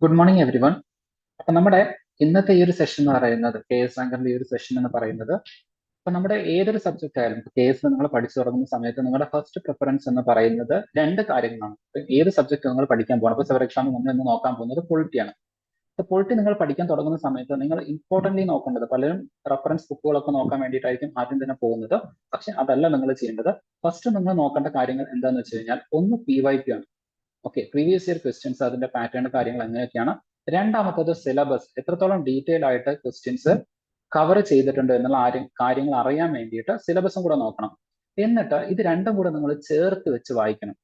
Good morning every one. അപ്പൊ നമ്മുടെ ഇന്നത്തെ ഈ ഒരു സെഷൻ എന്ന് പറയുന്നത് കെ എസ് ആങ്കറിന്റെ ഈ ഒരു സെഷൻ എന്ന് പറയുന്നത് ഇപ്പൊ നമ്മുടെ ഏതൊരു സബ്ജക്റ്റ് ആയാലും കെ എസ് നിങ്ങൾ പഠിച്ചു തുടങ്ങുന്ന സമയത്ത് നിങ്ങളുടെ ഫസ്റ്റ് പ്രിഫറൻസ് എന്ന് പറയുന്നത് രണ്ട് കാര്യങ്ങളാണ്. ഇപ്പൊ ഏത് സബ്ജക്ട് നിങ്ങൾ പഠിക്കാൻ പോകണം. ഇപ്പൊ സെവർ എക്സാമിൽ നമ്മൾ ഇന്ന് നോക്കാൻ പോകുന്നത് പൊളിറ്റിയാണ്. ഇപ്പൊ പൊളിറ്റി നിങ്ങൾ പഠിക്കാൻ തുടങ്ങുന്ന സമയത്ത് നിങ്ങൾ ഇമ്പോർട്ടന്റ്ലി നോക്കേണ്ടത്, പലരും റെഫറൻസ് ബുക്കുകളൊക്കെ നോക്കാൻ വേണ്ടിയിട്ടായിരിക്കും ആദ്യം തന്നെ പോകുന്നത്. പക്ഷെ അതല്ല നിങ്ങൾ ചെയ്യേണ്ടത്. ഫസ്റ്റ് നിങ്ങൾ നോക്കേണ്ട കാര്യങ്ങൾ എന്താണെന്ന് വെച്ച് കഴിഞ്ഞാൽ ഒന്ന് PYQ ആണ്. ഓക്കെ, പ്രീവിയസ് ഇയർ ക്വസ്റ്റ്യൻസ്, അതിന്റെ പാറ്റേൺ കാര്യങ്ങൾ എങ്ങനെയൊക്കെയാണ്. രണ്ടാമത്തത് സിലബസ്, എത്രത്തോളം ഡീറ്റെയിൽ ആയിട്ട് ക്വസ്റ്റ്യൻസ് കവർ ചെയ്തിട്ടുണ്ട് എന്നുള്ള കാര്യങ്ങൾ അറിയാൻ വേണ്ടിയിട്ട് സിലബസും കൂടെ നോക്കണം. എന്നിട്ട് ഇത് രണ്ടും കൂടെ നിങ്ങൾ ചേർത്ത് വെച്ച് വായിക്കണം.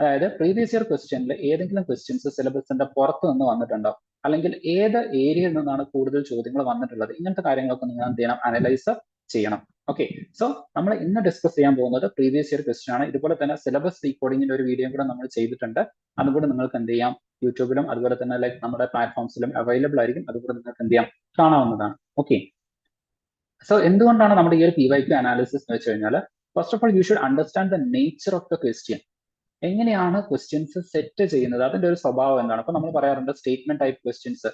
അതായത് പ്രീവിയസ് ഇയർ ക്വസ്റ്റ്യനിൽ ഏതെങ്കിലും ക്വസ്റ്റ്യൻസ് സിലബസിന്റെ പുറത്ത് നിന്ന് വന്നിട്ടുണ്ടോ, അല്ലെങ്കിൽ ഏത് ഏരിയയിൽ നിന്നാണ് കൂടുതൽ ചോദ്യങ്ങൾ വന്നിട്ടുള്ളത്, ഇങ്ങനത്തെ കാര്യങ്ങളൊക്കെ നിങ്ങൾ എന്ത് ചെയ്യണം, അനലൈസ് ചെയ്യണം. ഓക്കെ, സോ നമ്മൾ ഇന്ന് ഡിസ്കസ് ചെയ്യാൻ പോകുന്നത് പ്രീവിയസ് ഇയർ ക്വസ്റ്റ്യൻ ആണ്. ഇതുപോലെ തന്നെ സിലബസ് റീകോഡിങ്ങിന്റെ ഒരു വീഡിയോ കൂടെ നമ്മൾ ചെയ്തിട്ടുണ്ട്. അതുകൂടെ നിങ്ങൾക്ക് എന്ത് ചെയ്യാം, യൂട്യൂബിലും അതുപോലെ തന്നെ ലൈക്ക് നമ്മുടെ പ്ലാറ്റ്ഫോംസിലും അവൈലബിൾ ആയിരിക്കും. അതുകൂടെ നിങ്ങൾക്ക് എന്ത് ചെയ്യാം, കാണാവുന്നതാണ്. ഓക്കെ, സോ എന്തുകൊണ്ടാണ് നമ്മുടെ ഈ ഒരു PYQ അനാലിസിസ് എന്ന് വെച്ച് കഴിഞ്ഞാൽ, first of all you should understand the nature of the question. എങ്ങനെയാണ് ക്വസ്റ്റ്യൻസ് സെറ്റ് ചെയ്യുന്നത്, അതിന്റെ ഒരു സ്വഭാവം എന്താണ്. അപ്പൊ നമ്മൾ പറയാറുണ്ട് സ്റ്റേറ്റ്മെന്റ് ടൈപ്പ് ക്വസ്റ്റ്യൻസ്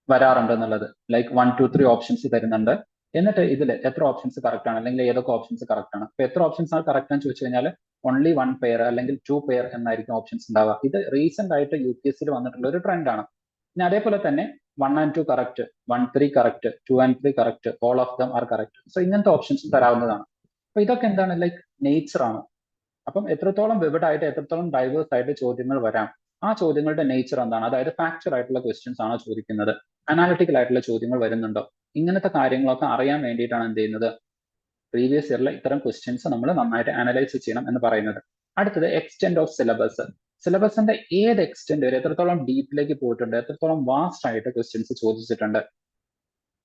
വരാറുണ്ട് എന്നുള്ളത്. ലൈക്ക് 1, 2, 3 ഓപ്ഷൻസ് തരുന്നുണ്ട്. എന്നിട്ട് ഇതിൽ എത്ര ഓപ്ഷൻസ് കറക്റ്റ് ആണ്, അല്ലെങ്കിൽ ഏതൊക്കെ ഓപ്ഷൻസ് കറക്റ്റ് ആണ്. ഇപ്പൊ എത്ര ഓപ്ഷൻസ് ആണ് കറക്റ്റ് എന്ന് ചോദിച്ചു കഴിഞ്ഞാൽ ഓൺലി 1 പെയർ അല്ലെങ്കിൽ 2 പെയർ എന്നായിരിക്കും ഓപ്ഷൻസ് ഉണ്ടാവുക. ഇത് റീസെന്റ് ആയിട്ട് UPSC വന്നിട്ടുള്ള ഒരു ട്രെൻഡ് ആണ്. പിന്നെ അതേപോലെ തന്നെ 1 and 2 correct, 1, 3 correct, 2 and 3 correct, all of them are correct. So ഇങ്ങനത്തെ ഓപ്ഷൻസ് തരാവുന്നതാണ്. അപ്പൊ ഇതൊക്കെ എന്താണ്, ലൈക്ക് നേച്ചർ ആണ്. അപ്പം എത്രത്തോളം വിവിഡ് ആയിട്ട്, എത്രത്തോളം ഡൈവേഴ്സ് ആയിട്ട് ചോദ്യങ്ങൾ വരാം, ആ ചോദ്യങ്ങളുടെ നേച്ചർ എന്താണ്, അതായത് ഫാക്ചർ ആയിട്ടുള്ള ക്വസ്റ്റ്യൻസ് ആണോ ചോദിക്കുന്നത്, അനാലിറ്റിക്കൽ ആയിട്ടുള്ള ചോദ്യങ്ങൾ വരുന്നുണ്ടോ, ഇങ്ങനത്തെ കാര്യങ്ങളൊക്കെ അറിയാൻ വേണ്ടിയിട്ടാണ് എന്ത് ചെയ്യുന്നത്, പ്രീവിയസ് ഇയറിലെ ഇത്തരം ക്വസ്റ്റ്യൻസ് നമ്മൾ നന്നായിട്ട് അനലൈസ് ചെയ്യണം എന്ന് പറയുന്നത്. അടുത്തത് എക്സ്റ്റെൻഡ് ഓഫ് സിലബസ്. സിലബസിന്റെ ഏത് എക്സ്റ്റെൻഡ് വരെ, എത്രത്തോളം ഡീപ്പിലേക്ക് പോയിട്ടുണ്ട്, എത്രത്തോളം വാസ്റ്റ് ആയിട്ട് ക്വസ്റ്റ്യൻസ് ചോദിച്ചിട്ടുണ്ട്,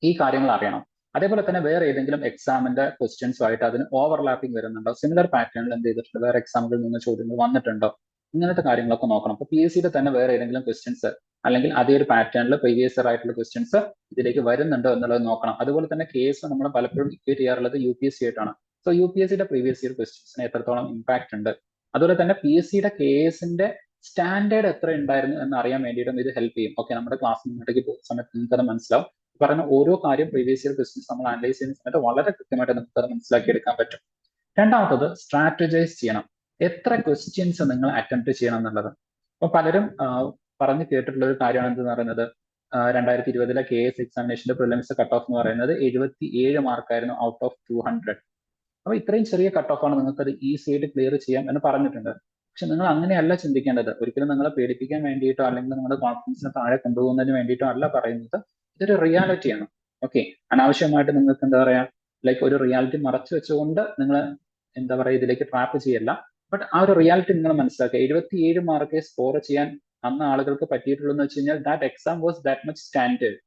ഈ കാര്യങ്ങൾ അറിയണം. അതേപോലെ തന്നെ വേറെ ഏതെങ്കിലും എക്സാമിന്റെ ക്വസ്റ്റ്യൻസുമായിട്ട് അതിന് ഓവർലാപ്പിംഗ് വരുന്നുണ്ടോ, സിമിലർ പാറ്റേണിൽ എന്ത് ചെയ്തിട്ടുണ്ട്, വേറെ എക്സാമുകളിൽ നിന്ന് ചോദ്യങ്ങൾ വന്നിട്ടുണ്ടോ, ഇങ്ങനത്തെ കാര്യങ്ങളൊക്കെ നോക്കണം. അപ്പൊ PSCയുടെ തന്നെ വേറെ ഏതെങ്കിലും ക്വസ്റ്റ്യൻസ് അല്ലെങ്കിൽ അതേ ഒരു പാറ്റേണിൽ പ്രീവിയസ് ഇയർ ആയിട്ടുള്ള ക്വസ്റ്റ്യൻസ് ഇതിലേക്ക് വരുന്നുണ്ടോ എന്നുള്ളത് നോക്കണം. അതുപോലെ തന്നെ കേസ് നമ്മൾ പലപ്പോഴും ഇക്വേറ്റ് ചെയ്യാറുള്ളത് UPSC ആയിട്ടാണ്. സോ UPSCയുടെ പ്രീവിയസ് ഇയർ ക്വസ്റ്റ്യൻസിന് എത്രത്തോളം ഇമ്പാക്ട് ഉണ്ട്, അതുപോലെ തന്നെ PSCയുടെ കേസിന്റെ സ്റ്റാൻഡേർഡ് എത്ര ഉണ്ടായിരുന്നു എന്ന് അറിയാൻ വേണ്ടിയിട്ടും ഇത് ഹെൽപ്പ് ചെയ്യും. ഓക്കെ, നമ്മുടെ ക്ലാസ് മുന്നോട്ടേക്ക് പോകുന്ന സമയത്ത് നിങ്ങൾക്ക് അത് മനസ്സിലാവും. പറയുന്ന ഓരോ കാര്യം പ്രീവിയസ് ഇയർ ക്വസ്റ്റ്യൻസ് നമ്മൾ അനലൈസ് ചെയ്യുന്ന സമയത്ത് വളരെ കൃത്യമായിട്ട് നമുക്ക് അത് മനസ്സിലാക്കി എടുക്കാൻ പറ്റും. രണ്ടാമത്തത് സ്ട്രാറ്റജൈസ് ചെയ്യണം. എത്ര ക്വസ്റ്റ്യൻസ് നിങ്ങൾ അറ്റംപ്റ്റ് ചെയ്യണം എന്നുള്ളത്. അപ്പൊ പലരും പറഞ്ഞു കേട്ടിട്ടുള്ള ഒരു കാര്യമാണ് എന്തെന്ന് പറയുന്നത്, 2020 KS എക്സാമിനേഷന്റെ പ്രിലിംസ് കട്ട് ഓഫ് എന്ന് പറയുന്നത് 77 മാർക്കായിരുന്നു ഔട്ട് ഓഫ് 200. അപ്പൊ ഇത്രയും ചെറിയ കട്ട് ഓഫ് ആണ്, നിങ്ങൾക്ക് അത് ഈസി ആയിട്ട് ക്ലിയർ ചെയ്യാം എന്ന് പറഞ്ഞിട്ടുണ്ട്. പക്ഷെ നിങ്ങൾ അങ്ങനെയല്ല ചിന്തിക്കേണ്ടത്. ഒരിക്കലും നിങ്ങളെ പേടിപ്പിക്കാൻ വേണ്ടിയിട്ടോ അല്ലെങ്കിൽ നിങ്ങളുടെ കോൺഫിഡൻസിനെ താഴെ കൊണ്ടുപോകുന്നതിന് വേണ്ടിയിട്ടോ അല്ല പറയുന്നത്. ഇതൊരു റിയാലിറ്റിയാണ്. ഓക്കെ, അനാവശ്യമായിട്ട് നിങ്ങൾക്ക് എന്താ പറയാ, ലൈക്ക് ഒരു റിയാലിറ്റി മറച്ചു വെച്ചുകൊണ്ട് നിങ്ങൾ എന്താ പറയാ ഇതിലേക്ക് ട്രാപ്പ് ചെയ്യല്ല. ബട്ട് ആ ഒരു റിയാലിറ്റി നിങ്ങൾ മനസ്സിലാക്കുക. 77 മാർക്ക് സ്കോർ ചെയ്യാൻ അന്ന് ആളുകൾക്ക് പറ്റിയിട്ടുള്ളൂ എന്ന് വെച്ച് കഴിഞ്ഞാൽ that exam was that much standard.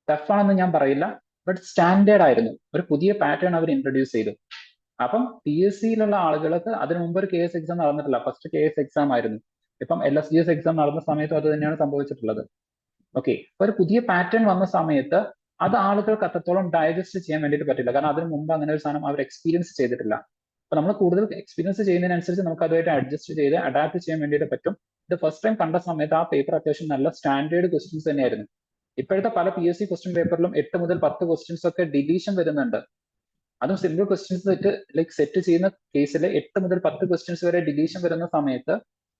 Tough ആണെന്ന് ഞാൻ പറയില്ല, ബട്ട് സ്റ്റാൻഡേർഡ് ആയിരുന്നു. ഒരു പുതിയ പാറ്റേൺ അവർ ഇൻട്രൊഡ്യൂസ് ചെയ്തു. അപ്പം PSCയിലുള്ള ആളുകൾക്ക് അതിനു മുമ്പ് ഒരു KS എക്സാം നടന്നിട്ടില്ല, ഫസ്റ്റ് KS എക്സാം ആയിരുന്നു. ഇപ്പം LSGS എക്സാം നടന്ന സമയത്തും അത് തന്നെയാണ് സംഭവിച്ചിട്ടുള്ളത്. ഓക്കെ, അപ്പൊ ഒരു പുതിയ പാറ്റേൺ വന്ന സമയത്ത് അത് ആളുകൾക്ക് അത്രത്തോളം ഡൈജസ്റ്റ് ചെയ്യാൻ വേണ്ടിയിട്ട് പറ്റില്ല. കാരണം അതിന് മുമ്പ് അങ്ങനെ ഒരു സാധനം അവർ എക്സ്പീരിയൻസ് ചെയ്തിട്ടില്ല. അപ്പൊ നമ്മൾ കൂടുതൽ എക്സ്പീരിയൻസ് ചെയ്യുന്നതിനനുസരിച്ച് നമുക്ക് അതുമായിട്ട് അഡ്ജസ്റ്റ് ചെയ്ത് അഡാപ്റ്റ് ചെയ്യാൻ വേണ്ടിയിട്ട് പറ്റും. ഇത് ഫസ്റ്റ് ടൈം കണ്ട സമയത്ത് ആ പേപ്പർ അത്യാവശ്യം നല്ല സ്റ്റാൻഡേർഡ് ക്വസ്റ്റ്യൻസ് തന്നെയായിരുന്നു. ഇപ്പോഴത്തെ പല PSC ക്വസ്റ്റ്യൻ പേപ്പറിലും 8 മുതൽ 10 ക്വസ്റ്റ്യൻസ് ഒക്കെ ഡിലീഷൻ വരുന്നുണ്ട്. അതും സിമ്പിൾ ക്വസ്റ്റ്യൻസ് സെറ്റ് ചെയ്യുന്ന കേസിൽ 8 മുതൽ 10 ക്വസ്റ്റ്യൻസ് വരെ ഡിലീഷൻ വരുന്ന സമയത്ത്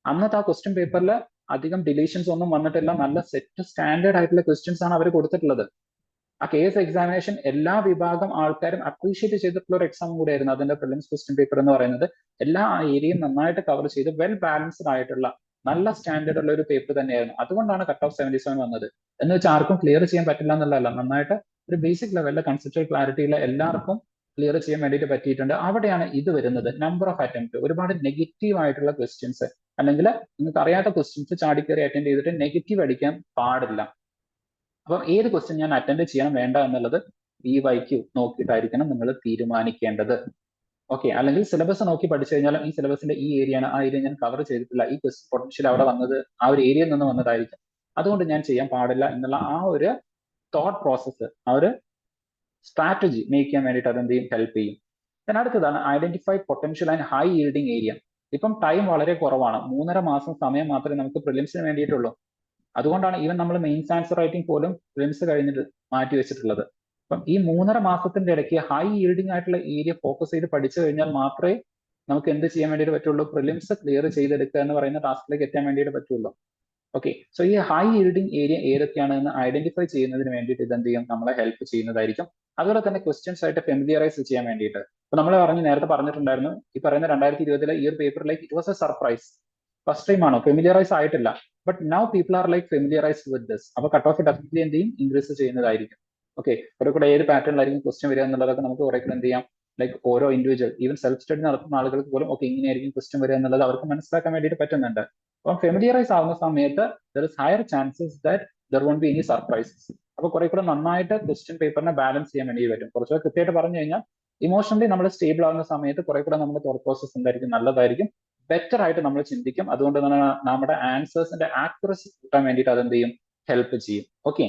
അന്നത്തെ ആ ക്വസ്റ്റ്യൻ പേപ്പറിൽ അധികം ഡിലീഷൻസ് ഒന്നും വന്നിട്ടില്ല. നല്ല സെറ്റ് സ്റ്റാൻഡേർഡ് ആയിട്ടുള്ള ക്വസ്റ്റ്യൻസ് ആണ് അവർ കൊടുത്തിട്ടുള്ളത്. ആ KS എക്സാമിനേഷൻ എല്ലാ വിഭാഗം ആൾക്കാരും അപ്രീഷിയേറ്റ് ചെയ്തിട്ടുള്ള ഒരു എക്സാം കൂടെയായിരുന്നു. അതിന്റെ പ്രിലിംസ് ക്വസ്റ്റ്യൻ പേപ്പർ എന്ന് പറയുന്നത് എല്ലാ ഏരിയയും നന്നായിട്ട് കവർ ചെയ്ത് വെൽ ബാലൻസ്ഡ് ആയിട്ടുള്ള നല്ല സ്റ്റാൻഡേർഡ് ഉള്ള ഒരു പേപ്പർ തന്നെയായിരുന്നു. അതുകൊണ്ടാണ് കട്ട് ഓഫ് 77 വന്നത്. എന്ന് വെച്ചാൽ ആർക്കും ക്ലിയർ ചെയ്യാൻ പറ്റില്ല എന്നുള്ളതല്ല, നന്നായിട്ട് ഒരു ബേസിക് ലെവലിലെ കൺസെപ്റ്റൽ ക്ലാരിറ്റിയിലെ എല്ലാവർക്കും ക്ലിയർ ചെയ്യാൻ വേണ്ടിയിട്ട് പറ്റിയിട്ടുണ്ട്. അവിടെയാണ് ഇത് വരുന്നത്. നമ്പർ ഓഫ് അറ്റംപ്റ്റ്, ഒരുപാട് നെഗറ്റീവ് ആയിട്ടുള്ള ക്വസ്റ്റ്യൻസ് അല്ലെങ്കിൽ നിങ്ങൾക്ക് അറിയാത്ത ക്വസ്റ്റ്യൻസ് ചാടിക്കയറി അറ്റൻഡ് ചെയ്തിട്ട് നെഗറ്റീവ് അടിക്കാൻ പാടില്ല. അപ്പം ഏത് ക്വസ്റ്റ്യൻ ഞാൻ അറ്റൻഡ് ചെയ്യണം വേണ്ട എന്നുള്ളത് PYQ നോക്കിയിട്ടായിരിക്കണം നിങ്ങൾ തീരുമാനിക്കേണ്ടത്. ഓക്കെ, അല്ലെങ്കിൽ സിലബസ് നോക്കി പഠിച്ചു കഴിഞ്ഞാൽ ഈ സിലബസിന്റെ ഈ ഏരിയയാണ്, ആ ഏരിയ ഞാൻ കവർ ചെയ്തിട്ടില്ല, ഈ ക്വസ്റ്റ്യൻ പൊട്ടൻഷ്യൽ അവിടെ വന്നത് ആ ഒരു ഏരിയയിൽ നിന്ന് വന്നതായിരിക്കും, അതുകൊണ്ട് ഞാൻ ചെയ്യാൻ പാടില്ല എന്നുള്ള ആ ഒരു തോട്ട് പ്രോസസ്സ്, ആ ഒരു സ്ട്രാറ്റജി മേക്ക് ചെയ്യാൻ വേണ്ടിയിട്ട് അതെന്ത് ചെയ്യും, ഹെൽപ്പ് ചെയ്യും. then അടുത്തതാണ് identify potential and high yielding area. ഇപ്പം ടൈം വളരെ കുറവാണ്, 3.5 മാസം സമയം മാത്രമേ നമുക്ക് പ്രിലിംസിന് വേണ്ടിയിട്ടുള്ളൂ. അതുകൊണ്ടാണ് ഈവൻ നമ്മൾ മെയിൻസ് ആൻസർ റൈറ്റിംഗ് പോലും പ്രിലിംസ് കഴിഞ്ഞിട്ട് മാറ്റി വെച്ചിട്ടുള്ളത്. അപ്പം ഈ 3.5 മാസത്തിന്റെ ഇടയ്ക്ക് ഹൈ yielding ആയിട്ടുള്ള ഏരിയ ഫോക്കസ് ചെയ്ത് പഠിച്ചു കഴിഞ്ഞാൽ മാത്രമേ നമുക്ക് എന്ത് ചെയ്യാൻ വേണ്ടിയിട്ട് പറ്റുള്ളൂ, പ്രിലിംസ് ക്ലിയർ ചെയ്തെടുക്കുക എന്ന് പറയുന്ന ടാസ്കിലേക്ക് എത്താൻ വേണ്ടിയിട്ട് പറ്റുള്ളൂ. ഓക്കെ, സോ ഈ ഹൈ yielding ഏരിയ ഏതൊക്കെയാണെന്ന് ഐഡന്റിഫൈ ചെയ്യുന്നതിന് വേണ്ടിയിട്ട് ഇത് എന്ത് ചെയ്യും, നമ്മളെ ഹെൽപ്പ് ചെയ്യുന്നതായിരിക്കും. അതുപോലെ തന്നെ ക്വസ്റ്റ്യൻസ് ആയിട്ട് ഫെമിലിയറൈസ് ചെയ്യാൻ വേണ്ടിയിട്ട്. അപ്പൊ നമ്മൾ നേരത്തെ പറഞ്ഞിട്ടുണ്ടായിരുന്നു, ഈ പറയുന്ന 2020 ഈ ഒരു പേപ്പറിലേക്ക് it was a surprise. First time ആണോ, ഫെമിലിയറൈസ് ആയിട്ടില്ല. But now people are like familiarised with this. അപ്പൊ കട്ട് ഓഫ് ഡെഫിനറ്റ്ലി എന്ത് ചെയ്യും, ഇൻക്രീസ് ചെയ്യുന്നതായിരിക്കും. ഓക്കെ, കുറെ കൂടെ ഏത് പാറ്റേണിലായിരിക്കും ക്വസ്റ്റ്യൻ വരിക എന്നുള്ളതൊക്കെ നമുക്ക് കുറെ കൂടെ എന്ത് ചെയ്യാം, ലൈക്ക് ഓരോ ഇൻഡിവിജ്വൽ ഈവൻ സെൽഫ് സ്റ്റഡി നടത്തുന്ന ആളുകൾക്ക് പോലും ഓക്കെ ഇങ്ങനെയായിരിക്കും ക്വസ്റ്റ്യൻ വരിക എന്നുള്ളത് അവർക്ക് മനസ്സിലാക്കാൻ വേണ്ടിയിട്ട് പറ്റുന്നുണ്ട്. അപ്പം ഫെമിലിയറൈസ് ആവുന്ന സമയത്ത് there is higher chances that there won't be any surprises. അപ്പൊ കുറെ കൂടെ നന്നായിട്ട് ക്വസ്റ്റ്യൻ പേപ്പറിനെ ബാലൻസ് ചെയ്യാൻ വേണ്ടി പറ്റും. കുറച്ചുകൂടെ കൃത്യമായിട്ട് പറഞ്ഞു കഴിഞ്ഞാൽ ഇമോഷണലി നമ്മൾ സ്റ്റേബിൾ ആവുന്ന സമയത്ത് കുറെ കൂടെ നമ്മുടെ തോട്ട് പ്രോസസ് എന്തായിരിക്കും, നല്ലതായിരിക്കും, ബെറ്റർ ആയിട്ട് നമ്മൾ ചിന്തിക്കും. അതുകൊണ്ട് തന്നെ നമ്മുടെ ആൻസേഴ്സിന്റെ ആക്യുറസി കൂട്ടാൻ വേണ്ടിയിട്ട് അതെന്ത് ചെയ്യും, ഹെൽപ്പ് ചെയ്യും. ഓക്കെ,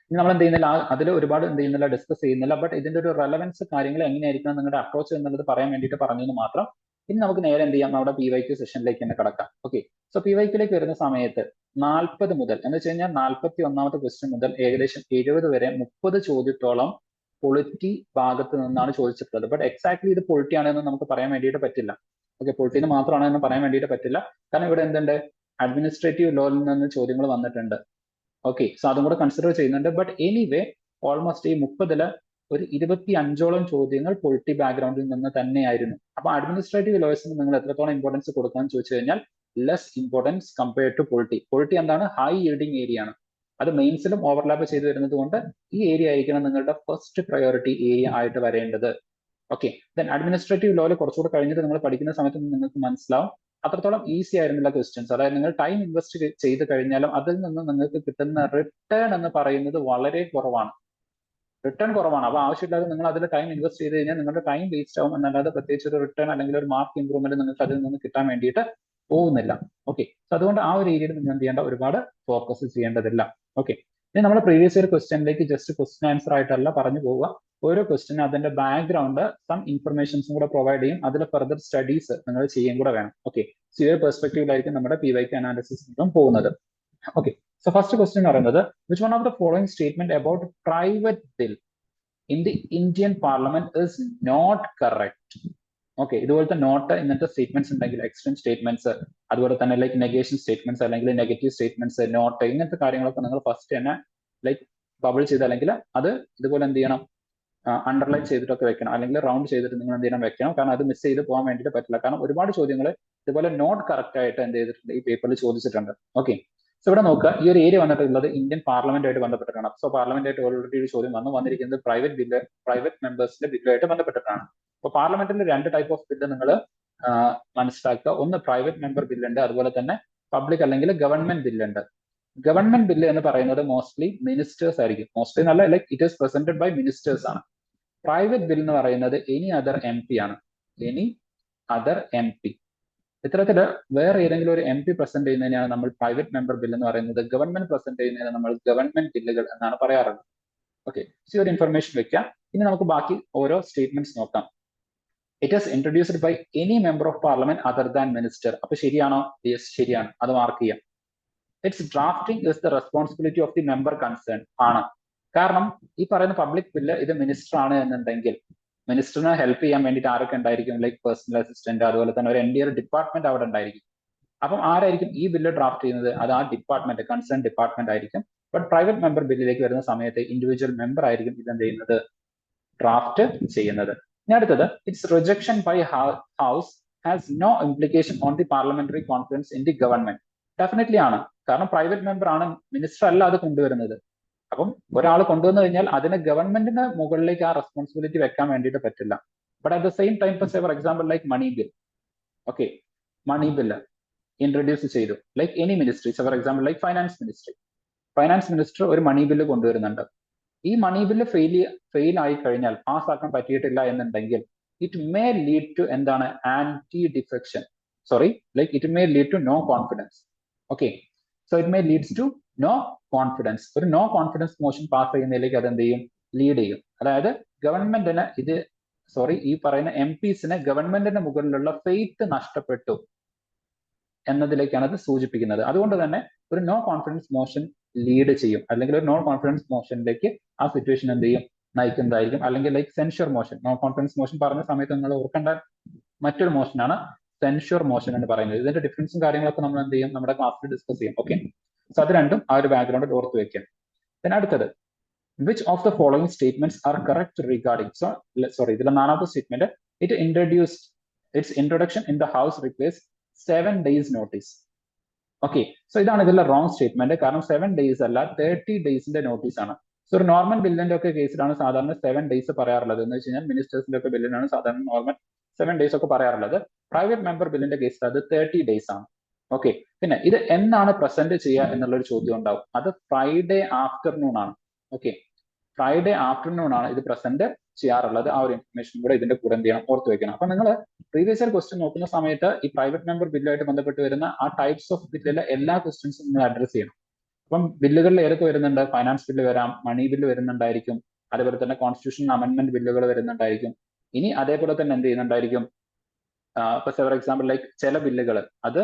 ഇനി നമ്മൾ എന്ത് ചെയ്യുന്നില്ല, അതിൽ ഒരുപാട് എന്ത് ചെയ്യുന്നില്ല, ഡിസ്കസ് ചെയ്യുന്നില്ല. ബട്ട് ഇതിന്റെ ഒരു റെലവൻസ് കാര്യങ്ങൾ എങ്ങനെയായിരിക്കണം നിങ്ങളുടെ അപ്രോച്ച് എന്നുള്ളത് പറയാൻ വേണ്ടിയിട്ട് പറഞ്ഞെന്ന് മാത്രം. ഇനി നമുക്ക് നേരെ എന്ത് ചെയ്യാം, നമ്മുടെ PYQ സെഷനിലേക്ക് തന്നെ കടക്കാം. ഓക്കെ, സോ PYQലേക്ക് വരുന്ന സമയത്ത് 40 മുതൽ എന്ന് വെച്ച് കഴിഞ്ഞാൽ 41ാമത്തെ ക്വസ്റ്റ്യൻ മുതൽ ഏകദേശം 70 വരെ 30 ചോദ്യത്തോളം പൊളിറ്റി ഭാഗത്ത് നിന്നാണ് ചോദിച്ചിട്ടുള്ളത്. ബട്ട് എക്സാക്ട്ലി ഇത് പൊളിറ്റി ആണെന്ന് നമുക്ക് പറയാൻ വേണ്ടിയിട്ട് പറ്റില്ല. ഓക്കെ, പൊളിറ്റിന് മാത്രമാണ് എന്ന് പറയാൻ വേണ്ടിയിട്ട് പറ്റില്ല. കാരണം ഇവിടെ എന്തുണ്ട്, അഡ്മിനിസ്ട്രേറ്റീവ് ലോയിൽ നിന്ന് ചോദ്യങ്ങൾ വന്നിട്ടുണ്ട്. ഓക്കെ, സോ അതും കൂടെ കൺസിഡർ ചെയ്യുന്നുണ്ട്. ബട്ട് എനിവേ ഓൾമോസ്റ്റ് ഈ 30 ഒരു 25ഓളം ചോദ്യങ്ങൾ പൊളിറ്റി ബാക്ക്ഗ്രൗണ്ടിൽ നിന്ന് തന്നെയായിരുന്നു. അപ്പൊ അഡ്മിനിസ്ട്രേറ്റീവ് ലോസിന് നിങ്ങൾ എത്രത്തോളം ഇമ്പോർട്ടൻസ് കൊടുക്കാന്ന് ചോദിച്ചു കഴിഞ്ഞാൽ less importance compared to polity. Polity എന്താണ്, ഹൈ yielding ഏരിയ ആണ്. അത് മെയിൻസിലും ഓവർലാപ്പ് ചെയ്ത് വരുന്നത് കൊണ്ട് ഈ ഏരിയ ആയിരിക്കണം നിങ്ങളുടെ ഫസ്റ്റ് പ്രയോറിറ്റി ഏരിയ ആയിട്ട് വരേണ്ടത്. ഓക്കെ, ദെൻ അഡ്മിനിസ്ട്രേറ്റീവ് ലോയിൽ കുറച്ചുകൂടെ കഴിഞ്ഞിട്ട് നിങ്ങൾ പഠിക്കുന്ന സമയത്ത് നിങ്ങൾക്ക് മനസ്സിലാവും അത്രത്തോളം ഈസി ആയിരുന്നില്ല ക്വസ്റ്റ്യൻസ്. അതായത് നിങ്ങൾ ടൈം ഇൻവെസ്റ്റ് ചെയ്ത് കഴിഞ്ഞാലും അതിൽ നിന്ന് നിങ്ങൾക്ക് കിട്ടുന്ന റിട്ടേൺ എന്ന് പറയുന്നത് വളരെ കുറവാണ്. റിട്ടേൺ കുറവാണ്. അപ്പൊ ആവശ്യമില്ലാതെ നിങ്ങൾ അതിൽ ടൈം ഇൻവെസ്റ്റ് ചെയ്ത് കഴിഞ്ഞാൽ നിങ്ങളുടെ ടൈം വേസ്റ്റ് ആവും എന്നല്ലാതെ പ്രത്യേകിച്ച് ഒരു റിട്ടേൺ അല്ലെങ്കിൽ ഒരു മാർക്ക് ഇംപ്രൂവ്മെന്റ് നിങ്ങൾക്ക് അതിൽ നിന്ന് കിട്ടാൻ വേണ്ടിയിട്ട് പോകുന്നില്ല. ഓക്കെ, സോ അതുകൊണ്ട് ആ ഒരു ഏരിയയിൽ നിങ്ങൾ എന്ത് ചെയ്യേണ്ട, ഒരുപാട് ഫോക്കസ് ചെയ്യേണ്ടതില്ല. ഓക്കെ, ഇനി നമ്മൾ പ്രീവിയസ് ഒരു ക്വസ്റ്റ്യനിലേക്ക് ജസ്റ്റ് ക്വസ്റ്റ്യൻ ആൻസർ ആയിട്ടല്ല പറഞ്ഞു പോവുക. ഓരോ ക്വസ്റ്റ്യൻ അതിന്റെ ബാക്ക്ഗ്രൗണ്ട് സം ഇൻഫർമേഷൻസും കൂടെ പ്രൊവൈഡ് ചെയ്യും. അതിൽ ഫർദർ സ്റ്റഡീസ് നിങ്ങൾ ചെയ്യുകയും കൂടെ വേണം. ഓക്കെ, സോ ഈ ഒരു പെർസ്പെക്റ്റീവിലായിരിക്കും നമ്മുടെ PYQ അനാലിസിസ് പോകുന്നത്. ഓക്കെ, സോ ഫസ്റ്റ് ക്വസ്റ്റ്യൻ എന്ന് പറയുന്നത് which one of the following statement about private bill in the Indian parliament is not correct. Okay, ഇതുപോലത്തെ നോട്ട് ഇങ്ങനത്തെ സ്റ്റേറ്റ്മെന്റ്സ് ഉണ്ടെങ്കിൽ എക്സ്ട്രീം സ്റ്റേറ്റ്മെന്റ്സ്, അതുപോലെ തന്നെ ലൈക്ക് നെഗേഷൻ സ്റ്റേറ്റ്മെന്റ്സ് അല്ലെങ്കിൽ നെഗറ്റീവ് സ്റ്റേറ്റ്മെന്റ്സ്, നോട്ട് ഇങ്ങനത്തെ കാര്യങ്ങളൊക്കെ നിങ്ങൾ ഫസ്റ്റ് തന്നെ ലൈക്ക് ബബിൾ ചെയ്ത് അല്ലെങ്കിൽ അത് ഇതുപോലെ എന്ത് ചെയ്യണം, അണ്ടർലൈൻ ചെയ്തിട്ടൊക്കെ വെക്കണം, അല്ലെങ്കിൽ റൗണ്ട് ചെയ്തിട്ട് നിങ്ങൾ എന്ത് ചെയ്യണം, വെക്കണം. കാരണം അത് മിസ് ചെയ്ത് പോകാൻ വേണ്ടിയിട്ട് പറ്റില്ല. കാരണം ഒരുപാട് ചോദ്യങ്ങൾ ഇതുപോലെ നോട്ട് കറക്റ്റ് ആയിട്ട് എന്ത് ചെയ്തിട്ടുണ്ട്, ഈ പേപ്പറിൽ ചോദിച്ചിട്ടുണ്ട്. ഓക്കെ, സോ ഇവിടെ നോക്കുക, ഈ ഒരു ഏരിയ വന്നിട്ടുള്ളത് ഇന്ത്യൻ പാർലമെന്റുമായിട്ട് ബന്ധപ്പെട്ടിട്ടാണ്. സോ പാർലമെന്റായിട്ട് ഓൾറെഡി ഒരു ചോദ്യം വന്നിരിക്കുന്നത് പ്രൈവറ്റ് മെമ്പേഴ്സിന്റെ ബില്ലുമായിട്ട് ബന്ധപ്പെട്ടിട്ടാണ്. അപ്പൊ പാർലമെന്റിൽ 2 ടൈപ്പ് ഓഫ് ബില്ല് നിങ്ങൾ മനസ്സിലാക്കുക. ഒന്ന് പ്രൈവറ്റ് മെമ്പർ ബില്ലുണ്ട്, അതുപോലെ തന്നെ പബ്ലിക് അല്ലെങ്കിൽ ഗവൺമെന്റ് ബില്ലുണ്ട്. ഗവൺമെന്റ് ബില്ല് എന്ന് പറയുന്നത് മോസ്റ്റ്ലി മിനിസ്റ്റേഴ്സ് ആയിരിക്കും. മോസ്റ്റ്ലി നല്ല like it is presented by ministers ആണ്. പ്രൈവറ്റ് ബിൽ എന്ന് പറയുന്നത് എനി അതർ MP ആണ്. Any other MP. ഇത്തരത്തില് വേറെ ഏതെങ്കിലും ഒരു MP പ്രസന്റ് ചെയ്യുന്നതിനാണ് നമ്മൾ പ്രൈവറ്റ് മെമ്പർ ബിൽ എന്ന് പറയുന്നത്. ഗവൺമെന്റ് പ്രസന്റ് ചെയ്യുന്നതിന് നമ്മൾ ഗവൺമെന്റ് ബില്ലുകൾ എന്നാണ് പറയാറുള്ളത്. ഓക്കെ, ഈ ഒരു ഇൻഫർമേഷൻ വെക്കാം. ഇനി നമുക്ക് ബാക്കി ഓരോ സ്റ്റേറ്റ്മെന്റ്സ് നോക്കാം. It is introduced by any member of parliament other than minister. അപ്പൊ ശരിയാണോ? യെസ്, ശരിയാണ്. അത് മാർക്ക് ചെയ്യാം. Its drafting is the responsibility of the member concern. ആണ്. കാരണം ഈ പറയുന്ന പബ്ലിക് ബില്ല് ഇത് മിനിസ്റ്റർ ആണ് എന്നുണ്ടെങ്കിൽ മിനിസ്റ്ററിനെ ഹെൽപ്പ് ചെയ്യാൻ വേണ്ടിയിട്ട് ആരൊക്കെ ഉണ്ടായിരിക്കും, ലൈക്ക് പേഴ്സണൽ അസിസ്റ്റന്റ്, അതുപോലെ തന്നെ ഒരു NDA ഡിപ്പാർട്ട്മെന്റ് അവിടെ ഉണ്ടായിരിക്കും. അപ്പം ആരായിരിക്കും ഈ ബില്ല് ഡ്രാഫ്റ്റ് ചെയ്യുന്നത്? അത് ആ ഡിപ്പാർട്ട്മെന്റ്, കൺസേൺ ഡിപ്പാർട്ട്മെന്റ് ആയിരിക്കും. ബട്ട് പ്രൈവറ്റ് മെമ്പർ ബില്ലിലേക്ക് വരുന്ന സമയത്ത് ഇൻഡിവിജ്വൽ മെമ്പർ ആയിരിക്കും ഇതെന്ത് ചെയ്യുന്നത്, ഡ്രാഫ്റ്റ് ചെയ്യുന്നത്. ഇനി അടുത്തത്, its rejection by house has no implication on the parliamentary confidence in the government. Definitely ആണ്. കാരണം പ്രൈവറ്റ് മെമ്പർ ആണ്, മിനിസ്റ്റർ അല്ല അത് കൊണ്ടുവരുന്നത്. അപ്പം ഒരാൾ കൊണ്ടുവന്നു കഴിഞ്ഞാൽ അതിന് ഗവൺമെന്റിന് മുകളിലേക്ക് ആ റെസ്പോൺസിബിലിറ്റി വെക്കാൻ വേണ്ടിയിട്ട് പറ്റില്ല. But at the same time for example like money bill. Okay, money bill introduce ചെയ്തു, like any ministry, for example like finance ministry. Finance minister ഒരു മണി ബില്ല് കൊണ്ടുവരുന്നുണ്ട്. ഈ മണി ബില്ല് ഫെയിൽ ആയി കഴിഞ്ഞാൽ, പാസ്സാക്കാൻ പറ്റിയിട്ടില്ല എന്നുണ്ടെങ്കിൽ ഇറ്റ് മേ ലീഡ് ടു എന്താണ്, anti defection. Sorry, like it may lead to no confidence. Okay, so it may leads to no confidence. ഒരു നോ കോൺഫിഡൻസ് മോഷൻ പാസ് ചെയ്യുന്നതിലേക്ക് അത് എന്ത് ചെയ്യും, ലീഡ് ചെയ്യും. അതായത് ഗവൺമെന്റിന് ഈ പറയുന്ന MPസിന് ഗവൺമെന്റിന് മുകളിലുള്ള ഫെയ്ത്ത് നഷ്ടപ്പെട്ടു. എന്നതിലേക്കാണ് അത് സൂചിപ്പിക്കുന്നത്. അതുകൊണ്ട് തന്നെ ഒരു നോ കോൺഫിഡൻസ് മോഷൻ ലീഡ് ചെയ്യും, അല്ലെങ്കിൽ ഒരു നോ കോൺഫിഡൻസ് മോഷനിലേക്ക് ആ സിറ്റുവേഷൻ എന്ത് ചെയ്യും, നയിക്കുന്നതായിരിക്കും. അല്ലെങ്കിൽ like censure motion, no confidence motion പറഞ്ഞ സമയത്ത് നിങ്ങൾ ഓർക്കേണ്ട മറ്റൊരു മോഷനാണ് സെൻഷ്വർ മോഷൻ എന്ന് പറയുന്നത്. ഇതിന്റെ ഡിഫറൻസും കാര്യങ്ങളൊക്കെ നമ്മൾ എന്ത് ചെയ്യും, നമ്മുടെ ക്ലാസ്സിൽ ഡിസ്കസ് ചെയ്യും. ഓക്കെ, സോ അത് രണ്ടും ആ ഒരു ബാക്ക്ഗ്രൗണ്ടിൽ ഓർത്ത് വെക്കാം. പിന്നെ അടുത്തത്, which of the following statements are correct regarding, sorry, ഇതിലെ നാലാമത്തെ statement, its introduction in the house replaced 7 days notice. Okay, so ഇതാണ് ഇതിലെ റോങ് സ്റ്റേറ്റ്മെന്റ്. കാരണം 7 days അല്ല, 30 daysന്റെ നോട്ടീസ് ആണ്. സോ ഒരു നോർമൽ ബില്ലിന്റെ ഒക്കെ കേസിലാണ് സാധാരണ 7 days പറയാറുള്ളത്. എന്ന് വെച്ച് കഴിഞ്ഞാൽ മിനിസ്റ്റേഴ്സിന്റെ ഒക്കെ ബില്ലിനാണ് സാധാരണ നോർമൽ 7 days ഒക്കെ പറയാറുള്ളത്. പ്രൈവറ്റ് മെമ്പർ ബില്ലിന്റെ കേസിൽ അത് 30 days ആണ്. ഓക്കെ, പിന്നെ ഇത് എന്നാണ് പ്രസന്റ് ചെയ്യുക എന്നുള്ളൊരു ചോദ്യം ഉണ്ടാവും. അത് ഫ്രൈഡേ ആഫ്റ്റർനൂൺ ആണ്. ഓക്കെ, ഫ്രൈഡേ ആഫ്റ്റർനൂൺ ആണ് ഇത് പ്രസന്റ് ചെയ്യാറുള്ളത്. ആ ഒരു ഇൻഫർമേഷൻ കൂടെ ഇതിന്റെ കൂടെ എന്ത് ചെയ്യണം, ഓർത്ത് വെക്കണം. അപ്പൊ നിങ്ങൾ പ്രീവിയസ് ഇയർ ക്വസ്റ്റ്യൻ നോക്കുന്ന സമയത്ത് ഈ പ്രൈവറ്റ് മെമ്പർ ബില്ലുമായിട്ട് ബന്ധപ്പെട്ട് വരുന്ന ആ ടൈപ്സ് ഓഫ് ബില്ലിലെ എല്ലാ ക്വസ്റ്റ്യൻസും നിങ്ങൾ അഡ്രസ് ചെയ്യണം. അപ്പം ബില്ലുകളിൽ ഏതൊക്കെ വരുന്നുണ്ട്, ഫൈനാൻസ് ബില്ല് വരാം, മണി ബില്ല് വരുന്നുണ്ടായിരിക്കും, അതുപോലെ തന്നെ കോൺസ്റ്റിറ്റ്യൂഷൻ അമെന്റ്മെന്റ് ബില്ലുകൾ വരുന്നുണ്ടായിരിക്കും. ഇനി അതേപോലെ തന്നെ എന്ത് ചെയ്യുന്നുണ്ടായിരിക്കും, ഇപ്പൊ ഫോർ എക്സാമ്പിൾ ലൈക്ക് ചില ബില്ലുകൾ അത്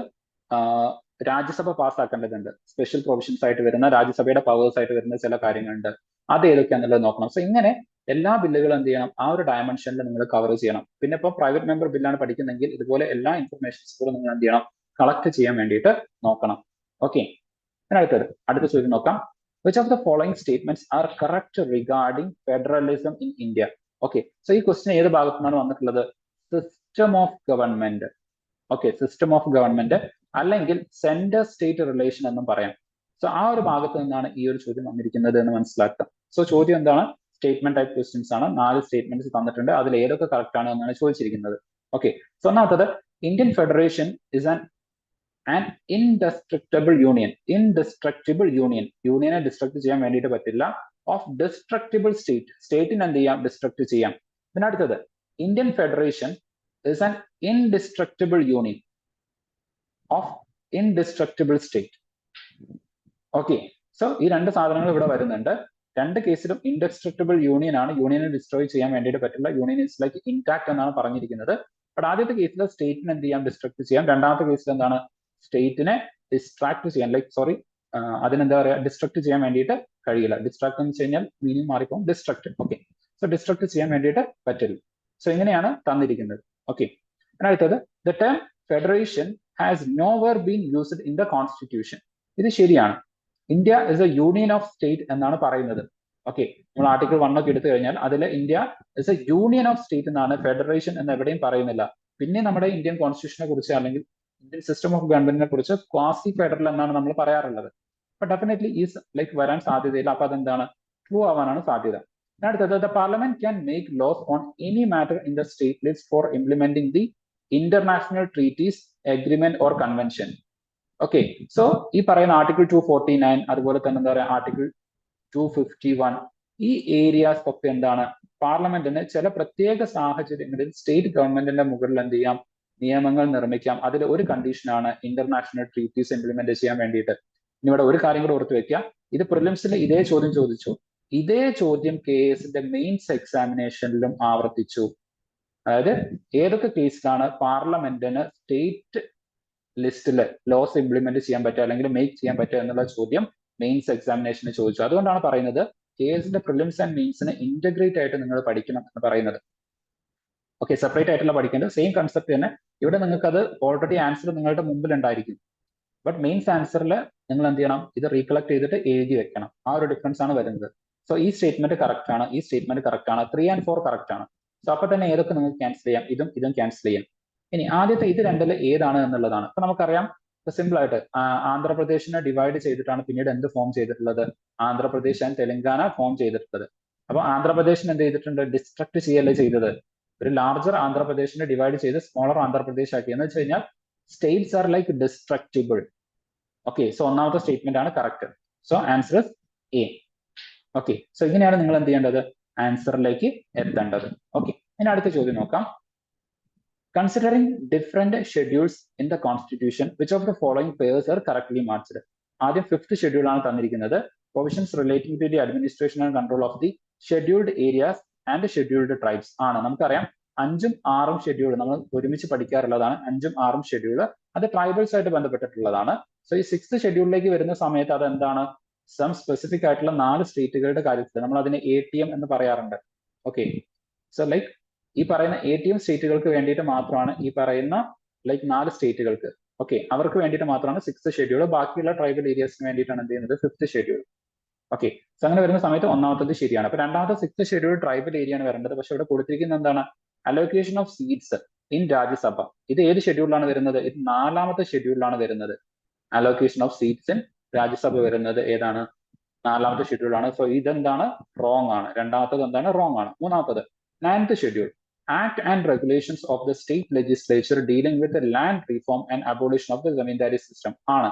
രാജ്യസഭ പാസ്സാക്കേണ്ടതുണ്ട്. സ്പെഷ്യൽ പ്രൊവിഷൻസ് ആയിട്ട് വരുന്ന, രാജ്യസഭയുടെ പവേഴ്സ് ആയിട്ട് വരുന്ന ചില കാര്യങ്ങളുണ്ട്. അത് ഏതൊക്കെയാണെന്നുള്ളത് നോക്കണം. സോ ഇങ്ങനെ എല്ലാ ബില്ലുകളും എന്ത് ചെയ്യണം, ആ ഒരു ഡയമെൻഷനിൽ നിങ്ങൾ കവർ ചെയ്യണം. പിന്നെ ഇപ്പോൾ പ്രൈവറ്റ് മെമ്പർ ബില്ലാണ് പഠിക്കുന്നെങ്കിൽ ഇതുപോലെ എല്ലാ ഇൻഫർമേഷൻസ് കൂടെ നിങ്ങൾ എന്ത് ചെയ്യണം, കളക്ട് ചെയ്യാൻ വേണ്ടിയിട്ട് നോക്കണം. ഓക്കെ, അടുത്ത ചോദ്യം നോക്കാം. Which of the following statements are correct regarding federalism in India? Okay, so ഈ ക്വസ്റ്റ്യൻ ഏത് ഭാഗത്തു നിന്നാണ് വന്നിട്ടുള്ളത്? System of government. Okay, system of government അല്ലെങ്കിൽ സെന്റർ സ്റ്റേറ്റ് റിലേഷൻ എന്നും പറയാം. സോ ആ ഒരു ഭാഗത്ത് നിന്നാണ് ഈ ഒരു ചോദ്യം വന്നിരിക്കുന്നത് എന്ന് മനസ്സിലാക്കാം. സോ ചോദ്യം എന്താണ്? സ്റ്റേറ്റ്മെന്റ് ടൈപ്പ് ക്വസ്റ്റ്യൻസ് ആണ്. 4 സ്റ്റേറ്റ്മെന്റ്സ് തന്നിട്ടുണ്ട്. അതിൽ ഏതൊക്കെ കറക്റ്റ് ആണ് എന്നാണ് ചോദിച്ചിരിക്കുന്നത്. ഓക്കെ, സോ ഒന്നാമത്തത്, Indian federation is an indestructible union. Indestructible union, യൂണിയനെ ഡിസ്ട്രക്ട് ചെയ്യാൻ വേണ്ടിയിട്ട് പറ്റില്ല. ഓഫ് ഡിസ്ട്രക്റ്റബിൾ സ്റ്റേറ്റ്, സ്റ്റേറ്റിന് എന്ത് ചെയ്യാം, ഡിസ്ട്രക്ട് ചെയ്യാം. പിന്നെ അടുത്തത്, Indian federation is an indestructible union of indestructible state. Okay, so ഈ രണ്ട് സാധനങ്ങൾ ഇവിടെ വരുന്നുണ്ട്. രണ്ട് കേസിലും ഇൻഡസ്ട്രക്റ്റബിൾ യൂണിയൻ ആണ്. യൂണിയനെ ഡിസ്ട്രോയ് ചെയ്യാൻ വേണ്ടിയിട്ട് പറ്റില്ല. യൂണിയൻ ഇസ് ലൈക്ക് ഇൻടാക്ട് എന്നാണ് പറഞ്ഞിരിക്കുന്നത്. ബട്ട് ആദ്യത്തെ കേസിൽ സ്റ്റേറ്റിന് എന്ത് ചെയ്യാം, ഡിസ്ട്രക്ട് ചെയ്യാം. രണ്ടാമത്തെ കേസിൽ എന്താണ്, സ്റ്റേറ്റിനെ ഡിസ്ട്രാക്ട് ചെയ്യാൻ, ലൈക്ക് സോറി, അതിനെന്താ പറയാ, ഡിസ്ട്രക്ട് ചെയ്യാൻ വേണ്ടിയിട്ട് കഴിയില്ല. ഡിസ്ട്രാക്ട് എന്ന് വെച്ച് കഴിഞ്ഞാൽ മീനിങ് മാറിപ്പോകും, ഡിസ്ട്രക്ട്. ഓക്കെ, സോ ഡിസ്ട്രക്ട് ചെയ്യാൻ വേണ്ടിയിട്ട് പറ്റില്ല. സോ ഇങ്ങനെയാണ് തന്നിരിക്കുന്നത്. ഓക്കെ, അടുത്തത്, the term federation has nowhere been used in the constitution. ഇത് ശരിയാണ്. India is A union of state എന്നാണ് പറയുന്നത്. ഓക്കെ, നമ്മൾ ആർട്ടിക്കിൾ 1 ഒക്കെ എടുത്തു കഴിഞ്ഞാൽ അതിൽ India is A union of state എന്നാണ്, ഫെഡറേഷൻ എന്ന് എവിടെയും പറയുന്നില്ല. പിന്നെ നമ്മുടെ ഇന്ത്യൻ കോൺസ്റ്റിറ്റ്യൂഷനെ കുറിച്ച് അല്ലെങ്കിൽ ഇന്ത്യൻ സിസ്റ്റം ഓഫ് ഗവൺമെന്റിനെ കുറിച്ച് ക്വാസി ഫെഡറൽ എന്നാണ് നമ്മൾ പറയാറുള്ളത്. അപ്പൊ ഡെഫിനറ്റ്ലി ഈ ലൈക്ക് വരാൻ സാധ്യതയില്ല. അപ്പൊ അതെന്താണ്, ട്രൂ ആവാനാണ് സാധ്യത. അടുത്തത്, the parliament can make laws on any matter in the state list four implementing the international treaties, agreement or convention. Okay, so ഈ പറയുന്ന ആർട്ടിക്കിൾ 249, അതുപോലെ തന്നെ എന്താ പറയുക ആർട്ടിക്കിൾ 251, ഈ ഏരിയാസ് ഒക്കെ എന്താണ്, പാർലമെന്റിന് ചില പ്രത്യേക സാഹചര്യങ്ങളിൽ സ്റ്റേറ്റ് ഗവൺമെന്റിന്റെ മുകളിൽ എന്ത് ചെയ്യാം, നിയമങ്ങൾ നിർമ്മിക്കാം. അതിൽ ഒരു കണ്ടീഷനാണ് ഇന്റർനാഷണൽ ട്രീറ്റീസ് ഇംപ്ലിമെന്റ് ചെയ്യാൻ വേണ്ടിയിട്ട്. ഇനി ഇവിടെ ഒരു കാര്യം കൂടെ ഓർത്ത് വെക്കുക, ഇത് പ്രിലിംസിൽ ഇതേ ചോദ്യം ചോദിച്ചു. ഇതേ ചോദ്യം KSന്റെ മെയിൻസ് എക്സാമിനേഷനിലും ആവർത്തിച്ചു. അതായത് ഏതൊക്കെ കേസിലാണ് പാർലമെന്റിന് സ്റ്റേറ്റ് ലിസ്റ്റിൽ ലോസ് ഇംപ്ലിമെന്റ് ചെയ്യാൻ പറ്റുക അല്ലെങ്കിൽ മേക്ക് ചെയ്യാൻ പറ്റുക എന്നുള്ള ചോദ്യം മെയിൻസ് എക്സാമിനേഷന് ചോദിച്ചു. അതുകൊണ്ടാണ് പറയുന്നത് KSന്റെ പ്രിലിംസ് ആൻഡ് മെയിൻസിനെ ഇന്റഗ്രേറ്റ് ആയിട്ട് നിങ്ങൾ പഠിക്കണം എന്ന് പറയുന്നത്. ഓക്കെ, സെപ്പറേറ്റ് ആയിട്ടുള്ള പഠിക്കേണ്ടത് സെയിം കൺസെപ്റ്റ് തന്നെ. ഇവിടെ നിങ്ങൾക്ക് അത് ഓൾറെഡി ആൻസർ നിങ്ങളുടെ മുമ്പിൽ ഉണ്ടായിരിക്കും. ബട്ട് മെയിൻസ് ആൻസറിൽ നിങ്ങൾ എന്ത് ചെയ്യണം, ഇത് റീകളക്ട് ചെയ്തിട്ട് എഴുതി വെക്കണം. ആ ഒരു ഡിഫറൻസ് ആണ് വരുന്നത്. സോ ഈ സ്റ്റേറ്റ്മെന്റ് കറക്റ്റ് ആണ്, ഈ സ്റ്റേറ്റ്മെന്റ് കറക്റ്റ് ആണ്, 3 and 4 കറക്റ്റ് ആണ്. സോ അപ്പൊ തന്നെ ഏതൊക്കെ നിങ്ങൾക്ക് ക്യാൻസൽ ചെയ്യാം, ഇതും ക്യാൻസൽ ചെയ്യാം. ഇനി ആദ്യത്തെ ഇത് രണ്ടിൽ ഏതാണ് എന്നുള്ളതാണ്. ഇപ്പൊ നമുക്കറിയാം, സിമ്പിൾ ആയിട്ട് ആന്ധ്രാപ്രദേശിനെ ഡിവൈഡ് ചെയ്തിട്ടാണ് പിന്നീട് എന്ത് ഫോം ചെയ്തിട്ടുള്ളത്, ആന്ധ്രാപ്രദേശ് ആൻഡ് തെലങ്കാന ഫോം ചെയ്തിട്ടുള്ളത്. അപ്പൊ ആന്ധ്രാപ്രദേശിന് എന്ത് ചെയ്തിട്ടുണ്ട്, ഡിസ്ട്രക്ട് ചെയ്യല്ലേ ചെയ്തത്. ഒരു ലാർജർ ആന്ധ്രാപ്രദേശിനെ ഡിവൈഡ് ചെയ്ത് സ്മോളർ ആന്ധ്രാപ്രദേശ് ആക്കി. എന്ന് വെച്ച് കഴിഞ്ഞാൽ States are like ഡിസ്ട്രക്റ്റിബിൾ. Okay, so ഒന്നാമത്തെ സ്റ്റേറ്റ്മെന്റ് ആണ് correct. So answer is A. Okay, so ഇങ്ങനെയാണ് നിങ്ങൾ എന്ത് ചെയ്യേണ്ടത്, ആൻസറിലേക്ക് എത്തേണ്ടത്. ഓക്കെ, ഇനി അടുത്ത ചോദ്യം നോക്കാം. Considering different schedules in the constitution, which of the following pairs are correctly matched? ആദ്യം 5th ഷെഡ്യൂൾ ആണ് തന്നിരിക്കുന്നത്. Provisions relating to the administration and control of the scheduled areas and scheduled tribes ആണ്. നമുക്കറിയാം അഞ്ചും ആറും ഷെഡ്യൂൾ നമ്മൾ ഒരുമിച്ച് പഠിക്കാറുള്ളതാണ്. 5ഉം 6ഉം schedule അത് ട്രൈബൽസ് ആയിട്ട് ബന്ധപ്പെട്ടിട്ടുള്ളതാണ്. സോ ഈ 6th ഷെഡ്യൂളിലേക്ക് വരുന്ന സമയത്ത് അത് എന്താണ്, സം സ്പെസിഫിക് ആയിട്ടുള്ള 4 സ്റ്റേറ്റുകളുടെ കാര്യത്തിൽ നമ്മൾ അതിനെ ATM എന്ന് പറയാറുണ്ട്. ഓക്കെ, സോ ലൈക്ക് ഈ പറയുന്ന ATM സ്റ്റേറ്റുകൾക്ക് വേണ്ടിയിട്ട് മാത്രമാണ് ഈ പറയുന്ന ലൈക്ക് 4 സ്റ്റേറ്റുകൾക്ക്, ഓക്കെ, അവർക്ക് വേണ്ടിയിട്ട് മാത്രമാണ് 6th ഷെഡ്യൂൾ. ബാക്കിയുള്ള ട്രൈബൽ ഏരിയസിന് വേണ്ടിയിട്ടാണ് എന്ത് ചെയ്യുന്നത് 5th ഷെഡ്യൂൾ. ഓക്കെ, സോ അങ്ങനെ വരുന്ന സമയത്ത് ഒന്നാമത്തത് ശരിയാണ്. അപ്പൊ രണ്ടാമത്തെ 6th ഷെഡ്യൂൾ ട്രൈബൽ ഏരിയ ആണ് വരേണ്ടത്. പക്ഷെ ഇവിടെ കൊടുത്തിരിക്കുന്നത് എന്താണ്, allocation of seats in Rajya Sabha. ഇത് ഏത് ഷെഡ്യൂളിലാണ് വരുന്നത്, ഇത് 4ാമത്തെ ഷെഡ്യൂളിലാണ് വരുന്നത്. Allocation of seats in Rajya Sabha വരുന്നത് ഏതാണ്, 4ാമത്തെ ഷെഡ്യൂളാണ്. സോ ഇതെന്താണ്, റോങ് ആണ്. രണ്ടാമത്തത് എന്താണ്, റോങ് ആണ്. മൂന്നാമത്തത് 9th schedule act and regulations of the state legislature dealing with land reform and abolition of the zamindari system ആണ്.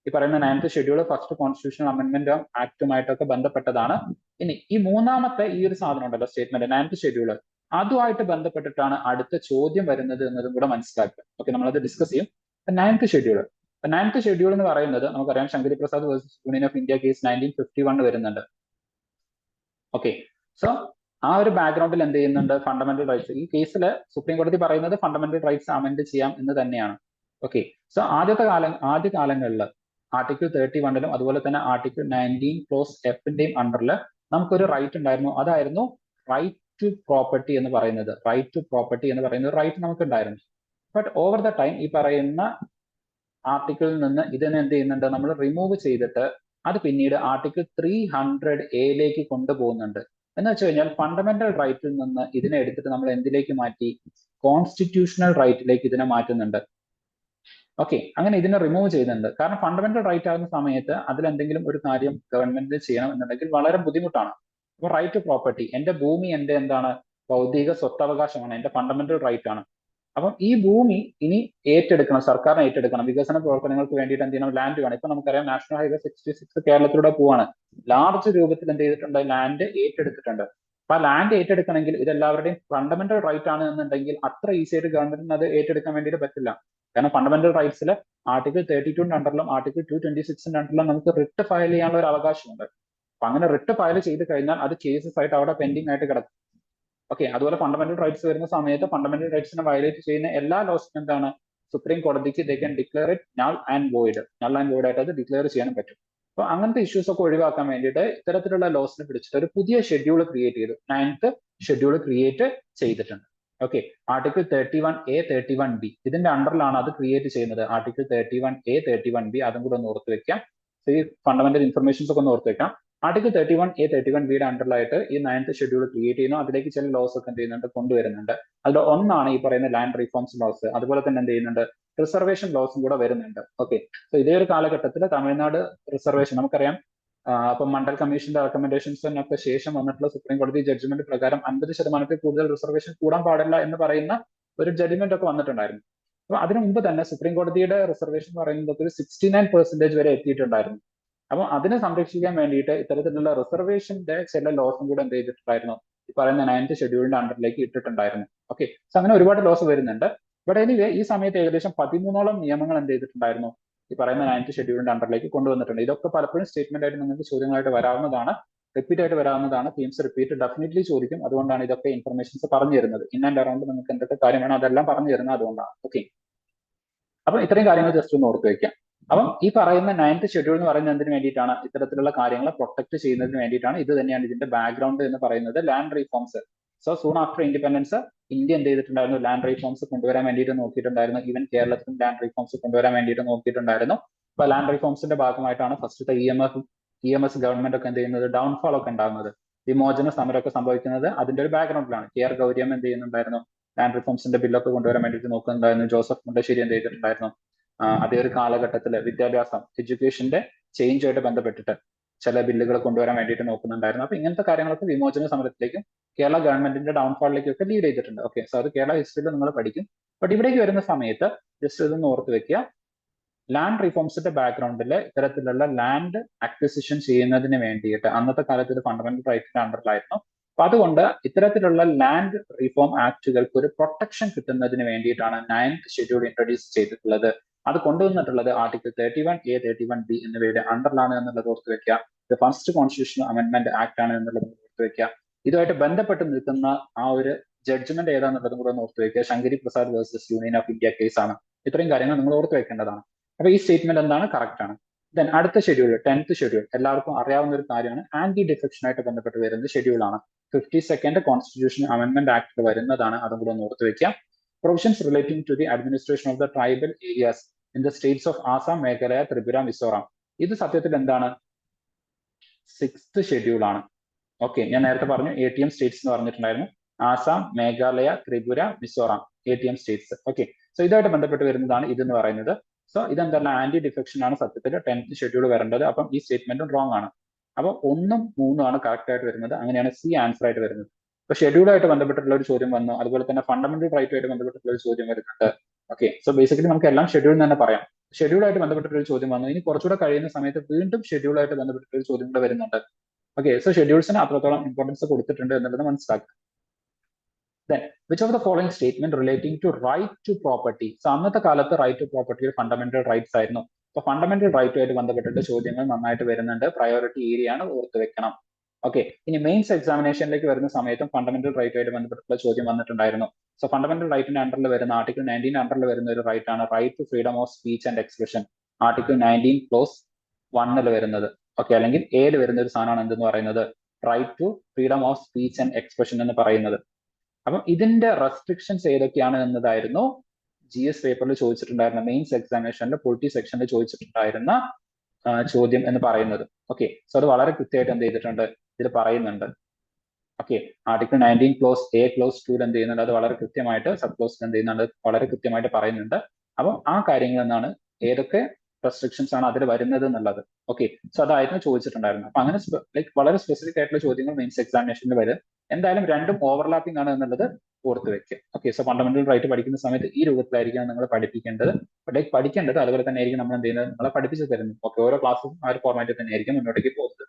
ഈ പറയുന്ന 9th schedule first constitutional amendment ആക്ടുമായിട്ടൊക്കെ ബന്ധപ്പെട്ടതാണ്. ഇനി ഈ മൂന്നാമത്തെ ഈ ഒരു സാധനം ഉണ്ടല്ലോ, സ്റ്റേറ്റ്മെന്റ് 9th ഷെഡ്യൂൾ, അതുമായിട്ട് ബന്ധപ്പെട്ടിട്ടാണ് അടുത്ത ചോദ്യം വരുന്നത് എന്നതും കൂടെ മനസ്സിലാക്കുക. ഓക്കെ, നമ്മളത് ഡിസ്കസ് ചെയ്യും. 9th ഷെഡ്യൂൾ, 9th ഷെഡ്യൂൾ എന്ന് പറയുന്നത് നമുക്കറിയാം Shankari Prasad versus union of India case 1951 വരുന്നുണ്ട്. ഓക്കെ, സോ ആ ഒരു ബാക്ക്ഗ്രൗണ്ടിൽ എന്ത് ചെയ്യുന്നുണ്ട്, ഫണ്ടമെന്റൽ റൈറ്റ്സ്, ഈ കേസിൽ സുപ്രീം കോടതി പറയുന്നത് ഫണ്ടമെന്റൽ റൈറ്റ്സ് അമെന്റ് ചെയ്യാം എന്ന് തന്നെയാണ്. ഓക്കെ, സോ ആദ്യ കാലങ്ങളിൽ ആർട്ടിക്കിൾ 31ലും അതുപോലെ തന്നെ ആർട്ടിക്കിൾ 19 ക്ലോസ് Fന്റെയും അണ്ടറിൽ നമുക്കൊരു റൈറ്റ് ഉണ്ടായിരുന്നു. അതായിരുന്നു റൈറ്റ് ടു പ്രോപ്പർട്ടി എന്ന് പറയുന്നത്. റൈറ്റ് ടു പ്രോപ്പർട്ടി എന്ന് പറയുന്ന ഒരു റൈറ്റ് നമുക്ക് ഉണ്ടായിരുന്നു. ബട്ട് ഓവർ ദ ടൈം ഈ പറയുന്ന ആർട്ടിക്കിളിൽ നിന്ന് ഇതിനെ എന്ത് ചെയ്യുന്നുണ്ട്, നമ്മൾ റിമൂവ് ചെയ്തിട്ട് അത് പിന്നീട് ആർട്ടിക്കിൾ 300A കൊണ്ടുപോകുന്നുണ്ട്. എന്ന് വെച്ച് കഴിഞ്ഞാൽ ഫണ്ടമെന്റൽ റൈറ്റിൽ നിന്ന് ഇതിനെ എടുത്തിട്ട് നമ്മൾ എന്തിലേക്ക് മാറ്റി, കോൺസ്റ്റിറ്റ്യൂഷണൽ റൈറ്റിലേക്ക് ഇതിനെ മാറ്റുന്നുണ്ട്. ഓക്കെ, അങ്ങനെ ഇതിനെ റിമൂവ് ചെയ്യുന്നുണ്ട്. കാരണം ഫണ്ടമെന്റൽ റൈറ്റ് ആകുന്ന സമയത്ത് അതിലെന്തെങ്കിലും ഒരു കാര്യം ഗവൺമെന്റ് ചെയ്യണം എന്നുണ്ടെങ്കിൽ വളരെ ബുദ്ധിമുട്ടാണ്. അപ്പൊ റൈറ്റ് ടു പ്രോപ്പർട്ടി, എന്റെ ഭൂമി എന്റെ എന്താണ്, ഭൗതിക സ്വത്തവകാശമാണ്, എന്റെ ഫണ്ടമെന്റൽ റൈറ്റ് ആണ്. അപ്പം ഈ ഭൂമി ഇനി ഏറ്റെടുക്കണം, സർക്കാരിനെ ഏറ്റെടുക്കണം. വികസന പ്രവർത്തനങ്ങൾക്ക് വേണ്ടിയിട്ട് എന്ത് ചെയ്യണം, ലാൻഡ് വേണം. ഇപ്പൊ നമുക്കറിയാം നാഷണൽ ഹൈവേ 66 കേരളത്തിലൂടെ പോവാണ്. ലാർജ് രൂപത്തിൽ എന്ത് ചെയ്തിട്ടുണ്ട്, ലാൻഡ് ഏറ്റെടുത്തിട്ടുണ്ട്. അപ്പൊ ആ ലാൻഡ് ഏറ്റെടുക്കണമെങ്കിൽ ഇത് എല്ലാവരുടെയും ഫണ്ടമെന്റൽ റൈറ്റ് ആണ് എന്നുണ്ടെങ്കിൽ അത്ര ഈസി ആയിട്ട് ഗവൺമെന്റിന് അത് ഏറ്റെടുക്കാൻ വേണ്ടിയിട്ട് പറ്റില്ല. കാരണം ഫണ്ടമെന്റൽ റൈറ്റ്സിൽ ആർട്ടിക്കിൾ 32 അണ്ടറിലും ആർട്ടിക്കിൾ 226 അണ്ടറിലും നമുക്ക് റിട്ട് ഫയൽ ചെയ്യാനുള്ള ഒരു അവകാശമുണ്ട്. അപ്പൊ അങ്ങനെ റിട്ട് ഫയൽ ചെയ്ത് കഴിഞ്ഞാൽ അത് കേസസ് ആയിട്ട് അവിടെ പെൻഡിങ് ആയിട്ട് കിടക്കും. ഓക്കെ, അതുപോലെ ഫണ്ടമെന്റൽ റൈറ്റ്സ് വരുന്ന സമയത്ത് ഫണ്ടമെന്റൽ റൈറ്റ്സിനെ വയലേറ്റ് ചെയ്യുന്ന എല്ലാ ലോസും എന്താണ്, സുപ്രീം കോടതിക്ക് they can declare it null and void ആയിട്ട് അത് ഡിക്ലെയർ ചെയ്യാനും പറ്റും. അപ്പൊ അങ്ങനത്തെ ഇഷ്യൂസ് ഒക്കെ ഒഴിവാക്കാൻ വേണ്ടിയിട്ട് ഇത്തരത്തിലുള്ള ലോസിനെ പിടിച്ചിട്ട് ഒരു പുതിയ ഷെഡ്യൂൾ ക്രിയേറ്റ് ചെയ്തു. 9th ഷെഡ്യൂൾ ക്രിയേറ്റ് ചെയ്തിട്ടുണ്ട്. ഓക്കെ, ആർട്ടിക്കിൾ 31A 31B ഇതിന്റെ അണ്ടറിലാണ് അത് ക്രിയേറ്റ് ചെയ്യുന്നത്. ആർട്ടിക്കിൾ 31A 31B അതും കൂടെ ഒന്ന് ഓർത്ത് വെക്കാം. ഈ ഫണ്ടമെന്റൽ ഇൻഫർമേഷൻസ് ഒക്കെ ഒന്ന് ഓർത്ത് വെക്കാം. ആർട്ടിക്കിൾ 31A 31Bയുടെ അണ്ടറിലായിട്ട് ഈ 9th ഷെഡ്യൂൾ ക്രിയേറ്റ് ചെയ്യുന്നു. അതിലേക്ക് ചില ലോസ് ഒക്കെ എന്ത് ചെയ്യുന്നുണ്ട്, കൊണ്ടുവരുന്നുണ്ട്. അതിൽ ഒന്നാണ് ഈ പറയുന്ന ലാൻഡ് റീഫോംസ് ലോസ്. അതുപോലെ തന്നെ എന്ത് ചെയ്യുന്നുണ്ട്, റിസർവേഷൻ ലോസും കൂടെ വരുന്നുണ്ട്. ഓക്കെ, സോ ഇതേ ഒരു കാലഘട്ടത്തിൽ തമിഴ്നാട് റിസർവേഷൻ നമുക്കറിയാം. അപ്പം മണ്ഡൽ കമ്മീഷന്റെ റെക്കമെൻഡേഷൻസിനൊക്കെ ശേഷം വന്നിട്ടുള്ള സുപ്രീം കോടതി ജഡ്ജ്മെന്റ് പ്രകാരം 50% കൂടുതൽ റിസർവേഷൻ കൂടാൻ പാടില്ല എന്ന് പറയുന്ന ഒരു ജഡ്ജ്മെന്റ് ഒക്കെ വന്നിട്ടുണ്ടായിരുന്നു. അപ്പൊ അതിനു മുമ്പ് തന്നെ സുപ്രീം കോടതിയുടെ റിസർവേഷൻ പറയുന്നത് ഒരു 69% വരെ എത്തിയിട്ടുണ്ടായിരുന്നു. അപ്പൊ അതിനെ സംരക്ഷിക്കാൻ വേണ്ടിയിട്ട് ഇത്തരത്തിലുള്ള റിസർവേഷന്റെ ചില ലോസും കൂടെ എന്ത് ചെയ്തിട്ടുണ്ടായിരുന്നു, ഈ പറയുന്ന 9th ഷെഡ്യൂളിന്റെ അണ്ടറിലേക്ക് ഇട്ടിട്ടുണ്ടായിരുന്നു. ഓക്കെ, സോ അങ്ങനെ ഒരുപാട് ലോസ് വരുന്നുണ്ട്. ബട്ട് എനിവേ ഈ സമയത്ത് ഏകദേശം 13ഓളം നിയമങ്ങൾ എന്ത് ചെയ്തിട്ടുണ്ടായിരുന്നു, ഈ പറയുന്ന 9th ഷെഡ്യൂളിന്റെ അണ്ടറിലേക്ക് കൊണ്ടുവന്നിട്ടുണ്ട്. ഇതൊക്കെ പലപ്പോഴും സ്റ്റേറ്റ്മെന്റ് ആയിട്ട് നിങ്ങൾക്ക് ചോദ്യങ്ങളായിട്ട് വരാവുന്നതാണ്, റിപ്പീറ്റ് ആയിട്ട് വരാവുന്നതാണ്. തീംസ് റിപ്പീറ്റ് ഡെഫിനറ്റ്ലി ചോദിക്കും. അതുകൊണ്ടാണ് ഇതൊക്കെ ഇൻഫർമേഷൻസ് പറഞ്ഞു തരുന്നത്. ഇൻ ആൻഡ് അറൗണ്ട് നിങ്ങൾക്ക് എന്തൊക്കെ കാര്യം വേണം അതെല്ലാം പറഞ്ഞു തരുന്നത് അതുകൊണ്ടാണ്. ഓക്കെ, അപ്പൊ ഇത്രയും കാര്യങ്ങൾ ജസ്റ്റ് ഒന്ന് ഓർത്ത് വെക്കാം. അപ്പം ഈ പറയുന്ന 9th ഷെഡ്യൂൾ എന്ന് പറയുന്നത് എന്തിനു വേണ്ടിയിട്ടാണ്, ഇത്തരത്തിലുള്ള കാര്യങ്ങളെ പ്രൊട്ടക്ട് ചെയ്യുന്നതിന് വേണ്ടിയിട്ടാണ്. ഇത് തന്നെയാണ് ഇതിന്റെ ബാക്ക്ഗ്രൗണ്ട് എന്ന് പറയുന്നത്. Land reforms, so soon after independence India എന്ത് ചെയ്തിട്ടുണ്ടായിരുന്നു, ലാൻഡ് റീഫോംസ് കൊണ്ടുവരാൻ വേണ്ടിയിട്ട് നോക്കിയിട്ടുണ്ടായിരുന്നു. ഈവൻ കേരളത്തിലും ലാൻഡ് റീഫോംസ് കൊണ്ടുവരാൻ വേണ്ടിയിട്ട് നോക്കിയിട്ടുണ്ടായിരുന്നു. അപ്പൊ ലാൻഡ് റീഫോംസിന്റെ ഭാഗമായിട്ടാണ് ഫസ്റ്റത്തെ EMS ഗവൺമെന്റ് ഒക്കെ എന്ത് ചെയ്യുന്നത്, ഡൗൺഫോൾ ഒക്കെ ഉണ്ടാകുന്നത്, വിമോചന സമരമൊക്കെ സംഭവിക്കുന്നത് അതിന്റെ ഒരു ബാക്ക്ഗ്രൗണ്ടിലാണ്. KR ഗൗരിയമ്മ എന്ത് ചെയ്യുന്നുണ്ടായിരുന്നു, ലാൻഡ് റിഫോംസിന്റെ ബില്ലൊക്കെ കൊണ്ടുവരാൻ വേണ്ടിയിട്ട് നോക്കുന്നുണ്ടായിരുന്നു. ജോസഫ് മുണ്ടശ്ശേരി എന്ത് ചെയ്തിട്ടുണ്ടായിരുന്നു, അതേ ഒരു കാലഘട്ടത്തിൽ വിദ്യാഭ്യാസം, എഡ്യൂക്കേഷന്റെ ചേഞ്ചുമായിട്ട് ബന്ധപ്പെട്ടിട്ട് ചില ബില്ലുകൾ കൊണ്ടുവരാൻ വേണ്ടിയിട്ട് നോക്കുന്നുണ്ടായിരുന്നു. അപ്പൊ ഇങ്ങനത്തെ കാര്യങ്ങളൊക്കെ വിമോചന സമരത്തിലേക്കും കേരള ഗവൺമെന്റിന്റെ ഡൗൺഫാളിലേക്കും ഒക്കെ ലീഡ് ചെയ്തിട്ടുണ്ട്. ഓക്കെ, സോ അത് കേരള ഹിസ്റ്ററിയിൽ നിങ്ങൾ പഠിക്കും. ബട്ട് ഇവിടേക്ക് വരുന്ന സമയത്ത് ജസ്റ്റ് ഇതൊന്ന് ഓർത്ത് വെക്കുക. ലാൻഡ് റീഫോംസിന്റെ ബാക്ക്ഗ്രൗണ്ടിൽ ഇത്തരത്തിലുള്ള ലാൻഡ് അക്വിസിഷൻ ചെയ്യുന്നതിന് വേണ്ടിയിട്ട് അന്നത്തെ കാലത്ത് ഇത് ഫണ്ടമെന്റൽ റൈറ്റിന്റെ അണ്ടറിലായിരുന്നു. അപ്പൊ അതുകൊണ്ട് ഇത്തരത്തിലുള്ള ലാൻഡ് റീഫോം ആക്ടുകൾക്ക് ഒരു പ്രൊട്ടക്ഷൻ കിട്ടുന്നതിന് വേണ്ടിയിട്ടാണ് 9th ഷെഡ്യൂൾ ഇൻട്രൊഡ്യൂസ് ചെയ്തിട്ടുള്ളത്. അത് കൊണ്ടുവന്നിട്ടുള്ളത് ആർട്ടിക്കിൾ 31A 31B എന്നിവയുടെ അണ്ടറിലാണ് എന്നുള്ളത് ഓർത്ത് വെക്കുക. ഇത് ഫസ്റ്റ് കോൺസ്റ്റിറ്റ്യൂഷണൽ അമെന്റ്മെന്റ് ആക്ട് ആണ് എന്നുള്ളത് ഓർത്ത് വെക്കുക. ഇതുമായിട്ട് ബന്ധപ്പെട്ട് നിൽക്കുന്ന ആ ഒരു ജഡ്ജ്മെന്റ് ഏതാണെന്നുള്ളതും കൂടെ ഒന്ന് ഓർത്ത് വെക്കുക. Shankari Prasad versus union of India case ആണ്. ഇത്രയും കാര്യങ്ങൾ നിങ്ങൾ ഓർത്ത് വെക്കേണ്ടതാണ്. അപ്പൊ ഈ സ്റ്റേറ്റ്മെന്റ് എന്താണ്? കറക്റ്റ് ആണ്. ദെൻ അടുത്ത ഷെഡ്യൂൾ 10th ഷെഡ്യൂൾ എല്ലാവർക്കും അറിയാവുന്ന ഒരു കാര്യമാണ്. ആന്റി ഡിഫെക്ഷൻ ആയിട്ട് ബന്ധപ്പെട്ട് വരുന്ന ഷെഡ്യൂളാണ്. 52nd കോൺസ്റ്റിറ്റ്യൂഷൻ അമെന്റ്മെന്റ് ആക്ട് വരുന്നതാണ്. അതും കൂടെ ഒന്ന് ഓർത്ത് വെക്കാം. Provisions relating to the administration of the tribal areas in the states of Assam, Meghalaya, Tripura, Mizoram. ഇത് സത്യത്തിൽ എന്താണ്? 6th ഷെഡ്യൂൾ ആണ്. ഓക്കെ, ഞാൻ നേരത്തെ പറഞ്ഞു ATM സ്റ്റേറ്റ്സ് എന്ന് പറഞ്ഞിട്ടുണ്ടായിരുന്നു. Assam, Meghalaya, Tripura, Mizoram ATM States. Okay, so ഇതായിട്ട് ബന്ധപ്പെട്ട് വരുന്നതാണ് ഇതെന്ന് പറയുന്നത്. സോ ഇതെന്താണ്? ആന്റി ഡിഫെക്ഷൻ ആണ് സത്യത്തിൽ 10th ഷെഡ്യൂൾ വരേണ്ടത്. അപ്പം ഈ സ്റ്റേറ്റ്മെന്റും റോങ് ആണ്. അപ്പൊ 1ഉം 3ഉം ആണ് കറക്റ്റ് ആയിട്ട് വരുന്നത്. അങ്ങനെയാണ് സി ആൻസർ ആയിട്ട് വരുന്നത്. ഇപ്പൊ ഷെഡ്യൂളായിട്ട് ബന്ധപ്പെട്ടിട്ടുള്ള ഒരു ചോദ്യം വന്നു. അതുപോലെ തന്നെ ഫണ്ടമെന്റൽ റൈറ്റുമായിട്ട് ബന്ധപ്പെട്ടിട്ടുള്ള ഒരു ചോദ്യം വരുന്നുണ്ട്. ഓക്കെ, സോ ബേസിക്കലി നമുക്ക് എല്ലാം ഷെഡ്യൂൾ തന്നെ പറയാം. ഷെഡ്യൂളായിട്ട് ബന്ധപ്പെട്ടിട്ടുള്ള ഒരു ചോദ്യം വന്നു. ഇനി കുറച്ചുകൂടെ കഴിയുന്ന സമയത്ത് വീണ്ടും ഷെഡ്യൂളായിട്ട് ബന്ധപ്പെട്ടിട്ടുള്ള ഒരു ചോദ്യം കൂടെ വരുന്നുണ്ട്. ഓക്കെ, സോ ഷെഡ്യൂൾസിന് അത്രത്തോളം ഇമ്പോർട്ടൻസ് കൊടുത്തിട്ടുണ്ട് എന്നുള്ളത് മനസ്സിലാക്കുക. Then, which of the following statement relating to right to property? So, അന്നത്തെ കാലത്ത് right to property fundamental rights ആയിരുന്നു. അപ്പൊ ഫണ്ടമെന്റൽ റൈറ്റുമായിട്ട് ബന്ധപ്പെട്ടിട്ട് ചോദ്യങ്ങൾ നന്നായിട്ട് വരുന്നുണ്ട്. പ്രയോറിറ്റി ഏരിയ ആണ്, ഓർത്ത് വെക്കണം. ഓക്കെ, ഇനി മെയിൻസ് എക്സാമിനേഷനിലേക്ക് വരുന്ന സമയത്തും ഫണ്ടമെന്റൽ റൈറ്റുമായിട്ട് ബന്ധപ്പെട്ടുള്ള ചോദ്യം വന്നിട്ടുണ്ടായിരുന്നു. സോ ഫണ്ടമെന്റൽ റൈറ്റിന്റെ അണ്ടറിൽ വരുന്ന ആർട്ടിക്കിൾ 19 അണ്ടറിൽ വരുന്ന ഒരു റൈറ്റ് ആണ് right to freedom of speech and expression. Article 19 clause 1 വരുന്നത്. ഓക്കെ, അല്ലെങ്കിൽ ഏല് വരുന്ന ഒരു സാധനമാണ് എന്തെന്ന് പറയുന്നത്? Right to freedom of speech and expression എന്ന് പറയുന്നത്. അപ്പം ഇതിന്റെ റെസ്ട്രിക്ഷൻസ് ഏതൊക്കെയാണ് എന്നതായിരുന്നു GS പേപ്പറിൽ ചോദിച്ചിട്ടുണ്ടായിരുന്ന മെയിൻസ് എക്സാമിനേഷനിൽ പൊളിറ്റി സെക്ഷനിൽ ചോദിച്ചിട്ടുണ്ടായിരുന്ന ചോദ്യം എന്ന് പറയുന്നത്. ഓക്കെ, സോ അത് വളരെ കൃത്യമായിട്ട് എന്ത് ചെയ്തിട്ടുണ്ട്? ഇതിൽ പറയുന്നുണ്ട്. Okay, article 19 close A close 2 എന്ത് ചെയ്യുന്നുണ്ട്? അത് വളരെ കൃത്യമായിട്ട് സബ് ക്ലോസ് എന്ത് ചെയ്യുന്നുണ്ട്? വളരെ കൃത്യമായിട്ട് പറയുന്നുണ്ട്. അപ്പം ആ കാര്യങ്ങൾ എന്നാണ് ഏതൊക്കെ റെസ്ട്രിക്ഷൻസ് ആണ് അതിൽ വരുന്നത് എന്നുള്ളത്. ഓക്കെ, സോ അതായിരുന്നു ചോദിച്ചിട്ടുണ്ടായിരുന്നത്. അപ്പൊ അങ്ങനെ ലൈക്ക് വളരെ സ്പെസിഫിക് ആയിട്ടുള്ള ചോദ്യങ്ങൾ മെയിൻസ് എക്സാമിനേഷനിൽ വരും. എന്തായാലും രണ്ടും ഓവർലാപ്പിംഗ് ആണ് എന്നുള്ളത് ഓർത്ത് വെക്കുക. ഓക്കെ, സോ ഫണ്ടമെന്റൽ റൈറ്റ് പഠിക്കുന്ന സമയത്ത് ഈ രൂപത്തിലായിരിക്കും നിങ്ങൾ പഠിപ്പിക്കേണ്ടത്. ലൈക്ക് പഠിക്കേണ്ടത് അതുപോലെ തന്നെ ആയിരിക്കും നമ്മൾ എന്ത് ചെയ്യുന്നത്? നിങ്ങളെ പഠിപ്പിച്ചു തരുന്നത്. ഓക്കെ, ഓരോ ക്ലാസ്സും ആ ഒരു ഫോർമാറ്റിൽ തന്നെ ആയിരിക്കും മുന്നോട്ടേക്ക് പോകുന്നത്.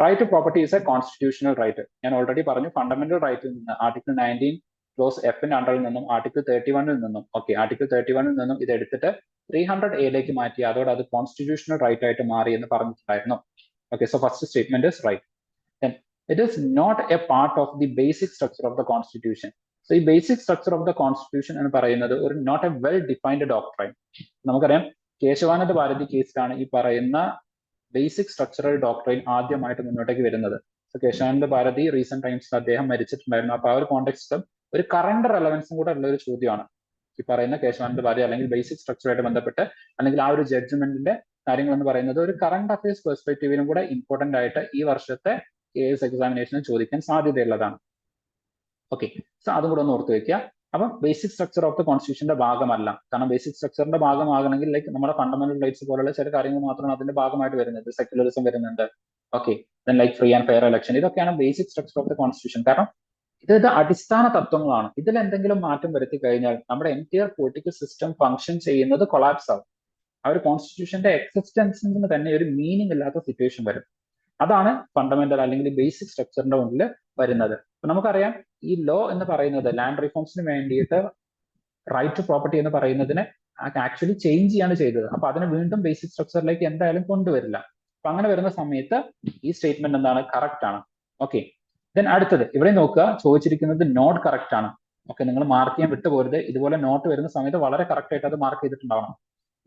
Right to property is a constitutional right. ഞാൻ ഓൾറെഡി പറഞ്ഞു ഫണ്ടമെന്റൽ റൈറ്റിൽ നിന്ന് ആർട്ടിക്കിൾ 19 ക്ലോസ് എഫിന്റെ അണ്ടറിൽ നിന്നും ആർട്ടിക്കിൾ 31 നിന്നും ആർട്ടിക്കിൾ 31 നിന്നും ഇത് എടുത്തിട്ട് 300A മാറ്റി അതോടെ അത് കോൺസ്റ്റിറ്റ്യൂഷണൽ റൈറ്റ് ആയിട്ട് മാറി എന്ന് പറഞ്ഞിട്ടുണ്ടായിരുന്നു. Okay, so first statement is right. It is not a part of the basic structure of the constitution. So ഈ basic structure of the constitution എന്ന് പറയുന്നത് ഒരു not a well defined doctrine. നമുക്കറിയാം കേശവാനന്ദ ഭാരതി കേസിലാണ് ഈ പറയുന്ന ബേസിക് സ്ട്രക്ചറൽ ഡോക്ട്രൈൻ ആദ്യമായിട്ട് മുന്നോട്ടേക്ക് വരുന്നത്. സോ കേശവാനന്ദ ഭാരതി റീസെന്റ് ടൈംസിൽ അദ്ദേഹം മരിച്ചിട്ടുണ്ടായിരുന്നു. അപ്പൊ ആ ഒരു കോണ്ടെക്സ്റ്റും ഒരു കറണ്ട് റെലവൻസും കൂടെ ഉള്ള ഒരു ചോദ്യമാണ് ഈ പറയുന്ന കേശവാനന്ദ ഭാരതി അല്ലെങ്കിൽ ബേസിക് സ്ട്രക്ചറായിട്ട് ബന്ധപ്പെട്ട് അല്ലെങ്കിൽ ആ ഒരു ജഡ്ജ്മെന്റിന്റെ കാര്യങ്ങൾ എന്ന് പറയുന്നത് ഒരു കറണ്ട് അഫയേഴ്സ് പെർസ്പെക്റ്റീവിലും കൂടെ ഇമ്പോർട്ടന്റ് ആയിട്ട് ഈ വർഷത്തെ AS എക്സാമിനേഷന് ചോദിക്കാൻ സാധ്യതയുള്ളതാണ്. ഓക്കെ, സോ അതും കൂടെ ഒന്ന് ഓർത്ത് വെക്കുക. അപ്പം ബേസിക് സ്ട്രക്ചർ ഓഫ് ദ കോൺസ്റ്റിറ്റ്യൂഷന്റെ ഭാഗമല്ല. കാരണം ബേസിക് സ്ട്രക്ചറിന്റെ ഭാഗമാകണമെങ്കിൽ ലൈക്ക് നമ്മുടെ ഫണ്ടമെന്റൽ റൈറ്റ്സ് പോലുള്ള ചില കാര്യങ്ങൾ മാത്രമാണ് അതിന്റെ ഭാഗമായിട്ട് വരുന്നത്. സെക്യുലറിസം വരുന്നുണ്ട്. Okay, then like free and fair election, ഇതൊക്കെയാണ് basic structure of the constitution. കാരണം ഇത് അടിസ്ഥാന തത്വങ്ങളാണ്. ഇതിൽ എന്തെങ്കിലും മാറ്റം വരുത്തി കഴിഞ്ഞാൽ നമ്മുടെ എൻറ്റയർ പൊളിറ്റിക്കൽ സിസ്റ്റം ഫംഗ്ഷൻ ചെയ്യുന്നത് കൊളാപ്സ് ആവും. ആ ഒരു കോൺസ്റ്റിറ്റ്യൂഷന്റെ എക്സിസ്റ്റൻസിന് തന്നെ ഒരു മീനിങ് ഇല്ലാത്ത സിറ്റുവേഷൻ വരും. അതാണ് ഫണ്ടമെന്റൽ അല്ലെങ്കിൽ ബേസിക് സ്ട്രക്ചറിന്റെ മുന്നിൽ വരുന്നത്. അപ്പൊ നമുക്കറിയാം ഈ ലോ എന്ന് പറയുന്നത് ലാൻഡ് റിഫോംസിന് വേണ്ടിയിട്ട് റൈറ്റ് ടു പ്രോപ്പർട്ടി എന്ന് പറയുന്നതിനെ ആക്ച്വലി ചേഞ്ച് ചെയ്യാണ് ചെയ്തത്. അപ്പൊ അതിനെ വീണ്ടും ബേസിക് സ്ട്രക്ചറിലേക്ക് എന്തായാലും കൊണ്ടുവരില്ല. അപ്പൊ അങ്ങനെ വരുന്ന സമയത്ത് ഈ സ്റ്റേറ്റ്മെന്റ് എന്താണ്? കറക്റ്റ് ആണ്. ഓക്കെ, ദെൻ അടുത്തത് ഇവിടെ നോക്കുക, ചോദിച്ചിരിക്കുന്നത് നോട്ട് കറക്റ്റ് ആണ്. ഓക്കെ, നിങ്ങൾ മാർക്ക് ചെയ്യാൻ വിട്ടുപോരുത്. ഇതുപോലെ നോട്ട് വരുന്ന സമയത്ത് വളരെ കറക്റ്റ് ആയിട്ട് അത് മാർക്ക് ചെയ്തിട്ടുണ്ടാവണം.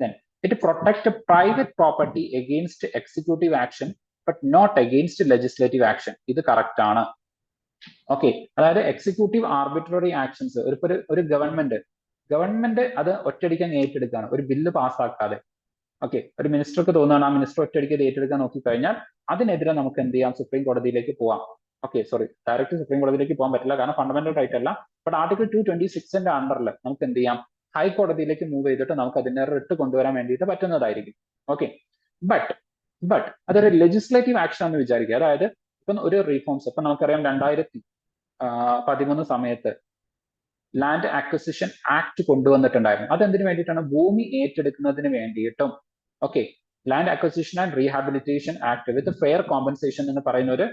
Then it protect private property against executive action but not against legislative action. ഇത് കറക്റ്റ് ആണ്. ഓക്കെ, അതായത് എക്സിക്യൂട്ടീവ് ആർബിട്രറി ആക്ഷൻസ് ഒരു ഗവൺമെന്റ് അത് ഒറ്റയടിക്കാൻ ഏറ്റെടുക്കുകയാണ് ഒരു ബില്ല് പാസ്സാക്കാതെ. ഓക്കെ, ഒരു മിനിസ്റ്റർക്ക് തോന്നുകയാണ് ആ മിനിസ്റ്റർ ഒറ്റയടിക്ക് അത് ഏറ്റെടുക്കാൻ നോക്കിക്കഴിഞ്ഞാൽ അതിനെതിരെ നമുക്ക് എന്ത് ചെയ്യാം? സുപ്രീം കോടതിയിലേക്ക് പോവാം. ഓക്കെ, സോറി, ഡയറക്റ്റ് സുപ്രീം കോടതിയിലേക്ക് പോകാൻ പറ്റില്ല കാരണം ഫണ്ടമെന്റൽ റൈറ്റ് അല്ല. ബട്ട് ആർട്ടിക്കിൾ 226 അണ്ടറിൽ നമുക്ക് എന്ത് ചെയ്യാം? ഹൈക്കോടതിയിലേക്ക് മൂവ് ചെയ്തിട്ട് നമുക്ക് അതിനെ റിട്ട് കൊണ്ടുവരാൻ വേണ്ടിയിട്ട് പറ്റുന്നതായിരിക്കും. ഓക്കെ, ബട്ട് അതൊരു ലെജിസ്ലേറ്റീവ് ആക്ഷൻ എന്ന് വിചാരിക്കുക. അതായത് ഇപ്പം ഒരു റീഫോംസ് ഇപ്പൊ നമുക്കറിയാം 2013 സമയത്ത് ലാൻഡ് അക്വസിഷൻ ആക്ട് കൊണ്ടുവന്നിട്ടുണ്ടായിരുന്നു. അതെന്തിനു വേണ്ടിയിട്ടാണ്? ഭൂമി ഏറ്റെടുക്കുന്നതിന് വേണ്ടിയിട്ടും. Okay, land acquisition and rehabilitation act with fair compensation എന്ന് പറയുന്ന ഒരു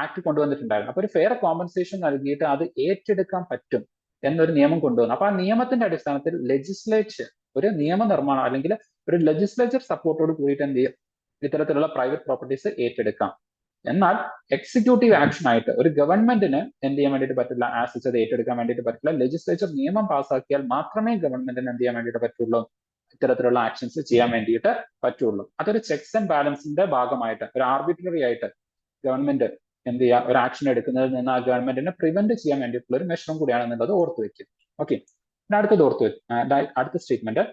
ആക്ട് കൊണ്ടുവന്നിട്ടുണ്ടായിരുന്നു. അപ്പൊ ഒരു ഫെയർ കോമ്പൻസേഷൻ നൽകിയിട്ട് അത് ഏറ്റെടുക്കാൻ പറ്റും എന്നൊരു നിയമം കൊണ്ടുവന്നു. അപ്പൊ ആ നിയമത്തിന്റെ അടിസ്ഥാനത്തിൽ ലെജിസ്ലേച്ചർ ഒരു നിയമനിർമ്മാണം അല്ലെങ്കിൽ ഒരു ലെജിസ്ലേച്ചർ സപ്പോർട്ടോട് കൂടിയിട്ട് എന്ത് ചെയ്യും? ഇത്തരത്തിലുള്ള പ്രൈവറ്റ് പ്രോപ്പർട്ടീസ് ഏറ്റെടുക്കാം. എന്നാൽ എക്സിക്യൂട്ടീവ് ആക്ഷൻ ആയിട്ട് ഒരു ഗവൺമെന്റിന് എന്ത് ചെയ്യാൻ വേണ്ടിയിട്ട് പറ്റില്ല, ആസസ് അത് ഏറ്റെടുക്കാൻ വേണ്ടിയിട്ട് പറ്റില്ല. ലെജിസ്ലേച്ചർ നിയമം പാസ്സാക്കിയാൽ മാത്രമേ ഗവൺമെന്റിന് എന്ത് ചെയ്യാൻ വേണ്ടിയിട്ട് പറ്റുള്ളൂ, ഇത്തരത്തിലുള്ള ആക്ഷൻസ് ചെയ്യാൻ വേണ്ടിയിട്ട് പറ്റുള്ളൂ. അതൊരു ചെക്സ് ആൻഡ് ബാലൻസിന്റെ ഭാഗമായിട്ട് ഒരു ആർബിട്രറി ആയിട്ട് ഗവൺമെന്റ് എന്ത് ചെയ്യുക, ഒരു ആക്ഷൻ എടുക്കുന്നതിൽ നിന്ന് ആ ഗവൺമെന്റിനെ പ്രിവെന്റ് ചെയ്യാൻ വേണ്ടിയിട്ടുള്ള ഒരു മെഷറും കൂടിയാണെന്നുള്ളത് ഓർത്ത് വെക്കും. ഓക്കെ, അടുത്തത് ഓർത്ത് അടുത്ത സ്റ്റേറ്റ്മെന്റ്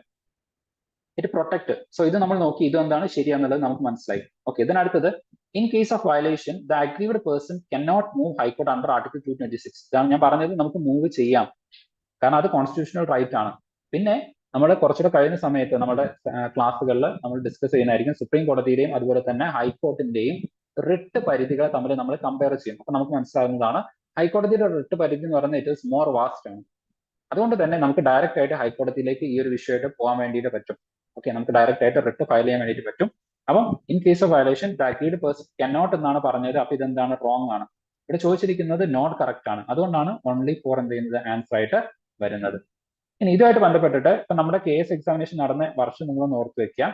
ഇറ്റ് പ്രൊട്ടക്ട്. സോ ഇത് നമ്മൾ നോക്കി, ഇത് എന്താണ് ശരിയാന്നുള്ളത് നമുക്ക് മനസ്സിലായി. ഓക്കെ, ഇതിനടുത്തത് in case of violation the aggrieved person cannot move high court under article 226. ഇതാണ് ഞാൻ പറഞ്ഞത്, നമുക്ക് മൂവ് ചെയ്യാം, കാരണം അത് കോൺസ്റ്റിറ്റ്യൂഷണൽ റൈറ്റ് ആണ്. പിന്നെ നമ്മൾ കുറച്ചുകൂടെ കഴിയുന്ന സമയത്ത് നമ്മുടെ ക്ലാസ്സുകളിൽ നമ്മൾ ഡിസ്കസ് ചെയ്യുന്നതായിരിക്കും സുപ്രീം കോടതിയുടെയും അതുപോലെ തന്നെ ഹൈക്കോടതിന്റെയും റിട്ട് പരിധികളെ തമ്മിൽ നമ്മൾ കമ്പയർ ചെയ്യും. അപ്പൊ നമുക്ക് മനസ്സിലാകുന്നതാണ് ഹൈക്കോടതിയുടെ റിട്ട് പരിധി എന്ന് പറയുന്നത് ഇറ്റ് ഈസ് മോർ വാസ്റ്റ് ആണ്. അതുകൊണ്ട് തന്നെ നമുക്ക് ഡയറക്റ്റ് ആയിട്ട് ഹൈക്കോടതിയിലേക്ക് ഈ ഒരു വിഷയമായിട്ട് പോകാൻ വേണ്ടിയിട്ട് പറ്റും. ഓക്കെ, നമുക്ക് ഡയറക്റ്റ് ആയിട്ട് റിട്ട് ഫയൽ ചെയ്യാൻ വേണ്ടിയിട്ട് പറ്റും. അപ്പം in case of violation the agreed person cannot എന്നാണ് പറഞ്ഞത്. അപ്പൊ ഇതെന്താണ്, റോങ് ആണ്. ഇവിടെ ചോദിച്ചിരിക്കുന്നത് നോട്ട് കറക്റ്റ് ആണ്. അതുകൊണ്ടാണ് ഓൺലി ഫോർ എന്ത് ചെയ്യുന്നത് ആൻസർ ആയിട്ട് വരുന്നത്. ഇനി ഇതുമായിട്ട് ബന്ധപ്പെട്ടിട്ട് ഇപ്പൊ നമ്മുടെ കേസ് എക്സാമിനേഷൻ നടന്ന വർഷം നിങ്ങൾ ഓർത്ത് വെക്കുക,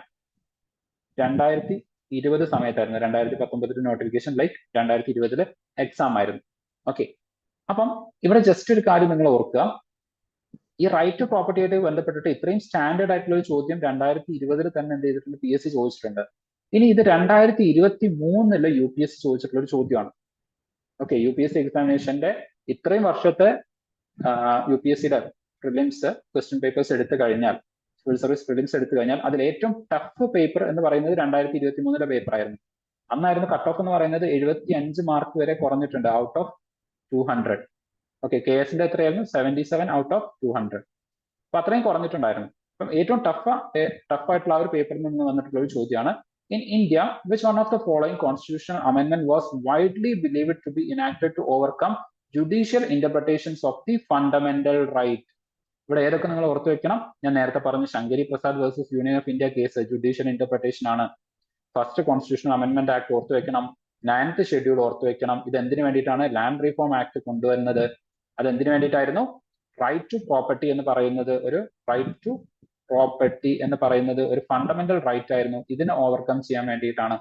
2020 സമയത്തായിരുന്നു. 2019 നോട്ടിഫിക്കേഷൻ ലൈക്ക് 2020 എക്സാം ആയിരുന്നു. ഓക്കെ, അപ്പം ഇവിടെ ജസ്റ്റ് ഒരു കാര്യം നിങ്ങൾ ഓർക്കുക, ഈ റൈറ്റ് ടു പ്രോപ്പർട്ടി ആയിട്ട് ബന്ധപ്പെട്ടിട്ട് ഇത്രയും സ്റ്റാൻഡേർഡ് ആയിട്ടുള്ള ഒരു ചോദ്യം 2020 തന്നെ എന്ത് ചെയ്തിട്ടുണ്ട്, PSC ചോദിച്ചിട്ടുണ്ട്. ഇനി ഇത് 2023 UPSC ചോദിച്ചിട്ടുള്ള ഒരു ചോദ്യമാണ്. ഓക്കെ, UPSC എക്സാമിനേഷന്റെ ഇത്രയും വർഷത്തെ UPSCയുടെ പ്രിലിംസ് ക്വസ്റ്റ്യൻ പേപ്പേഴ്സ് എടുത്തു കഴിഞ്ഞാൽ, സിവിൽ സർവീസ് പ്രിലിംസ് എടുത്തു കഴിഞ്ഞാൽ അതിൽ ഏറ്റവും ടഫ് പേപ്പർ എന്ന് പറയുന്നത് 2023 പേപ്പർ ആയിരുന്നു. അന്നായിരുന്നു കട്ട് ഓഫ് എന്ന് പറയുന്നത് 75 മാർക്ക് വരെ കുറഞ്ഞിട്ടുണ്ട് ഔട്ട് ഓഫ് 200. ഓക്കെ, KSന്റെ എത്രയായിരുന്നു, 77 ഔട്ട് ഓഫ് 200. അപ്പൊ അത്രയും കുറഞ്ഞിട്ടുണ്ടായിരുന്നു. അപ്പം ഏറ്റവും ടഫായിട്ടുള്ള ആ ഒരു പേപ്പറിൽ നിന്ന് വന്നിട്ടുള്ള ഒരു ചോദ്യമാണ്, in India which one of the following constitutional amendment was widely believed to be enacted to overcome judicial interpretations of the fundamental right. ഇവിടെ ഏതൊക്കെ നിങ്ങൾ ഓർത്തു വെക്കണം, ഞാൻ നേരത്തെ പറഞ്ഞു Shankari Prasad versus union of India case judicial interpretation ആണ്. ഫസ്റ്റ് കോൺസ്റ്റിറ്റ്യൂഷണൽ അമെൻഡ്മെന്റ് ആക്ട് ഓർത്തു വെക്കണം, 9th ഷെഡ്യൂൾ ഓർത്തു വെക്കണം. ഇത് എന്തിനു വേണ്ടിയിട്ടാണ് ലാൻഡ് റീഫോം ആക്ട് കൊണ്ടുവരുന്നത്, അത് എന്തിനു വേണ്ടിയിട്ടായിരുന്നു, റൈറ്റ് ടു പ്രോപ്പർട്ടി എന്ന് പറയുന്നത് ഒരു ഫണ്ടമെന്റൽ റൈറ്റ് ആയിരുന്നു. ഇതിനെ ഓവർകം ചെയ്യാൻ വേണ്ടിയിട്ടാണ്.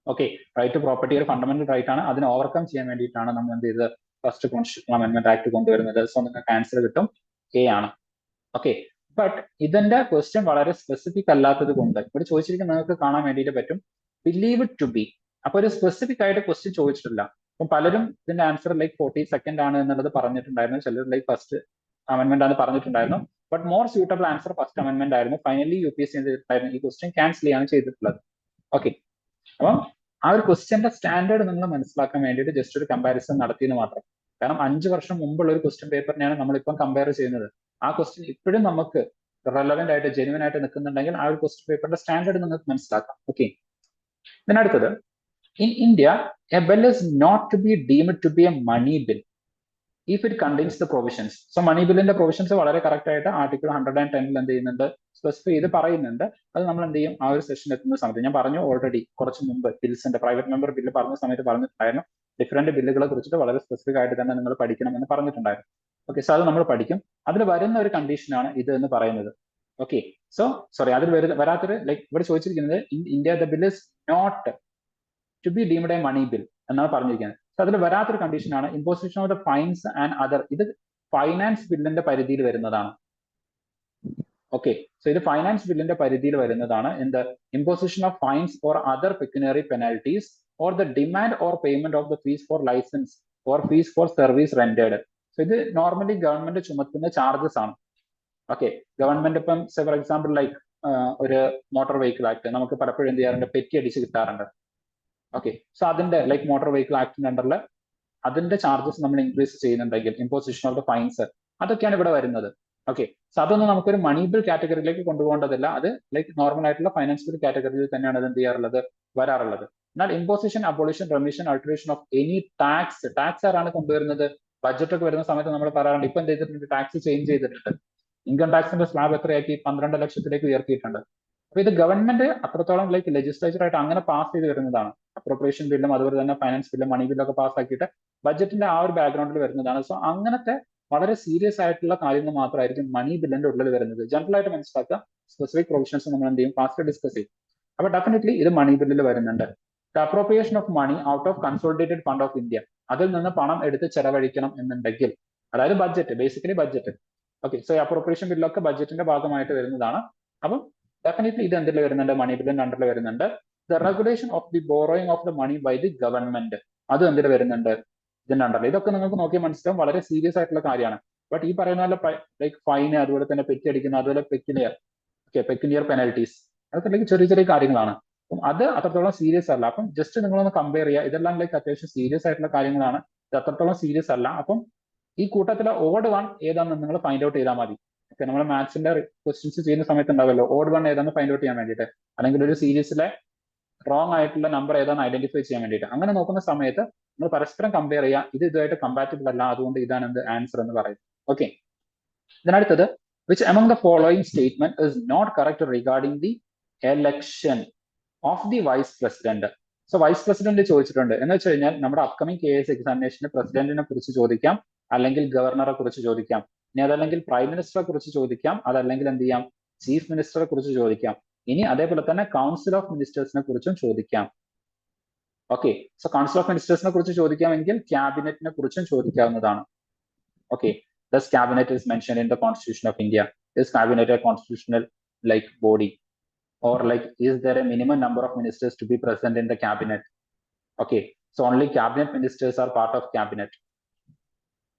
ഓക്കെ, റൈറ്റ് ടു പ്രോപ്പർട്ടി ഒരു ഫണ്ടമെന്റൽ റൈറ്റ് ആണ്, അതിനെ ഓവർകം ചെയ്യാൻ വേണ്ടിയിട്ടാണ് നമ്മൾ എന്ത് ചെയ്തത്, ഫസ്റ്റ് കോൺസ്റ്റിറ്റ്യൂഷണൽ അമെൻഡ്മെന്റ് ആക്ട് കൊണ്ടുവരുന്നത്. സോ നിങ്ങൾക്ക് ആൻസർ കിട്ടും, A ആണ്. ഓക്കെ, ബട്ട് ഇതിന്റെ ക്വസ്റ്റ്യൻ വളരെ സ്പെസിഫിക് അല്ലാത്തത് കൊണ്ട് ഇവിടെ ചോദിച്ചിരിക്കുന്നത് നിങ്ങൾക്ക് കാണാൻ വേണ്ടിയിട്ട് പറ്റും, ബിലീവ് ടു ബി. അപ്പൊ ഒരു സ്പെസിഫിക് ആയിട്ട് ക്വസ്റ്റ്യൻ ചോദിച്ചിട്ടില്ല. അപ്പൊ പലരും ഇതിന്റെ ആൻസർ ലൈക്ക് 42nd ആണ് എന്നുള്ളത് പറഞ്ഞിട്ടുണ്ടായിരുന്നു, ചിലർ ലൈക്ക് ഫസ്റ്റ് അമെന്റ്മെന്റ് ആണ് പറഞ്ഞിട്ടുണ്ടായിരുന്നു. But more suitable answer first amendment ആയിരുന്നു. ഫൈനലി UPSC ചെയ്തിട്ടുണ്ടായിരുന്നു ഈ ക്വസ്റ്റ്യൻ ക്യാൻസൽ ചെയ്യാണ് ചെയ്തിട്ടുള്ളത്. ഓക്കെ, അപ്പം ആ ഒരു ക്വസ്റ്റ്യന്റെ സ്റ്റാൻഡേർഡ് നിങ്ങൾ മനസ്സിലാക്കാൻ വേണ്ടിയിട്ട് ജസ്റ്റ് ഒരു കമ്പാരിസൺ നടത്തിയെന്ന് മാത്രം. കാരണം 5 വർഷം മുമ്പുള്ള ഒരു ക്വസ്റ്റ്യൻ പേപ്പറിനെയാണ് നമ്മളിപ്പം കമ്പയർ ചെയ്യുന്നത്. ആ ക്വസ്റ്റ്യൻ ഇപ്പോഴും നമുക്ക് റെലവെന്റ് ആയിട്ട് ജെന്യുവൻ ആയിട്ട് നിൽക്കുന്നുണ്ടെങ്കിൽ ആ ഒരു ക്വസ്റ്റ്യൻ പേപ്പറിന്റെ സ്റ്റാൻഡേർഡ് നിങ്ങൾക്ക് മനസ്സിലാക്കാം. ഓക്കെ, ഇതിനടുത്തത് in India a bill is not to be deemed to be a money bill if it contains the provisions. So money ബില്ലിന്റെ പ്രൊവിഷൻസ് വളരെ കറക്റ്റ് ആയിട്ട് ആർട്ടിക്കിൾ 110 എന്ത് ചെയ്യുന്നുണ്ട്, സ്പെസിഫൈ ചെയ്ത് പറയുന്നുണ്ട്. അത് നമ്മൾ എന്ത് ചെയ്യും, ആ ഒരു സെഷൻ എത്തുന്ന സമയത്ത് ഞാൻ പറഞ്ഞു ഓൾറെഡി കുറച്ച് മുമ്പ് ബിൽസിന്റെ പ്രൈവറ്റ് മെമ്പർ ബില്ല് പറഞ്ഞ സമയത്ത് പറഞ്ഞിട്ടുണ്ടായിരുന്നു, ഡിഫറെന്റ് ബില്ലുകളെ കുറിച്ചിട്ട് വളരെ സ്പെസിഫിക് ആയിട്ട് തന്നെ നിങ്ങൾ പഠിക്കണമെന്ന് പറഞ്ഞിട്ടുണ്ടായിരുന്നു. ഓക്കെ, സോ അത് നമ്മൾ പഠിക്കും. അതിൽ വരുന്ന ഒരു കണ്ടീഷനാണ് ഇത് എന്ന് പറയുന്നത്. ഓക്കെ, സോ സോറി, അതിൽ വരാത്തൊരു ലൈക്ക് ഇവിടെ ചോദിച്ചിരിക്കുന്നത് India the bill is not to be deemed a money bill എന്നാണ് പറഞ്ഞിരിക്കുന്നത്. സോ അതിൽ വരാത്തൊരു കണ്ടീഷനാണ് imposition of the fines and other. ഇത് ഫൈനാൻസ് ബില്ലിന്റെ പരിധിയിൽ വരുന്നതാണ്. ഓക്കെ, സോ ഇത് ഫൈനാൻസ് ബില്ലിന്റെ പരിധിയിൽ വരുന്നതാണ്. എന്ത്, imposition of fines or other pecuniary penalties or the demand or payment of the fees for licence or fees for service rendered. So ഇത് നോർമലി ഗവൺമെന്റ് ചുമത്തുന്ന ചാർജസ് ആണ്. ഓക്കെ, ഗവൺമെന്റ് ഇപ്പം for example like ഒരു motor vehicle act നമുക്ക് പലപ്പോഴും എന്ത് ചെയ്യാറുണ്ട്, petty അടിച്ച് കിട്ടാറുണ്ട്. ഓക്കെ, സോ അതിന്റെ ലൈക്ക് മോട്ടോർ വെഹിക്കിൾ ആക്ടിന്റെ അണ്ടറിൽ അതിന്റെ ചാർജസ് നമ്മൾ ഇൻക്രീസ് ചെയ്യുന്നുണ്ടെങ്കിൽ ഇമ്പോസിഷൻ ഓഫ് ദ ഫൈൻസ് അതൊക്കെയാണ് ഇവിടെ വരുന്നത്. ഓക്കെ, സോ അതൊന്നും നമുക്കൊരു മണി ബിൽ കാറ്റഗറിയിലേക്ക് കൊണ്ടുപോകേണ്ടതില്ല. അത് ലൈക്ക് നോർമൽ ആയിട്ടുള്ള ഫൈനാൻസ് ബിൽ കാറ്റഗറിയിൽ തന്നെയാണ് അത് എന്ത് ചെയ്യാറുള്ളത്, വരാറുള്ളത്. എന്നാൽ imposition, abolition, remission, alteration of any tax ആരാണ് കൊണ്ടുവരുന്നത്, ബഡ്ജറ്റ് ഒക്കെ വരുന്ന സമയത്ത് നമ്മൾ പറയാറുണ്ട് ഇപ്പൊ എന്ത് ചെയ്തിട്ടുണ്ട്, ടാക്സ് ചേഞ്ച് ചെയ്തിട്ടുണ്ട്. ഇൻകം ടാക്സിന്റെ സ്ലാബ് എത്രയാക്കി, 12 ലക്ഷത്തിലേക്ക് ഉയർത്തിയിട്ടുണ്ട്. അപ്പൊ ഇത് ഗവൺമെന്റ് അത്രത്തോളം ലൈക്ക് ലെജിസ്ലേച്ചർ ആയിട്ട് അങ്ങനെ പാസ് ചെയ്ത് വരുന്നതാണ്. അപ്രോപ്രിയേഷൻ ബില്ലും അതുപോലെ തന്നെ ഫൈനാൻസ് ബില്ലും മണി ബില്ലും ഒക്കെ പാസ്സാക്കിയിട്ട് ബഡ്ജറ്റിന്റെ ആ ഒരു ബാക്ക്ഗ്രൗണ്ടിൽ വരുന്നതാണ്. സോ അങ്ങനത്തെ വളരെ സീരിയസ് ആയിട്ടുള്ള കാര്യങ്ങൾ മാത്രമായിരിക്കും മണി ബില്ലിന്റെ ഉള്ളിൽ വരുന്നത്. ജനറൽ ആയിട്ട് മനസ്സിലാക്കുക, സ്പെസിഫിക് പ്രൊവിഷൻസ് നമ്മൾ എന്ത് ചെയ്യും, ഫാസ്റ്റ് ഡിസ്കസ് ചെയ്യും. അപ്പൊ ഡെഫിനറ്റ്ലി ഇത് മണി ബില്ലിൽ വരുന്നുണ്ട്. The appropriation of money out of consolidated fund of India, അതിൽ നിന്ന് പണം എടുത്ത് ചെലവഴിക്കണം എന്നുണ്ടെങ്കിൽ, അതായത് budget, basically budget. Okay, so appropriation ബില്ലൊക്കെ ബഡ്ജറ്റിന്റെ ഭാഗമായിട്ട് വരുന്നതാണ്. അപ്പം ഡെഫിനറ്റ്ലി ഇത് എന്തിൽ വരുന്നുണ്ട്? മണി ബില്ലിന്റെ അണ്ടറിൽ വരുന്നുണ്ട്. The regulation of the borrowing of the money by the government, അത് എന്തിൽ വരുന്നുണ്ട്? ഇതിന്റെ അണ്ടറിൽ. ഇതൊക്കെ നിങ്ങൾക്ക് നോക്കി മനസ്സിലാവും, വളരെ സീരിയസ് ആയിട്ടുള്ള കാര്യമാണ്. ബട്ട് ഈ പറയുന്ന പോലെ ലൈക്ക് ഫൈന്, അതുപോലെ തന്നെ പെറ്റി അടിക്കുന്ന, അതുപോലെ പെക്യുലിയർ, ഓക്കെ, പെക്യുലിയർ പെനൽറ്റീസ്, അതൊക്കെ ലൈക്ക് ചെറിയ ചെറിയ കാര്യങ്ങളാണ്. അപ്പം അത് അത്രത്തോളം സീരിയസ് അല്ല. അപ്പം ജസ്റ്റ് നിങ്ങളൊന്ന് കമ്പയർ ചെയ്യുക. ഇതെല്ലാം ലൈക്ക് അത്യാവശ്യം സീരിയസ് ആയിട്ടുള്ള കാര്യങ്ങളാണ്. ഇത് അത്രത്തോളം സീരിയസ് അല്ല. അപ്പം ഈ കൂട്ടത്തിലെ ഓഡ് വൺ ഏതാണെന്ന് നിങ്ങൾ ഫൈൻഡ് ഔട്ട് ചെയ്താൽ മതി. ഓക്കെ, നമ്മൾ മാത്സിന്റെ ക്വസ്റ്റ്യൻസ് ചെയ്യുന്ന സമയത്ത് ഉണ്ടാവല്ലോ ഓഡ് വൺ ഏതാണെന്ന് ഫൈൻഡ് ഔട്ട് ചെയ്യാൻ വേണ്ടിയിട്ട്, അല്ലെങ്കിൽ ഒരു സീരീസിലെ റോങ് ആയിട്ടുള്ള നമ്പർ ഏതാണെന്ന് ഐഡന്റിഫൈ ചെയ്യാൻ വേണ്ടിയിട്ട്. അങ്ങനെ നോക്കുന്ന സമയത്ത് നിങ്ങൾ പരസ്പരം കമ്പയർ ചെയ്യുക. ഇത് ഇതുമായിട്ട് കമ്പാറ്റബിൾ അല്ല, അതുകൊണ്ട് ഇതാണ് എന്ത് ആൻസർ എന്ന് പറയും. ഓക്കെ, ഇതിനടുത്തത് which among the following statement is not correct regarding the election of the vice president. So vice president ചോദിച്ചിട്ടുണ്ട് എന്ന് വെച്ച് കഴിഞ്ഞാൽ നമ്മുടെ അപ്കമിംഗ് KS എക്സാമിനേഷന് പ്രസിഡന്റിനെ കുറിച്ച് ചോദിക്കാം, അല്ലെങ്കിൽ ഗവർണറെ കുറിച്ച് ചോദിക്കാം, ഇനി അതല്ലെങ്കിൽ പ്രൈം മിനിസ്റ്ററെ കുറിച്ച് ചോദിക്കാം, അതല്ലെങ്കിൽ എന്ത് ചെയ്യാം, ചീഫ് മിനിസ്റ്ററെ കുറിച്ച് ചോദിക്കാം, ഇനി അതേപോലെ തന്നെ കൗൺസിൽ ഓഫ് മിനിസ്റ്റേഴ്സിനെ കുറിച്ചും ചോദിക്കാം. ഓക്കെ, സോ കൗൺസിൽ ഓഫ് മിനിസ്റ്റേഴ്സിനെ കുറിച്ച് ചോദിക്കാമെങ്കിൽ ക്യാബിനറ്റിനെ കുറിച്ചും ചോദിക്കാവുന്നതാണ്. Okay, thus cabinet is mentioned in the constitution of India. Is cabinet a constitutional like body, or like is there a minimum number of ministers to be present in the cabinet? Okay, so only cabinet ministers are part of cabinet.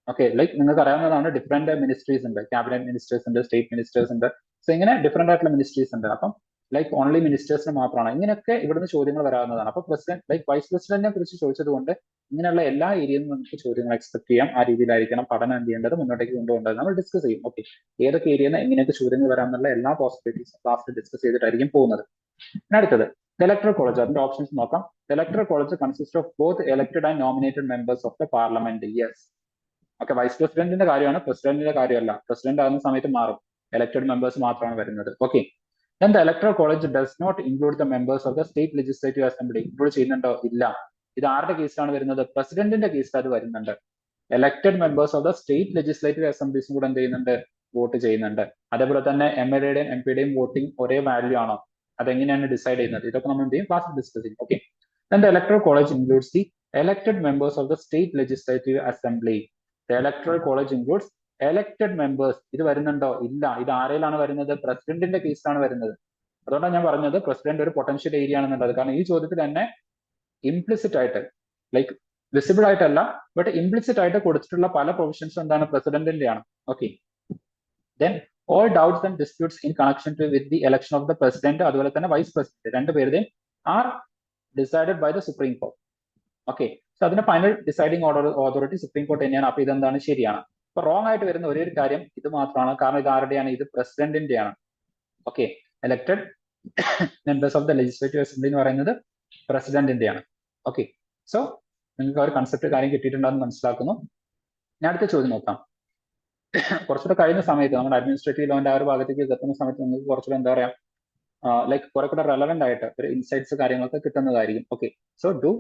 Okay, like നിങ്ങൾക്ക് അറിയാവുന്നതാണ് different ministries ഉണ്ട്, cabinet ministers ഉണ്ട്, state ministers ഉണ്ട്. So ഇങ്ങനെ different ആയിട്ടുള്ള ministries ഉണ്ട്. അപ്പം like only മിനിസ്റ്റേഴ്സിന് മാത്രമാണ്. ഇങ്ങനെയൊക്കെ ഇവിടുന്ന് ചോദ്യങ്ങൾ വരാവുന്നതാണ്. അപ്പൊ പ്രസിഡന്റ് ലൈക്ക് വൈസ് പ്രസിഡന്റിനെ കുറിച്ച് ചോദിച്ചത് കൊണ്ട് ഇങ്ങനെയുള്ള എല്ലാ ഏരിയയിൽ നിന്നും നമുക്ക് ചോദ്യങ്ങൾ എക്സ്പെക്ട് ചെയ്യാം. ആ രീതിയിലായിരിക്കണം പഠനം എന്ത് ചെയ്യേണ്ടത്, മുന്നോട്ടേക്ക് കൊണ്ടുപോകേണ്ടത്. നമ്മൾ ഡിസ്കസ് ചെയ്യും. ഓക്കെ, ഏതൊക്കെ ഏരിയയിൽ നിന്ന് എങ്ങനെയൊക്കെ ചോദ്യങ്ങൾ വരാമെന്നുള്ള എല്ലാ പോസിബിലിറ്റീസും ക്ലാസ്സിൽ ഡിസ്കസ് ചെയ്തിട്ടായിരിക്കും പോകുന്നത്. അടുത്തത് ഇലക്ടറൽ കോളേജ്, അതിന്റെ ഓപ്ഷൻസ് നോക്കാം. Electoral college consist of both elected and nominated members of the parliament. Yes, okay, vice പ്രസിഡന്റിന്റെ കാര്യമാണ്, പ്രസിഡന്റിന്റെ കാര്യമല്ല. പ്രസിഡന്റ് ആകുന്ന സമയത്ത് മാറും, എലക്ടഡ് മെമ്പേഴ്സ് മാത്രമാണ് വരുന്നത്. Okay, then the electoral college does not include the members of the state legislative assembly. Include ചെയ്യുന്നുണ്ടോ? ഇല്ല. ഇത് ആരുടെ കേസിലാണ് വരുന്നത്? പ്രസിഡന്റിന്റെ കേസിൽ അത് വരുന്നുണ്ട്. Elected members of the state legislative അസംബ്ലീസും കൂടെ എന്ത് ചെയ്യുന്നുണ്ട്? വോട്ട് ചെയ്യുന്നുണ്ട്. അതേപോലെ തന്നെ MLA-യുടെയും MP-യുടെയും വോട്ടിംഗ് ഒരേ വാല്യൂ ആണോ? അതെങ്ങനെയാണ് ഡിസൈഡ് ചെയ്യുന്നത്? ഇതൊക്കെ നമ്മൾ എന്ത് ചെയ്യും? ക്ലാസ്സിൽ ഡിസ്കസ് ചെയ്യും. Okay, then the electoral college includes the elected members of the state legislative assembly. The electoral college includes elected members. ഇത് വരുന്നുണ്ടോ? ഇല്ല. ഇത് ആരെയിലാണ് വരുന്നത്? പ്രസിഡന്റിന്റെ കേസിലാണ് വരുന്നത്. അതുകൊണ്ടാണ് ഞാൻ പറഞ്ഞത് പ്രസിഡന്റ് ഒരു പൊട്ടൻഷ്യൽ ഏരിയ ആണെന്നുള്ളത്. കാരണം ഈ ചോദ്യത്തിൽ തന്നെ ഇംപ്ലിസിറ്റ് ആയിട്ട്, ലൈക്ക് വിസിബിൾ ആയിട്ടല്ല, ബട്ട് ഇംപ്ലിസിറ്റ് ആയിട്ട് കൊടുത്തിട്ടുള്ള പല പ്രൊവിഷൻസും എന്താണ്? പ്രസിഡന്റിന്റെ ആണ്. Okay, then all doubts and disputes in connection with the election of the president, അതുപോലെ തന്നെ വൈസ് പ്രസിഡന്റ്, രണ്ടുപേരുടെയും are decided by the Supreme Court. Okay, so അതിന്റെ final deciding authority supreme court തന്നെയാണ്. അപ്പൊ ഇതെന്താണ്? ശരിയാണ്. അപ്പൊ റോങ് ആയിട്ട് വരുന്ന ഒരേ ഒരു കാര്യം ഇത് മാത്രമാണ്. കാരണം ഇത് ആരുടെയാണ്? ഇത് പ്രസിഡന്റിന്റെ ആണ്. Okay, elected members of the legislative assembly എന്ന് പറയുന്നത് പ്രസിഡന്റിന്റെ ആണ്. ഓക്കെ, സോ നിങ്ങൾക്ക് ആ ഒരു കൺസെപ്റ്റ് കാര്യം കിട്ടിയിട്ടുണ്ടെന്ന് മനസ്സിലാക്കുന്നു. ഞാൻ അടുത്ത ചോദ്യം നോക്കാം. കുറച്ചുകൂടെ കഴിയുന്ന സമയത്ത് നമ്മുടെ അഡ്മിനിസ്ട്രേറ്റീവ് ലോന്റെ ആ ഒരു ഭാഗത്തേക്ക് എത്തുന്ന സമയത്ത് നിങ്ങൾക്ക് കുറച്ചുകൂടെ എന്താ പറയാ, ലൈക്ക് കുറെ കൂടെ റെലവെന്റ് ആയിട്ട് ഒരു ഇൻസൈറ്റ്സ് കാര്യങ്ങളൊക്കെ കിട്ടുന്നതായിരിക്കും. Okay, so do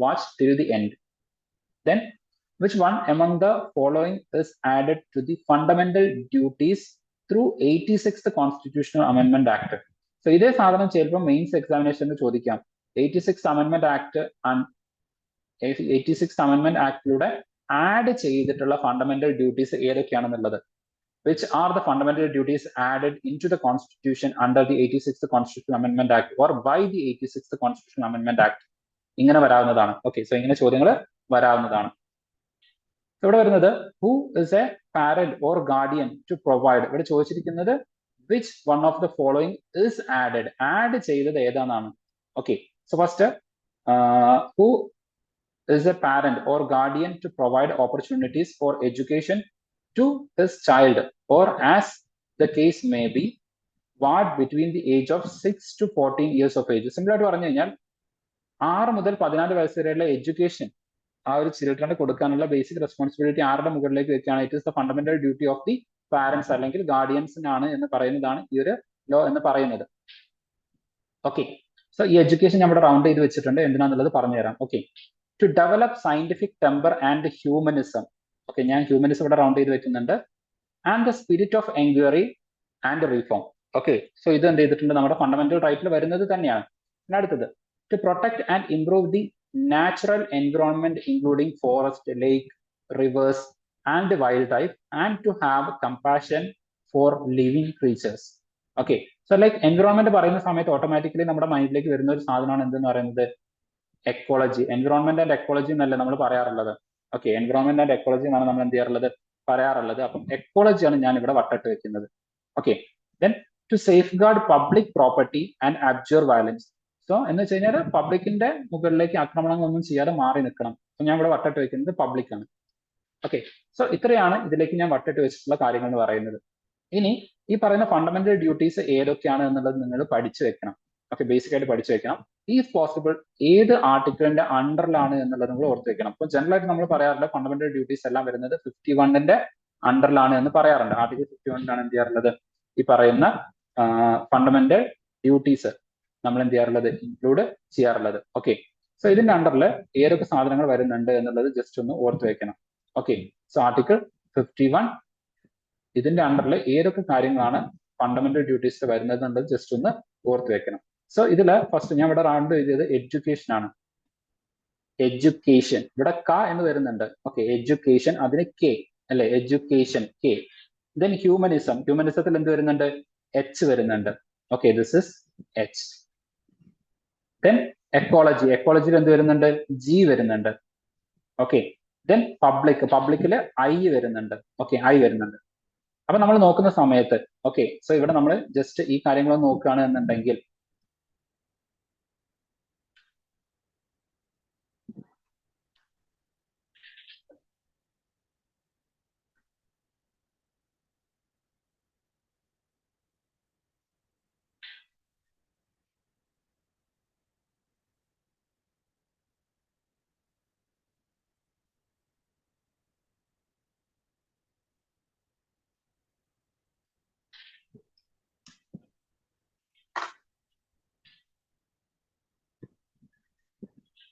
watch till the end. Then, which one among the following is added to the fundamental duties through 86th Constitutional Amendment Act? So, ഇതേ സാധനം ചിലപ്പോൾ മെയിൻസ് എക്സാമിനേഷന് ചോദിക്കാം. 86th Amendment Act and 86th Amendment Actലൂടെ add ചെയ്തിട്ടുള്ള fundamental duties ഏതൊക്കെയാണെന്നുള്ളത്. Which are the fundamental duties added into the Constitution under the 86th Constitutional Amendment Act or by the 86th Constitutional Amendment Act? ഇങ്ങനെ വരാവുന്നതാണ്. Okay, so ഇങ്ങനെ ചോദ്യങ്ങൾ വരാവുന്നതാണ്. ഇവിടെ വരുന്നത് who is a parent or guardian to provide. ഇവിടെ ചോദിച്ചിരിക്കുന്നത് which one of the following is added, add ചെയ്തത് ഏതാണെന്നാണ്. Okay, so first who is a parent or guardian to provide opportunities for education to his child or as the case may be ward between the age of 6 to 14 years of age. Simple ആയിട്ട് പറഞ്ഞു കഴിഞ്ഞാൽ 6 മുതൽ 14 വയസ്സ് വരെയുള്ള education ആ ഒരു ചിൽഡ്രന് കൊടുക്കാനുള്ള basic responsibility ആരുടെ മുകളിലേക്ക് വെക്കുകയാണ്? It is the fundamental duty of the parents അല്ലെങ്കിൽ ഗാർഡിയൻസിനാണ് എന്ന് പറയുന്നതാണ് ഈ ഒരു ലോ എന്ന് പറയുന്നത്. ഓക്കെ, സോ ഈ എഡ്യൂക്കേഷൻ നമ്മുടെ റൗണ്ട് ചെയ്ത് വെച്ചിട്ടുണ്ട്. എന്തിനാന്നുള്ളത് പറഞ്ഞുതരാം. Okay, to develop scientific temper and humanism. Okay, ഞാൻ ഹ്യൂമനിസം ഇവിടെ റൗണ്ട് ചെയ്ത് വെക്കുന്നുണ്ട്. And the spirit of enquiry and reform. Okay, so ഇത് എന്ത് ചെയ്തിട്ടുണ്ട്? നമ്മുടെ ഫണ്ടമെന്റൽ റൈറ്റിൽ വരുന്നത് തന്നെയാണ്. പിന്നെ അടുത്തത് to protect and improve the natural environment including forest, lake, rivers and wildlife, and to have compassion for living creatures. Okay, so like environment പറയുന്ന സമയത്ത് ഓട്ടോമാറ്റിക്കലി നമ്മുടെ മൈൻഡിലേക്ക് വരുന്ന ഒരു സാധനമാണ് എന്തെന്ന് പറയുന്നത് എക്കോളജി. എൻവിറോൺമെന്റ് ആൻഡ് എക്കോളജി എന്നല്ല നമ്മൾ പറയാറുള്ളത്. ഓക്കെ, എൻവിറോൺമെന്റ് ആൻഡ് എക്കോളജി എന്നാണ് നമ്മൾ എന്ത് ചെയ്യാറുള്ളത്, പറയാറുള്ളത്. അപ്പം എക്കോളജിയാണ് ഞാൻ ഇവിടെ വട്ടിട്ട് വെക്കുന്നത്. Okay, then to safeguard public property and abjure violence. So എന്ന് വെച്ച് കഴിഞ്ഞാൽ പബ്ലിക്കിന്റെ മുകളിലേക്ക് ആക്രമണങ്ങളൊന്നും ചെയ്യാതെ മാറി നിൽക്കണം. സോ ഞാൻ ഇവിടെ വട്ടിട്ട് വെക്കുന്നത് പബ്ലിക് ആണ്. ഓക്കെ, സോ ഇത്രയാണ് ഇതിലേക്ക് ഞാൻ വട്ടിട്ട് വെച്ചിട്ടുള്ള കാര്യങ്ങൾ എന്ന് പറയുന്നത്. ഇനി ഈ പറയുന്ന ഫണ്ടമെന്റൽ ഡ്യൂട്ടീസ് ഏതൊക്കെയാണ് എന്നുള്ളത് നിങ്ങൾ പഠിച്ചു വെക്കണം. ഓക്കെ, ബേസിക് ആയിട്ട് പഠിച്ചു വെക്കണം. ഈഫ് പോസിബിൾ ഏത് ആർട്ടിക്കിളിന്റെ അണ്ടറിലാണ് എന്നുള്ളത് നിങ്ങൾ ഓർത്ത് വെക്കണം. ഇപ്പൊ ജനറൽ ആയിട്ട് നമ്മൾ പറയാറുണ്ട് ഫണ്ടമെന്റൽ ഡ്യൂട്ടീസ് എല്ലാം വരുന്നത് 51ന്റെ അണ്ടറിലാണ് എന്ന് പറയാറുണ്ട്. ആർട്ടിക്കിൾ 51ലാണ് എന്ത് ചെയ്യാറുള്ളത്, ഈ പറയുന്ന ഫണ്ടമെന്റൽ ഡ്യൂട്ടീസ് നമ്മൾ എന്ത് ചെയ്യാറുള്ളത്, ഇൻക്ലൂഡ് ചെയ്യാറുള്ളത്. ഓക്കെ, സോ ഇതിന്റെ അണ്ടറിൽ ഏതൊക്കെ സാധനങ്ങൾ വരുന്നുണ്ട് എന്നുള്ളത് ജസ്റ്റ് ഒന്ന് ഓർത്ത് വെക്കണം. ഓക്കെ, സോ ആർട്ടിക്കിൾ 51 ഇതിന്റെ അണ്ടറിൽ ഏതൊക്കെ കാര്യങ്ങളാണ് ഫണ്ടമെന്റൽ ഡ്യൂട്ടീസിൽ വരുന്നത് എന്നുള്ളത് ജസ്റ്റ് ഒന്ന് ഓർത്ത് വെക്കണം. സോ ഇതില് ഫസ്റ്റ് ഞാൻ ഇവിടെ റൗണ്ട് എഴുതിയത് എഡ്യൂക്കേഷൻ ആണ്. എഡ്യൂക്കേഷൻ ഇവിടെ ക എന്ന് വരുന്നുണ്ട്. ഓക്കെ, എഡ്യൂക്കേഷൻ, അതിന് കെ അല്ലെ, എഡ്യൂക്കേഷൻ കെ. ദെൻ ഹ്യൂമനിസം, ഹ്യൂമനിസത്തിൽ എന്ത് വരുന്നുണ്ട്, എച്ച് വരുന്നുണ്ട്. Okay, this is H. Then ecology, എക്കോളജിയിൽ എന്ത് വരുന്നുണ്ട്, ജി വരുന്നുണ്ട്. ഓക്കെ, ദെൻ പബ്ലിക്, പബ്ലിക്കില് ഐ വരുന്നുണ്ട്. ഓക്കെ, ഐ വരുന്നുണ്ട്. അപ്പൊ നമ്മൾ നോക്കുന്ന സമയത്ത് ഓക്കെ, സോ ഇവിടെ നമ്മൾ ജസ്റ്റ് ഈ കാര്യങ്ങൾ നോക്കുകയാണ് എന്നുണ്ടെങ്കിൽ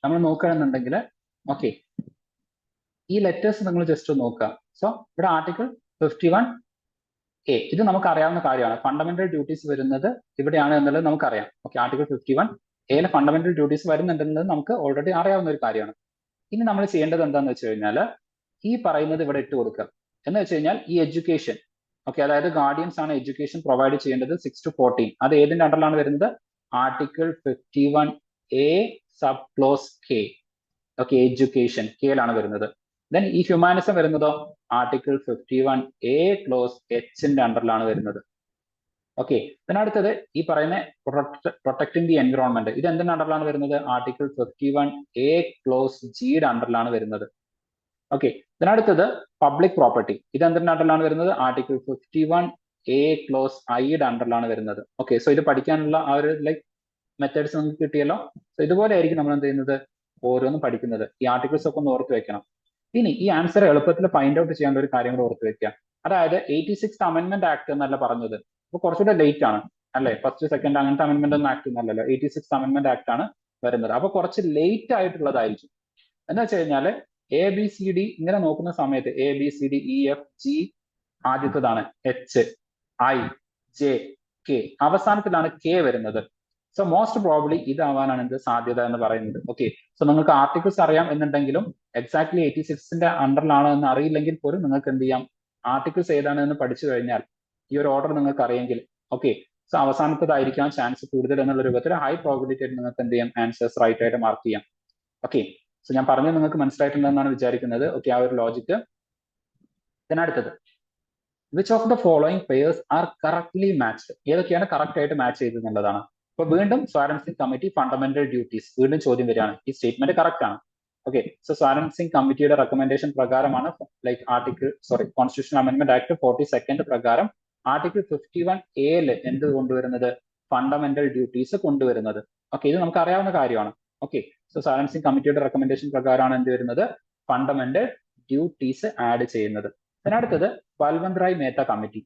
നമ്മൾ നോക്കുകയാണെന്നുണ്ടെങ്കിൽ ഓക്കെ, ഈ ലെറ്റേഴ്സ് നിങ്ങൾ ജസ്റ്റ് നോക്കുക. സോ ഇവിടെ ആർട്ടിക്കിൾ 51A ഇത് നമുക്ക് അറിയാവുന്ന കാര്യമാണ്. ഫണ്ടമെന്റൽ ഡ്യൂട്ടീസ് വരുന്നത് ഇവിടെയാണ് എന്നുള്ളത് നമുക്കറിയാം. Okay, article 51A fundamental duties വരുന്നുണ്ടെന്നുള്ളത് നമുക്ക് ഓൾറെഡി അറിയാവുന്ന ഒരു കാര്യമാണ്. ഇനി നമ്മൾ ചെയ്യേണ്ടത് എന്താണെന്ന് വെച്ച് കഴിഞ്ഞാൽ ഈ പറയുന്നത് ഇവിടെ ഇട്ട് കൊടുക്കുക. എന്ന് വെച്ച് കഴിഞ്ഞാൽ ഈ എഡ്യൂക്കേഷൻ, ഓക്കെ, അതായത് ഗാർഡിയൻസ് ആണ് എഡ്യൂക്കേഷൻ പ്രൊവൈഡ് ചെയ്യേണ്ടത് 6 to 14. അത് ഏതിന്റെ അണ്ടറിലാണ് വരുന്നത്, article 51A sub clause K. Okay, education കെയിലാണ് വരുന്നത്. ദെൻ ഈ ഹ്യൂമാനിസം വരുന്നതോ ആർട്ടിക്കിൾ 51A ക്ലോസ് എച്ചിന്റെ അണ്ടറിലാണ് വരുന്നത്. ഓക്കെ, ഇതിനടുത്തത് ഈ പറയുന്ന പ്രൊട്ടക്ടിങ് ദി എൻവിറോൺമെന്റ്, ഇത് എന്തിന്റെ അണ്ടറിലാണ് വരുന്നത്, ആർട്ടിക്കിൾ 51A ക്ലോസ് ജിയുടെ അണ്ടറിലാണ് വരുന്നത്. ഓക്കെ, ഇതിനടുത്തത് പബ്ലിക് പ്രോപ്പർട്ടി, ഇത് എന്തിന്റെ അണ്ടറിലാണ് വരുന്നത്, ആർട്ടിക്കിൾ 51A ക്ലോസ് ഐയുടെ അണ്ടറിലാണ് വരുന്നത്. ഓക്കെ, സോ ഇത് പഠിക്കാനുള്ള ആ ഒരു ലൈക്ക് മെത്തേഡ്സ് നമുക്ക് കിട്ടിയല്ലോ. സോ ഇതുപോലെ ആയിരിക്കും നമ്മൾ എന്ത് ചെയ്യുന്നത്, ഓരോന്നും പഠിക്കുന്നത്. ഈ ആർട്ടിക്കിൾസ് ഒക്കെ ഒന്ന് ഓർത്ത് വെക്കണം. ഇനി ഈ ആൻസർ എളുപ്പത്തിൽ ഫൈൻഡ് ഔട്ട് ചെയ്യാനുള്ള ഒരു കാര്യം കൂടെ ഓർത്ത് വെക്കുക. അതായത് 86th അമെന്റ്മെന്റ് ആക്ട് എന്നല്ല പറഞ്ഞത്, അപ്പൊ കുറച്ചുകൂടെ ലേറ്റ് ആണ് അല്ലെ, ഫസ്റ്റ് സെക്കൻഡ് അങ്ങനത്തെ അമെന്റ്മെന്റ് ഒന്നും ആക്ട് ഒന്നല്ലല്ലോ, 86th അമെന്റ്മെന്റ് ആക്ട് ആണ് വരുന്നത്. അപ്പൊ കുറച്ച് ലേറ്റ് ആയിട്ടുള്ളതായിരിക്കും. എന്ന് വെച്ച് കഴിഞ്ഞാൽ ABCD ഇങ്ങനെ നോക്കുന്ന സമയത്ത് ABCDEFG ആദ്യത്തേതാണ് HIJK, അവസാനത്തിലാണ് K വരുന്നത്. സോ മോസ്റ്റ് പ്രോബ്ലി ഇതാവാനാണ് എന്ത് സാധ്യത എന്ന് പറയുന്നത്. ഓക്കെ, സോ നിങ്ങൾക്ക് ആർട്ടിക്കിൾസ് അറിയാം എന്നുണ്ടെങ്കിലും എക്സാക്ട്ലി 86ന്റെ അണ്ടറിലാണോ എന്ന് അറിയില്ലെങ്കിൽ പോലും നിങ്ങൾക്ക് എന്ത് ചെയ്യാം, ആർട്ടിക്കിൾസ് ഏതാണ് എന്ന് പഠിച്ചു കഴിഞ്ഞാൽ ഈ ഒരു ഓർഡർ നിങ്ങൾക്ക് അറിയെങ്കിൽ ഓക്കെ, സോ അവസാനത്തേതായിരിക്കാൻ ചാൻസ് കൂടുതൽ എന്നുള്ള രൂപത്തിൽ ഹൈ പ്രോബിലിറ്റി ആയിട്ട് നിങ്ങൾക്ക് എന്ത് ചെയ്യാം, ആൻസേഴ്സ് റൈറ്റ് ആയിട്ട് മാർക്ക് ചെയ്യാം. ഓക്കെ, സോ ഞാൻ പറഞ്ഞത് നിങ്ങൾക്ക് മനസ്സിലായിട്ടുണ്ടെന്നാണ് വിചാരിക്കുന്നത്. ഓക്കെ, ആ ഒരു ലോജിക്ക്. ഇതിനടുത്തത് which of the following pairs are correctly matched, ഏതൊക്കെയാണ് കറക്റ്റ് ആയിട്ട് മാച്ച് ചെയ്തെന്നുള്ളതാണ്. അപ്പൊ വീണ്ടും Swaran Singh committee fundamental duties, വീണ്ടും ചോദ്യം വരികയാണ്. ഈ സ്റ്റേറ്റ്മെന്റ് കറക്റ്റ് ആണ്. ഓക്കെ, സോ സ്വാരൻ സിംഗ് കമ്മിറ്റിയുടെ റെക്കമെൻഡേഷൻ പ്രകാരമാണ് ലൈക്ക് കോൺസ്റ്റിറ്റ്യൂഷൻ അമെന്റ്മെന്റ് ആക്ട് 42 പ്രകാരം ആർട്ടിക്കിൾ 51A എന്ത് കൊണ്ടുവരുന്നത്, ഫണ്ടമെന്റൽ ഡ്യൂട്ടീസ് കൊണ്ടുവരുന്നത്. ഓക്കെ, ഇത് നമുക്ക് അറിയാവുന്ന കാര്യമാണ്. ഓക്കെ, സോ സ്വാരൻ സിംഗ് കമ്മിറ്റിയുടെ റെക്കമെൻഡേഷൻ പ്രകാരമാണ് എന്ത് വരുന്നത്, ഫണ്ടമെന്റൽ ഡ്യൂട്ടീസ് ആഡ് ചെയ്യുന്നത്. അതിനടുത്തത് ബൽവന്ത് റായ് മേത്ത കമ്മിറ്റി.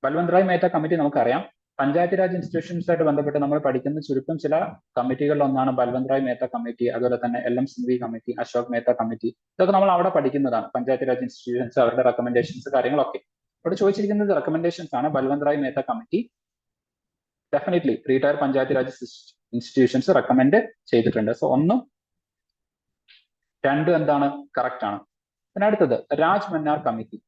ബൽവന്ത് റായ് മേത്ത കമ്മിറ്റി നമുക്കറിയാം, പഞ്ചായത്ത് രാജ് ഇൻസ്റ്റിറ്റ്യൂഷൻസ് ആയിട്ട് ബന്ധപ്പെട്ട് നമ്മൾ പഠിക്കുന്ന ചുരുക്കം ചില കമ്മിറ്റികളിൽ ഒന്നാണ് ബൽവന്ത് റായ് മേത്ത കമ്മിറ്റി. അതുപോലെ തന്നെ LM Singhvi committee, Ashok Mehta committee, ഇതൊക്കെ നമ്മൾ അവിടെ പഠിക്കുന്നതാണ്. പഞ്ചായത്ത് രാജ് ഇൻസ്റ്റിറ്റ്യൂഷൻസ്, അവരുടെ റെക്കമെൻഡേഷൻസ് കാര്യങ്ങളൊക്കെ ഇവിടെ ചോദിച്ചിരിക്കുന്നത് റെക്കമെൻഡേഷൻസ് ആണ്. Balwant Rai Mehta committee definitely 3 tier panchayat raj institutions recommend ചെയ്തിട്ടുണ്ട്. സോ 1, 2 എന്താണ് കറക്റ്റ് ആണ്. പിന്നെ അടുത്തത് രാജ് മന്നാർ കമ്മിറ്റി.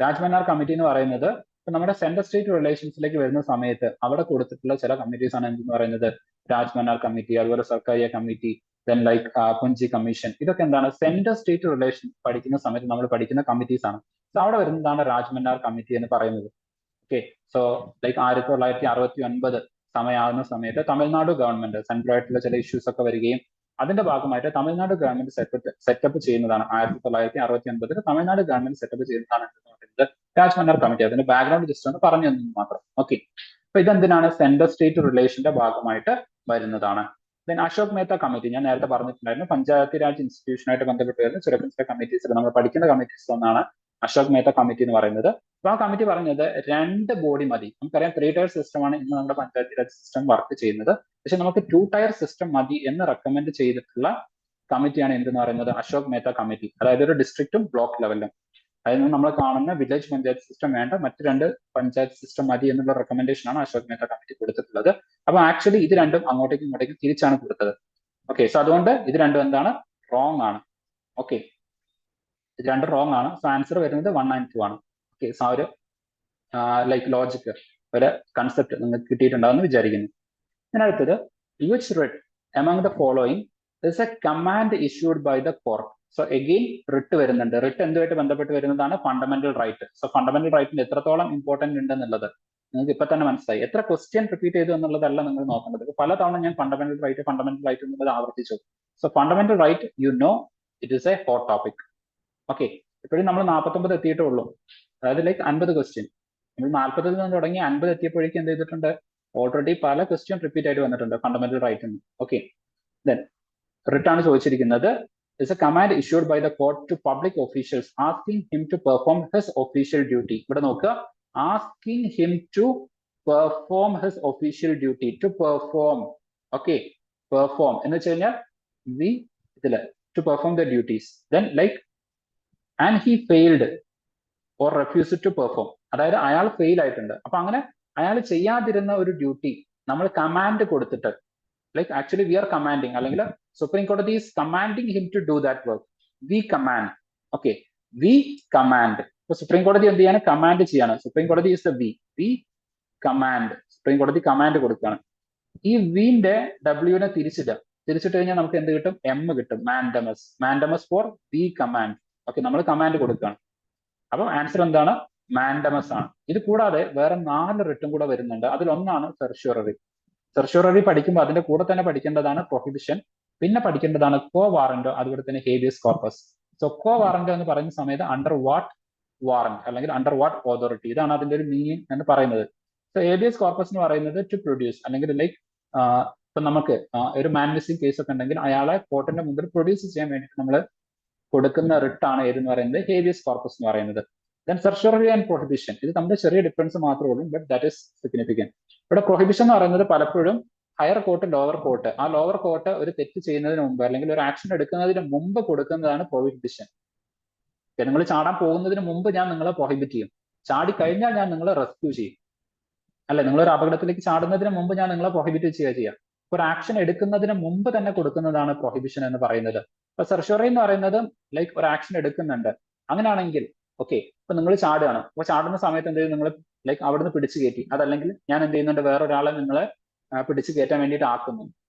രാജ് മന്നാർ കമ്മിറ്റി എന്ന് പറയുന്നത് ഇപ്പൊ നമ്മുടെ സെൻട്രൽ സ്റ്റേറ്റ് റിലേഷൻസിലേക്ക് വരുന്ന സമയത്ത് അവിടെ കൊടുത്തിട്ടുള്ള ചില കമ്മിറ്റീസ് ആണ് എന്തെന്ന് പറയുന്നത് രാജ് മന്നാർ കമ്മിറ്റി, അതുപോലെ Sarkaria committee, then like പുഞ്ചി commission. ഇതൊക്കെ എന്താണ് സെൻട്രൽ സ്റ്റേറ്റ് റിലേഷൻ പഠിക്കുന്ന സമയത്ത് നമ്മൾ പഠിക്കുന്ന കമ്മിറ്റീസ് ആണ്. സോ അവിടെ വരുന്നതാണ് രാജ് മന്നാർ കമ്മിറ്റി എന്ന് പറയുന്നത്. ഓക്കെ, സോ ലൈക്ക് 1969 സമയമാകുന്ന സമയത്ത് തമിഴ്നാട് ഗവൺമെന്റ് സെൻട്രൽ ആയിട്ടുള്ള ചില ഇഷ്യൂസ് ഒക്കെ വരികയും അതിന്റെ ഭാഗമായിട്ട് തമിഴ്നാട് ഗവൺമെന്റ് സെറ്റപ്പ് ചെയ്യുന്നതാണ് 1969 തമിഴ്നാട് ഗവൺമെന്റ് സെറ്റപ്പ് ചെയ്യുന്നതാണ് എന്ന് പറയുന്നത് രാജ് മന്നാർ കമ്മിറ്റി. അതിന്റെ ബാക്ക്ഗ്രൗണ്ട് ജസ്റ്റ് ഒന്ന് പറഞ്ഞു തന്നു മാത്രം. ഓക്കെ, അപ്പൊ ഇതെന്തിനാണ് സെൻട്രൽ സ്റ്റേറ്റ് റിലേഷന്റെ ഭാഗമായിട്ട് വരുന്നതാണ്. ദെൻ അശോക് മേത്ത കമ്മിറ്റി ഞാൻ നേരത്തെ പറഞ്ഞിട്ടുണ്ടായിരുന്നു, പഞ്ചായത്ത് രാജ് ഇൻസ്റ്റിറ്റ്യൂഷനായിട്ട് ബന്ധപ്പെട്ട് വരുന്ന ചുരക്കൻസിലെ കമ്മിറ്റീസ് നമ്മൾ പഠിക്കുന്ന കമ്മിറ്റീസ് ഒന്നാണ് അശോക് മേത്ത കമ്മിറ്റി എന്ന് പറയുന്നത്. അപ്പൊ ആ കമ്മിറ്റി പറഞ്ഞത് 2 ബോഡി മതി. നമുക്കറിയാം 3 ടയർ സിസ്റ്റമാണ് ഇന്ന് നമ്മുടെ പഞ്ചായത്ത് രാജ് സിസ്റ്റം വർക്ക് ചെയ്യുന്നത്. പക്ഷെ നമുക്ക് 2 ടയർ സിസ്റ്റം മതി എന്ന് റെക്കമെൻഡ് ചെയ്തിട്ടുള്ള കമ്മിറ്റിയാണ് എന്തെന്ന് പറയുന്നത് അശോക് മേത്ത കമ്മിറ്റി. അതായത് ഒരു ഡിസ്ട്രിക്റ്റും ബ്ലോക്ക് ലെവലിലും, അതായത് നമ്മൾ കാണുന്ന വില്ലേജ് പഞ്ചായത്ത് സിസ്റ്റം വേണ്ട, മറ്റ് 2 പഞ്ചായത്ത് സിസ്റ്റം മതി എന്നുള്ള റെക്കമെൻഡേഷൻ ആണ് അശോക് മേത്ത കമ്മിറ്റി കൊടുത്തിട്ടുള്ളത്. അപ്പൊ ആക്ച്വലി ഇത് രണ്ടും അങ്ങോട്ടേക്കും ഇങ്ങോട്ടേക്കും തിരിച്ചാണ് കൊടുത്തത്. ഓക്കെ, സോ അതുകൊണ്ട് ഇത് രണ്ടും എന്താണ് റോങ് ആണ്. ഓക്കെ, ഇത് രണ്ടും റോങ് ആണ്. സോ ആൻസർ വരുന്നത് 1 and 2 ആണ്. ഓക്കെ, സോ ഒരു ലൈക്ക് ലോജിക് ഒരു കൺസെപ്റ്റ് നിങ്ങൾക്ക് കിട്ടിയിട്ടുണ്ടാവുമെന്ന് വിചാരിക്കുന്നു. പിന്നെ അടുത്തത് which writ among the following is a command issued by the court. So again writ വരുന്നുണ്ട്. റിട്ട് എന്തുമായിട്ട് ബന്ധപ്പെട്ട് വരുന്നതാണ് ഫണ്ടമെന്റൽ റൈറ്റ്. സോ ഫണ്ടമെന്റൽ റൈറ്റിന് എത്രത്തോളം ഇമ്പോർട്ടന്റ് ഉണ്ടെന്നുള്ളത് നിങ്ങൾക്ക് ഇപ്പൊ തന്നെ മനസ്സിലായി. എത്ര ക്വസ്റ്റ്യൻ റിപ്പീറ്റ് ചെയ്തു എന്നുള്ളതല്ല നിങ്ങൾ നോക്കേണ്ടത്. പലതവണ ഞാൻ ഫണ്ടമെന്റൽ റൈറ്റ് എന്നുള്ളത് ആവർത്തിച്ചു. So fundamental right you know it is a hot topic. Okay, ഇപ്പോഴും നമ്മൾ 49 എത്തിയിട്ടേ ഉള്ളൂ. അതായത് ലൈക്ക് 50 ക്വസ്റ്റ്യൻ. നമ്മൾ 40 നിന്ന് തുടങ്ങി 50 എത്തിയപ്പോഴേക്കും എന്ത് ചെയ്തിട്ടുണ്ട്, ഓൾറെഡി പല ക്വസ്റ്റ്യൻ റിപ്പീറ്റ് ആയിട്ട് വന്നിട്ടുണ്ട് fundamental right. Okay, then writ ആണ് ചോദിച്ചിരിക്കുന്നത് is a command issued by the court to public officials asking him to perform his official duty. ഇവിടെ നോക്കുക, asking him to perform his official duty, to perform. Okay, perform എന്ന് വെച്ച് കഴിഞ്ഞാൽ we ഇതില് to perform the duties, then like and he failed or refused to perform, അതായത് അയാൾ fail ആയിട്ടുണ്ട്. അപ്പൊ അങ്ങനെ അയാൾ ചെയ്യാതിരുന്ന ഒരു ഡ്യൂട്ടി നമ്മൾ കമാൻഡ് കൊടുത്തിട്ട് like actually we are commanding, അല്ലെങ്കിൽ സുപ്രീം കോടതി is commanding him to do that work. We command. Okay, we command. ഇപ്പൊ സുപ്രീം കോടതി എന്ത് ചെയ്യാണ്, കമാൻഡ് ചെയ്യാണ്. സുപ്രീം കോടതി is the we command. Supreme കോടതി കമാൻഡ് കൊടുക്കുകയാണ്. ഈ വിന്റെ ഡബ്ല്യൂനെ തിരിച്ചിട്ട് കഴിഞ്ഞാൽ നമുക്ക് എന്ത് കിട്ടും, എം കിട്ടും, mandamus for we command. Okay, നമ്മൾ കമാൻഡ് കൊടുക്കുകയാണ്. അപ്പൊ ആൻസർ എന്താണ്, മാൻഡമസ് ആണ്. ഇത് കൂടാതെ വേറെ 4 റിട്ടും കൂടെ വരുന്നുണ്ട്. അതിലൊന്നാണ് സെർഷ്യൂററി. സെർഷ്യൂററി പഠിക്കുമ്പോൾ അതിന്റെ കൂടെ തന്നെ പഠിക്കേണ്ടതാണ് പ്രൊഹിബിഷൻ, പിന്നെ പഠിക്കേണ്ടതാണ് കോ വാറന്റോ, അതുപോലെ തന്നെ ഹേബിയസ് കോർപ്പസ്. സോ കോ വാറന്റോ എന്ന് പറയുന്ന സമയത്ത് അണ്ടർ വാട്ട് വാറന്റ് അല്ലെങ്കിൽ അണ്ടർ വാട്ട് അതോറിറ്റി, ഇതാണ് അതിന്റെ ഒരു മീനിങ് എന്ന് പറയുന്നത്. സോ ഹേബിയസ് കോർപ്പസ് എന്ന് പറയുന്നത് ടു പ്രൊഡ്യൂസ്, അല്ലെങ്കിൽ ലൈക്ക് ഇപ്പൊ നമുക്ക് ഒരു മാൻ മിസ്സിംഗ് കേസ് ഒക്കെ ഉണ്ടെങ്കിൽ അയാളെ കോർട്ടിന്റെ മുമ്പിൽ പ്രൊഡ്യൂസ് ചെയ്യാൻ വേണ്ടിയിട്ട് നമ്മൾ കൊടുക്കുന്ന റിട്ടാണ് ഏതെന്ന് പറയുന്നത് ഹേബിയസ് കോർപ്പസ് എന്ന് പറയുന്നത്. ദെൻ സെർഷ്യൂററി ആൻഡ് പ്രൊഹിബിഷൻ, ഇത് നമ്മുടെ ചെറിയ ഡിഫറൻസ് മാത്രമേ ഉള്ളൂ, ബട്ട് ദാറ്റ് ഇസ് സിഗ്നിഫിക്കന്റ്. ഇവിടെ പ്രൊഹിബിഷൻ എന്ന് പറയുന്നത് പലപ്പോഴും ഹയർ കോർട്ട്, ലോവർ കോർട്ട്, ആ ലോവർ കോർട്ട് ഒരു തെറ്റ് ചെയ്യുന്നതിന് മുമ്പ് അല്ലെങ്കിൽ ഒരു ആക്ഷൻ എടുക്കുന്നതിന് മുമ്പ് കൊടുക്കുന്നതാണ് പ്രൊഹിബിഷൻ. നിങ്ങൾ ചാടാൻ പോകുന്നതിന് മുമ്പ് ഞാൻ നിങ്ങളെ പ്രൊഹിബിറ്റ് ചെയ്യും, ചാടി കഴിഞ്ഞാൽ ഞാൻ നിങ്ങളെ റെസ്ക്യൂ ചെയ്യും. അല്ലെ, നിങ്ങളൊരു അപകടത്തിലേക്ക് ചാടുന്നതിന് മുമ്പ് ഞാൻ നിങ്ങളെ പ്രൊഹിബിറ്റ് ചെയ്യാം. ഒരു ആക്ഷൻ എടുക്കുന്നതിന് മുമ്പ് തന്നെ കൊടുക്കുന്നതാണ് പ്രൊഹിബിഷൻ എന്ന് പറയുന്നത്. ഇപ്പൊ സെർഷ്യൂററി എന്ന് പറയുന്നത് ലൈക്ക് ഒരു ആക്ഷൻ എടുക്കുന്നുണ്ട്, അങ്ങനെയാണെങ്കിൽ ഓക്കെ, ഇപ്പൊ നിങ്ങൾ ചാടുകയാണ്. അപ്പൊ ചാടുന്ന സമയത്ത് എന്ത് ചെയ്യും, നിങ്ങൾ ലൈക്ക് അവിടുന്ന് പിടിച്ചു കയറ്റി, അതല്ലെങ്കിൽ ഞാൻ എന്ത് ചെയ്യുന്നുണ്ട്, വേറൊരാളെ നിങ്ങളെ പിടിച്ചു കയറ്റാൻ വേണ്ടിയിട്ട് ആക്കുന്നു.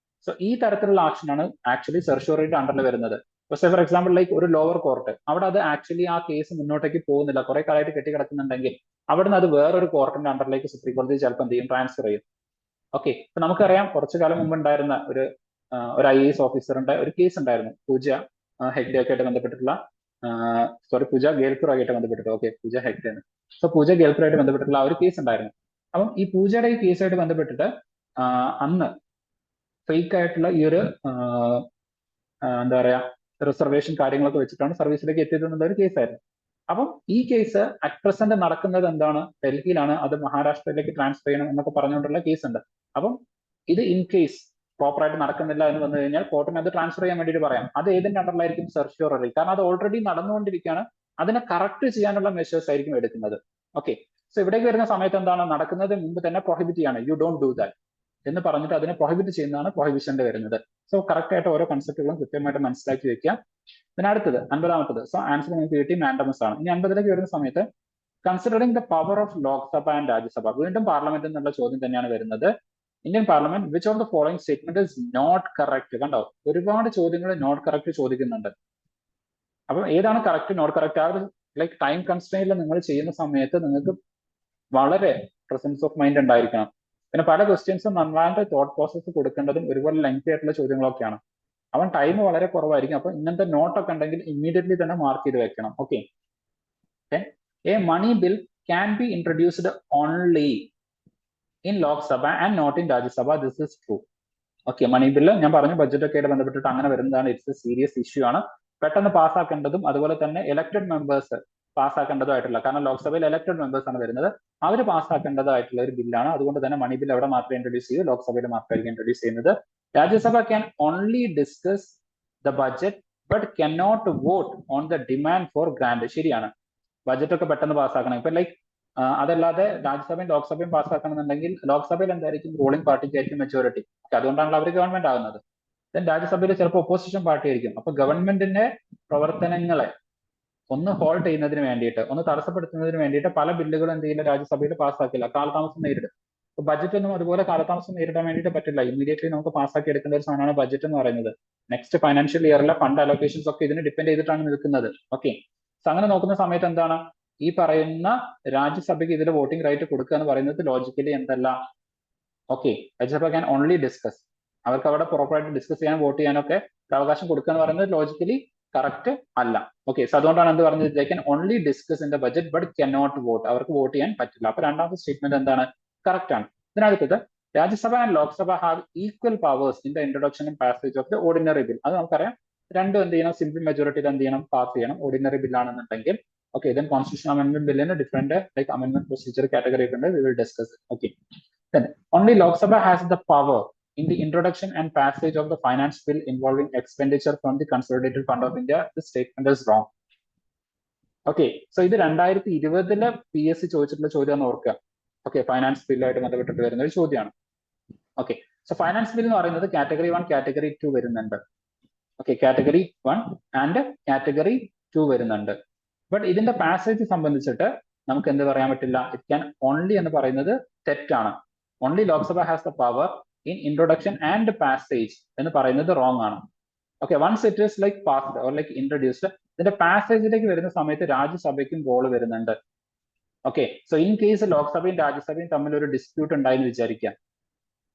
സോ ഈ തരത്തിലുള്ള ആക്ഷനാണ് ആക്ച്വലി സെർഷ്യൂറിയുടെ അണ്ടറിൽ വരുന്നത്. ഇപ്പൊ ഫോർ എക്സാമ്പിൾ ലൈക്ക് ഒരു ലോവർ കോർട്ട്, അവിടെ അത് ആക്ച്വലി ആ കേസ് മുന്നോട്ടേക്ക് പോകുന്നില്ല, കുറെ കാലമായിട്ട് കെട്ടിക്കിടക്കുന്നുണ്ടെങ്കിൽ അവിടുന്ന് അത് വേറൊരു കോർട്ടിന്റെ അണ്ടറിലേക്ക് സുപ്രീം കോടതി ചിലപ്പോൾ എന്ത് ചെയ്യും, ട്രാൻസ്ഫർ ചെയ്യും. ഓക്കെ, ഇപ്പൊ നമുക്കറിയാം കുറച്ചു കാലം മുമ്പ് ഉണ്ടായിരുന്ന ഒരു IAS ഓഫീസറിന്റെ ഒരു കേസ് ഉണ്ടായിരുന്നു, പൂജ ഹെഗ്ഡെ ഒക്കെ ആയിട്ട് ബന്ധപ്പെട്ടിട്ടുള്ള പൂജ ഗേൽപൂർ ആയിട്ട് ബന്ധപ്പെട്ടിട്ട്, ഓക്കെ പൂജ ഹെഗ്ഡെ. സോ പൂജ ഗേൽപൂർ ആയിട്ട് ബന്ധപ്പെട്ടിട്ടുള്ള ആ ഒരു കേസ് ഉണ്ടായിരുന്നു. അപ്പം ഈ പൂജയുടെ ഈ കേസായിട്ട് ബന്ധപ്പെട്ടിട്ട് അന്ന് ഫേക്ക് ആയിട്ടുള്ള ഈ ഒരു എന്താ പറയാ റിസർവേഷൻ കാര്യങ്ങളൊക്കെ വെച്ചിട്ടാണ് സർവീസിലേക്ക് എത്തിയത് എന്നുള്ള ഒരു കേസായിരുന്നു. അപ്പം ഈ കേസ് അറ്റ് പ്രസന്റ് നടക്കുന്നത് എന്താണ്, ഡൽഹിയിലാണ്, അത് മഹാരാഷ്ട്രയിലേക്ക് ട്രാൻസ്ഫർ ചെയ്യണം എന്നൊക്കെ പറഞ്ഞുകൊണ്ടുള്ള കേസ് ഉണ്ട്. അപ്പം ഇത് ഇൻ കേസ് പ്രോപ്പറായിട്ട് നടക്കുന്നില്ല എന്ന് വന്നു കഴിഞ്ഞാൽ കോർട്ടിന് അത് ട്രാൻസ്ഫർ ചെയ്യാൻ വേണ്ടിയിട്ട് പറയാം. അത് ഏതിന്റെ അണ്ടറിലായിരിക്കും, സെർഷ്യൂററി, കാരണം അത് ഓൾറെഡി നടന്നുകൊണ്ടിരിക്കുകയാണ്, അതിനെ കറക്റ്റ് ചെയ്യാനുള്ള മെഷേഴ്സ് ആയിരിക്കും എടുക്കുന്നത്. ഓക്കെ, സോ ഇവിടേക്ക് വരുന്ന സമയത്ത് എന്താണ് നടക്കുന്നതിന് മുമ്പ് തന്നെ പ്രൊഹിബിറ്റ് ചെയ്യാണ്, യു ഡോണ്ട് ഡു ദാറ്റ്. എന്ന് പറഞ്ഞിട്ട് അതിനെ പ്രൊഹിബിറ്റ് ചെയ്യുന്നതാണ് പ്രൊഹിബിഷന്റെ വരുന്നത്. സോ കറക്റ്റ് ആയിട്ട് ഓരോ കൺസെപ്റ്റുകളും കൃത്യമായിട്ട് മനസ്സിലാക്കി വെക്കുക. പിന്നെ അടുത്തത് 50-ാമത്തത്. സോ ആൻസർ നിങ്ങൾക്ക് കിട്ടി മാൻഡമസ് ആണ്. ഇനി 50ലേക്ക് വരുന്ന സമയത്ത് considering the power of Lok Sabha and Rajya Sabha, വീണ്ടും പാർലമെന്റ് എന്നുള്ള ചോദ്യം തന്നെയാണ് വരുന്നത്. Indian parliament which of the following statement is not correct. കണ്ടോ, ഒരുപാട് ചോദ്യങ്ങൾ നോട്ട് കറക്റ്റ് ചോദിക്കുന്നുണ്ട്. അപ്പൊ ഏതാണ് കറക്റ്റ് നോട്ട് കറക്റ്റ്, ആ ഒരു ലൈക്ക് ടൈം കൺസ്ട്രെയിനിൽ നിങ്ങൾ ചെയ്യുന്ന സമയത്ത് നിങ്ങൾക്ക് വളരെ പ്രസൻസ് ഓഫ് മൈൻഡ് ഉണ്ടായിരിക്കണം. പിന്നെ പല ക്വസ്റ്റ്യൻസും നന്നായിട്ട് തോട്ട് പ്രോസസ് കൊടുക്കേണ്ടതും ഒരുപോലെ ലെങ്തി ആയിട്ടുള്ള ചോദ്യങ്ങളൊക്കെയാണ്. അവൻ ടൈം വളരെ കുറവായിരിക്കും. അപ്പൊ ഇങ്ങനത്തെ നോട്ടൊക്കെ ഉണ്ടെങ്കിൽ ഇമ്മീഡിയറ്റ്ലി തന്നെ മാർക്ക് ചെയ്ത് വെക്കണം. Okay, a money bill can be introduced only in Lok Sabha and not in Rajya Sabha, this is true. Okay, money bill ഞാൻ പറഞ്ഞു ബഡ്ജറ്റ് ഒക്കെ ആയിട്ട് ബന്ധപ്പെട്ടിട്ട് അങ്ങനെ വരുന്നതാണ്. ഇറ്റ്സ് എ സീരിയസ് ഇഷ്യൂ ആണ്. പെട്ടെന്ന് പാസ്സാക്കേണ്ടതും അതുപോലെ തന്നെ ഇലക്ടഡ് മെമ്പേഴ്സ് പാസ്സാക്കേണ്ടതായിട്ടുള്ള, കാരണം ലോക്സഭയിൽ ഇലക്ടഡ് മെമ്പേഴ്സ് ആണ് വരുന്നത്, അവർ പാസ്സാക്കേണ്ടതായിട്ടുള്ള ഒരു ബില്ലാണ്. അതുകൊണ്ട് തന്നെ മണി ബിൽ അവിടെ മാത്രമേ ഇൻട്രൊഡ്യൂസ് ചെയ്യൂ, ലോക്സഭയിൽ മാത്രമായിരിക്കും ഇൻട്രൊഡ്യൂസ് ചെയ്യുന്നത്. Rajya Sabha can only discuss the budget but can not vote on the demand for grant. ശരിയാണ്, ബഡ്ജറ്റ് ഒക്കെ പെട്ടെന്ന് പാസ്സാക്കണം. ഇപ്പൊ ലൈക്ക് അതല്ലാതെ രാജ്യസഭയും ലോക്സഭയും പാസ്സാക്കണമെന്നുണ്ടെങ്കിൽ ലോക്സഭയിൽ എന്തായിരിക്കും റൂളിംഗ് പാർട്ടിക്കായിരിക്കും മെജോറിറ്റി. അതുകൊണ്ടാണല്ലോ അവർ ഗവൺമെന്റ് ആകുന്നത്. രാജ്യസഭയിൽ ചിലപ്പോൾ ഒപ്പോസിഷൻ പാർട്ടി ആയിരിക്കും. അപ്പൊ ഗവൺമെന്റിന്റെ പ്രവർത്തനങ്ങളെ ഒന്ന് ഹോൾഡ് ചെയ്യുന്നതിന് വേണ്ടിയിട്ട്, ഒന്ന് തടസ്സപ്പെടുത്തുന്നതിന് വേണ്ടിയിട്ട് പല ബില്ലുകളും എന്ത് ചെയ്യില്ല, രാജ്യസഭയിൽ പാസ്സാക്കില്ല, കാലതാമസം നേരിടും. അപ്പൊ ബഡ്ജറ്റ് ഒന്നും അതുപോലെ കാലതാമസം നേരിടാൻ വേണ്ടിയിട്ട് പറ്റില്ല. ഇമ്മീഡിയറ്റ്ലി നമുക്ക് പാസ്സാക്കി എടുക്കേണ്ട ഒരു സാധനമാണ് ബഡ്ജറ്റ് എന്ന് പറയുന്നത്. നെക്സ്റ്റ് ഫൈനാൻഷ്യൽ ഇയറിലെ ഫണ്ട് അലോക്കേഷൻസ് ഒക്കെ ഇതിന് ഡിപ്പെൻഡ് ചെയ്തിട്ടാണ് നിൽക്കുന്നത്. ഓക്കെ, സോ അങ്ങനെ നോക്കുന്ന സമയത്ത് എന്താണ് ഈ പറയുന്ന രാജ്യസഭയ്ക്ക് ഇതിൽ വോട്ടിംഗ് റൈറ്റ് കൊടുക്കുക എന്ന് പറയുന്നത് ലോജിക്കലി എന്തല്ല. Okay, Rajya Sabha can only discuss, അവർക്ക് അവിടെ പ്രോപ്പറായിട്ട് ഡിസ്കസ് ചെയ്യാൻ വോട്ട് ചെയ്യാനൊക്കെ അവകാശം കൊടുക്കുക എന്ന് പറയുന്നത് ലോജിക്കലി കറക്റ്റ് അല്ല. ഓക്കെ, സോ അതുകൊണ്ടാണ് എന്ത് പറഞ്ഞത്, they can only discuss in the budget but can not vote, അവർക്ക് വോട്ട് ചെയ്യാൻ പറ്റില്ല. അപ്പൊ രണ്ടാമത്തെ സ്റ്റേറ്റ്മെന്റ് എന്താണ്, കറക്റ്റ് ആണ്. ഇതിനടുത്തത് Rajya Sabha and Lok Sabha have equal powers in the introduction and passage of the ordinary bill. അത് നമുക്കറിയാം, രണ്ടും എന്ത് ചെയ്യണം, സിമ്പിൾ മെജോറിറ്റിയിൽ എന്ത് ചെയ്യണം, പാസ് ചെയ്യണം. ഓർഡിനറി ബില്ലാണെന്നുണ്ടെങ്കിൽ okay, then constitutional amendment bill in a different like amendment procedure category we will discuss it. Okay, then only Lok Sabha has the power in the introduction and passage of the finance bill involving expenditure from the consolidated fund of India. This statement is wrong. Okay, so ഇത് 2020 PSC ചോദിച്ചിട്ടുള്ള ചോദ്യമാണ് ഓർക്കുക. Okay, finance ബില്ലായിട്ട് ബന്ധപ്പെട്ടിട്ട് വരുന്ന ഒരു ചോദ്യമാണ്. Okay, so finance bill എന്ന് പറയുന്നത് കാറ്റഗറി 1 കാറ്റഗറി 2 വരുന്നുണ്ട്. ഓക്കെ, കാറ്റഗറി 1 ആൻഡ് കാറ്റഗറി 2 വരുന്നുണ്ട്. ബട്ട് ഇതിന്റെ പാസേജ് സംബന്ധിച്ചിട്ട് നമുക്ക് എന്ത് പറയാൻ പറ്റില്ല, ഇറ്റ് ക്യാൻ ഓൺലി എന്ന് പറയുന്നത് തെറ്റാണ്. Only Lok Sabha has the power in introduction and passage എന്ന് പറയുന്നത് റോങ് ആണ്. Okay, once it is like passed or like introduced, ഇതിന്റെ പാസേജിലേക്ക് വരുന്ന സമയത്ത് രാജ്യസഭയ്ക്കും റോൾ വരുന്നുണ്ട്. ഓക്കെ, സോ ഇൻ കേസ് ലോക്സഭയും രാജ്യസഭയും തമ്മിൽ ഒരു ഡിസ്പ്യൂട്ട് ഉണ്ടായെന്ന് വിചാരിക്കാം.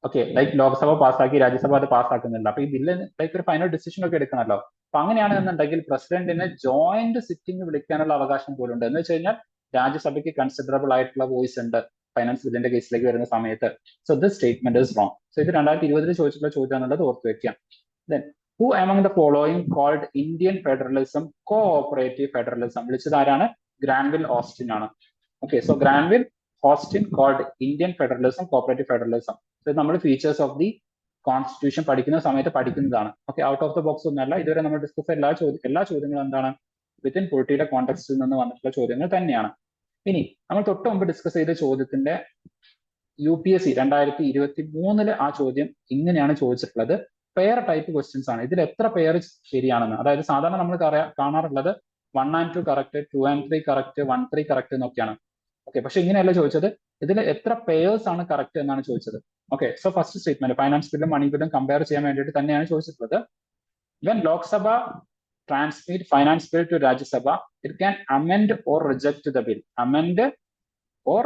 ഓക്കെ, ലൈക്ക് ലോക്സഭ പാസ്സാക്കി രാജ്യസഭ അത് പാസ്സാക്കുന്നില്ല, അപ്പൊ ഈ ബില്ല് ലൈക്ക് ഒരു ഫൈനൽ ഡിസിഷൻ ഒക്കെ എടുക്കണമല്ലോ. അപ്പൊ അങ്ങനെയാണെന്നുണ്ടെങ്കിൽ പ്രസിഡന്റിന് ജോയിന്റ് സിറ്റിംഗ് വിളിക്കാനുള്ള അവകാശം പോലും ഉണ്ട്. എന്ന് വെച്ച് കഴിഞ്ഞാൽ രാജ്യസഭയ്ക്ക് കൺസിഡറബിൾ ആയിട്ടുള്ള വോയിസ് ഉണ്ട് ഫൈനാൻസ് ബില്ലിന്റെ കേസിലേക്ക് വരുന്ന സമയത്ത്. So this statement is wrong. സോ ഇത് 2020 ചോദിച്ചിട്ടുള്ള ചോദ്യം എന്നുള്ളത് ഓർത്ത് വെക്കാം. Then who among the following called Indian federalism cooperative federalism? വിളിച്ചത് ആരാണ്? ഗ്രാൻവിൽ ഓസ്റ്റിൻ ആണ്. Okay, so Granville Austin called Indian federalism cooperative federalism. So നമ്മൾ ഫീച്ചേഴ്സ് ഓഫ് ദി കോൺസ്റ്റിറ്റ്യൂഷൻ പഠിക്കുന്ന സമയത്ത് പഠിക്കുന്നതാണ്. Okay, out of the box ഒന്നല്ല. ഇതുവരെ നമ്മൾ ഡിസ്കസ് എല്ലാ ചോദ്യങ്ങളും എന്താണ്, വിത്തിൻ പൊളിറ്റിയുടെ കോണ്ടെക്സ്റ്റിൽ നിന്ന് വന്നിട്ടുള്ള ചോദ്യങ്ങൾ തന്നെയാണ്. ഇനി നമ്മൾ തൊട്ട് മുമ്പ് ഡിസ്കസ് ചെയ്ത ചോദ്യത്തിന്റെ UPSC 2023 ആ ചോദ്യം ഇങ്ങനെയാണ് ചോദിച്ചിട്ടുള്ളത്. പെയർ ടൈപ്പ് ക്വസ്റ്റ്യൻസ് ആണ്. ഇതിൽ എത്ര പെയർ ശരിയാണെന്ന്, അതായത് സാധാരണ നമ്മൾ കാണാറുള്ളത് 1 and 2 correct, 2 and 3 correct, 1, 3 correct എന്നൊക്കെയാണ്. ഓക്കെ, പക്ഷെ ഇങ്ങനെയല്ല ചോദിച്ചത്, ഇതിൽ എത്ര പെയേഴ്സ് ആണ് കറക്റ്റ് എന്നാണ് ചോദിച്ചത്. Okay, so first statement finance ബില്ലും മണി ബില്ലും കമ്പയർ ചെയ്യാൻ വേണ്ടിയിട്ട് തന്നെയാണ് ചോദിച്ചിട്ടുള്ളത്. When Lok Sabha transmit finance bill to Rajya Sabha, it can amend or reject the bill. Amend or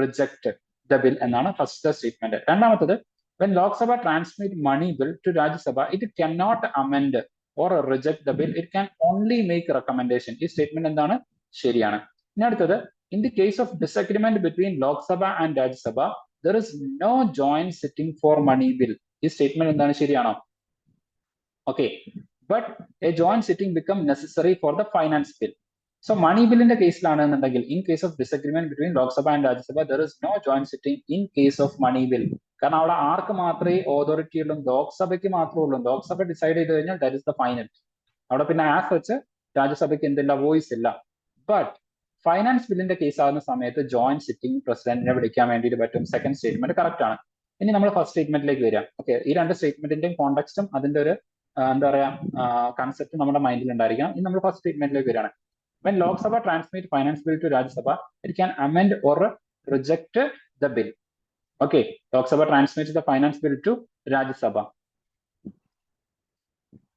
reject the bill എന്നാണ് ഫസ്റ്റ് സ്റ്റേറ്റ്മെന്റ്. രണ്ടാമത്തത് when Lok Sabha transmit money bill to Rajya Sabha, it cannot amend or reject the bill. It can only make recommendation. ഈ statement എന്താണ്, ശരിയാണ്. ഇനി അടുത്തത് in the case of disagreement between Lok Sabha and Rajya Sabha, there is no joint sitting for money bill. ഈ statement എന്താണ്, ശരിയാണോ? Okay, but a joint sitting become necessary for the finance bill. So money bill in the case laananunnengil, in case of disagreement between Lok Sabha and Rajya Sabha, there is no joint sitting in case of money bill. കാരണം അവിടെ ആർക്ക് മാത്രമേ ഓതോറിറ്റി ഉള്ളൂ, ലോക്സഭയ്ക്ക് മാത്രമേ ഉള്ളൂ. Lok Sabha decide ചെയ്ത് കഴിഞ്ഞാൽ that is the final. അവിടെ പിന്നെ ആസ് വെച്ച് രാജ്യസഭയ്ക്ക് എന്തില്ല, വോയിസ് ഇല്ല. ബട്ട് ഫൈനാൻസ് ബില്ലിന്റെ കേസ് ആകുന്ന സമയത്ത് ജോയിന്റ് സിറ്റിംഗ് പ്രസിഡന്റിനെ വിളിക്കാൻ വേണ്ടിയിട്ട് പറ്റും. സെക്കൻഡ് സ്റ്റേറ്റ്മെന്റ് കറക്റ്റ് ആണ്. ഇനി നമ്മൾ ഫസ്റ്റ് സ്റ്റേറ്റ്മെന്റിലേക്ക് വരാം. ഓക്കെ, ഈ രണ്ട് സ്റ്റേറ്റ്മെന്റിന്റെയും കോണ്ടെക്സ്റ്റും അതിന്റെ ഒരു എന്താ പറയാ കൺസെപ്റ്റ് നമ്മുടെ മൈൻഡിൽ ഉണ്ടായിരിക്കണം. ഇനി നമ്മൾ ഫസ്റ്റ് സ്റ്റേറ്റ്മെന്റിലേക്ക് വരികയാണ്. When Lok Sabha transmit finance bill to Rajya Sabha, it can amend or reject the bill. Okay, Lok Sabha transmits the finance bill to Rajya Sabha.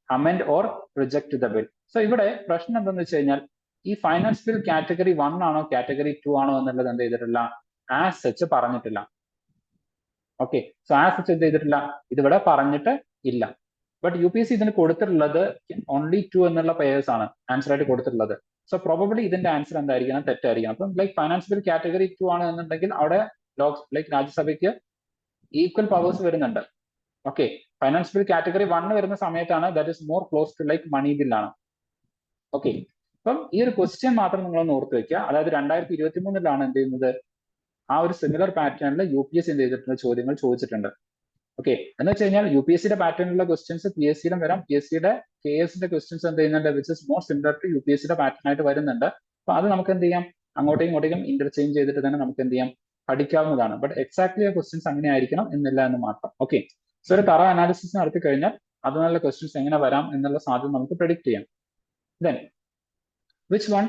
Amend or reject the bill. So ഇവിടെ പ്രശ്നം എന്താണെന്ന് വെച്ച് കഴിഞ്ഞാൽ ഈ finance bill category 1 ആണോ category 2 ആണോ എന്നുള്ളത് എന്ത് ചെയ്തിട്ടില്ല, ആസ് സച്ച് പറഞ്ഞിട്ടില്ല. ഓക്കെ, സോ ആസ് സച്ച് എന്ത് ചെയ്തിട്ടില്ല, ഇതിവിടെ പറഞ്ഞിട്ട് ഇല്ല. ബട്ട് UPSC ഇതിന് കൊടുത്തിട്ടുള്ളത് ഓൺലി 2 എന്നുള്ള പേയേഴ്സ് ആണ് ആൻസർ ആയിട്ട് കൊടുത്തിട്ടുള്ളത്. സോ പ്രോബബ്ലി ഇതിന്റെ ആൻസർ എന്തായിരിക്കണം, തെറ്റായിരിക്കണം. അപ്പം ലൈക്ക് ഫൈനാൻസ് ബിൽ കാറ്റഗറി 2 ആണ് എന്നുണ്ടെങ്കിൽ അവിടെ രാജ്യസഭയ്ക്ക് ഈക്വൽ പവേഴ്സ് വരുന്നുണ്ട്. ഓക്കെ, ഫൈനാൻസ് ബിൽ കാറ്റഗറി 1 വരുന്ന സമയത്താണ് that is more close to like money ബില്ലാണ്. ഓക്കെ, അപ്പം ഈ ഒരു ക്വസ്റ്റ്യൻ മാത്രം നിങ്ങളൊന്ന് ഓർത്ത് വെക്കുക. അതായത് 2023 എന്ത് ചെയ്യുന്നത്, ആ ഒരു സിമിലർ പാറ്റേണിൽ UPSC എന്ത് ചെയ്തിട്ടുള്ള ചോദ്യങ്ങൾ ചോദിച്ചിട്ടുണ്ട്. ഓക്കെ, എന്ന് വെച്ച് കഴിഞ്ഞാൽ UPSCയുടെ പാറ്റേണിലുള്ള ക്വസ്റ്റ്യൻസ് PSCയിലും വരാം. PSCയുടെ KSന്റെ ക്വസ്റ്റ്യൻസ് എന്ത് ചെയ്യുന്നുണ്ട്, which is more similar to UPSCയുടെ പാറ്റേൺ ആയിട്ട് വരുന്നുണ്ട്. അപ്പൊ അത് നമുക്ക് എന്ത് ചെയ്യാം, അങ്ങോട്ടേക്കും ഇങ്ങോട്ടേക്കും ഇന്റർചേഞ്ച് ചെയ്തിട്ട് തന്നെ നമുക്ക് എന്ത് ചെയ്യാം, പഠിക്കാവുന്നതാണ്. ബട്ട് എക്സാക്ട്ലി ആ ക്വസ്റ്റ്യൻസ് അങ്ങനെ ആയിരിക്കണം എന്നില്ല എന്ന് മാത്രം. ഓക്കെ, സോ ഒരു തറ അനാലിസിസ് നടത്തി കഴിഞ്ഞാൽ അതിനുള്ള ക്വസ്റ്റ്യൻസ് എങ്ങനെ വരാം എന്നുള്ള സാധ്യത നമുക്ക് പ്രെഡിക്ട് ചെയ്യാം. Then, which one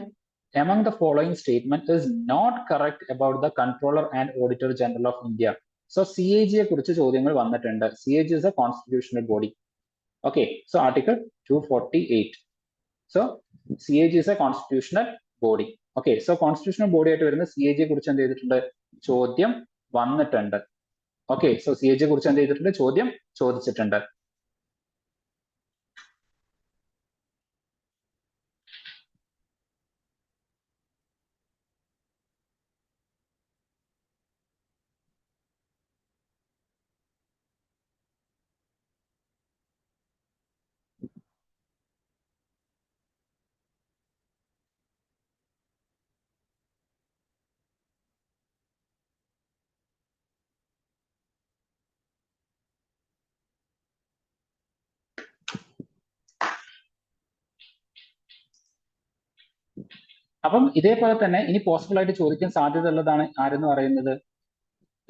among the following statement is not correct about the Controller and Auditor General of India? So CAG യെ കുറിച്ച് ചോദ്യങ്ങൾ വന്നിട്ടുണ്ട്. CAG is a constitutional body. Okay, so Article 248. So CAG is a constitutional body. Okay, so constitutional body ആയിട്ട് വരുന്ന CAG യെ കുറിച്ച് എന്ത് ചെയ്തിട്ടുണ്ട്, ചോദ്യം വന്നിട്ടുണ്ട്. Okay, so CAG യെ കുറിച്ച് എന്ത് ചെയ്തിട്ടുണ്ട്, ചോദ്യം ചോദിച്ചിട്ടുണ്ട്. അപ്പം ഇതേപോലെ തന്നെ ഇനി പോസിബിൾ ആയിട്ട് ചോദിക്കാൻ സാധ്യത ഉള്ളതാണ് ആരെന്ന് പറയുന്നത്,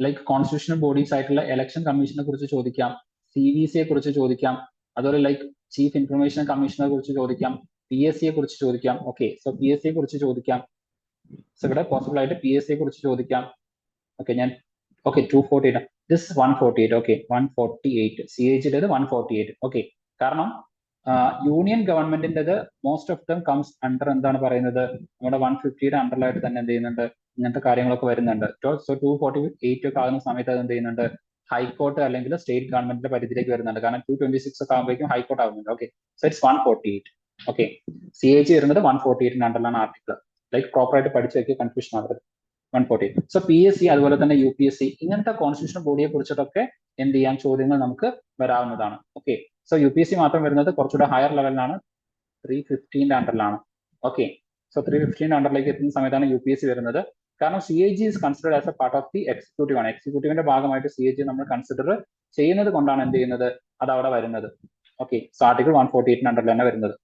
ലൈക്ക് കോൺസ്റ്റിറ്റ്യൂഷണൽ ബോഡീസ് ആയിട്ടുള്ള ഇലക്ഷൻ കമ്മീഷനെ കുറിച്ച് ചോദിക്കാം, CVC യെ കുറിച്ച് ചോദിക്കാം, അതുപോലെ ലൈക്ക് ചീഫ് ഇൻഫർമേഷൻ കമ്മീഷനെ കുറിച്ച് ചോദിക്കാം, PSC യെ കുറിച്ച് ചോദിക്കാം. ഓക്കെ, സോ PSC യെ കുറിച്ച് ചോദിക്കാം. സോ ഇവിടെ പോസിബിൾ ആയിട്ട് PSC യെ കുറിച്ച് ചോദിക്കാം. ഓക്കെ, ഞാൻ 248, ദിസ് 148. Okay, 148 CAG 148. ഓക്കെ, കാരണം യൂണിയൻ ഗവൺമെന്റിൻ്റെത് most of them comes under എന്താണ് പറയുന്നത്, നമ്മുടെ 150യുടെ അണ്ടറിലായിട്ട് തന്നെ എന്ത് ചെയ്യുന്നുണ്ട്, ഇങ്ങനത്തെ കാര്യങ്ങളൊക്കെ വരുന്നുണ്ട്. സോ 248 ഒക്കെ ആകുന്ന സമയത്ത് അത് എന്ത് ചെയ്യുന്നുണ്ട്, ഹൈക്കോർട്ട് അല്ലെങ്കിൽ സ്റ്റേറ്റ് ഗവൺമെന്റിന്റെ പരിധിയിലേക്ക് വരുന്നുണ്ട്. കാരണം 226 ഒക്കെ ആകുമ്പോഴേക്കും ഹൈക്കോർട്ട് ആകുന്നുണ്ട്. Okay, so it's 148. Okay, CAG വരുന്നത് 148ന്റെ അണ്ടറിലാണ് ആർട്ടിക്കിൾ. ലൈക്ക് പ്രോപ്പർ ആയിട്ട് പഠിച്ചു വെക്കുക, കൺഫ്യൂഷൻ ആവരുത്. 148. സോ PSC അതുപോലെ തന്നെ UPSC ഇങ്ങനത്തെ കോൺസ്റ്റിറ്റ്യൂഷണൽ ബോഡിയെ കുറിച്ചിട്ടൊക്കെ എന്ത് ചെയ്യാൻ ചോദ്യങ്ങൾ നമുക്ക് വരാവുന്നതാണ്. ഓക്കെ, സോ UPSC മാത്രം വരുന്നത് കുറച്ചുകൂടെ ഹയർ ലെവലിലാണ്, 315ന്റെ അണ്ടറിലാണ്. ഓക്കെ, സോ 315ന്റെ അണ്ടറിലേക്ക് എത്തുന്ന സമയത്താണ് UPSC വരുന്നത്. കാരണം CAG is considered as a part of the executive ആണ്. എക്സിക്യൂട്ടീവിന്റെ ഭാഗമായിട്ട് CAG നമ്മൾ കൺസിഡർ ചെയ്യുന്നത് കൊണ്ടാണ് എന്ത് ചെയ്യുന്നത്, അത് അവിടെ വരുന്നത്. ഓക്കെ, സോ ആർട്ടിക്കിൾ 148ന്റെ അണ്ടറിൽ തന്നെ വരുന്നത്.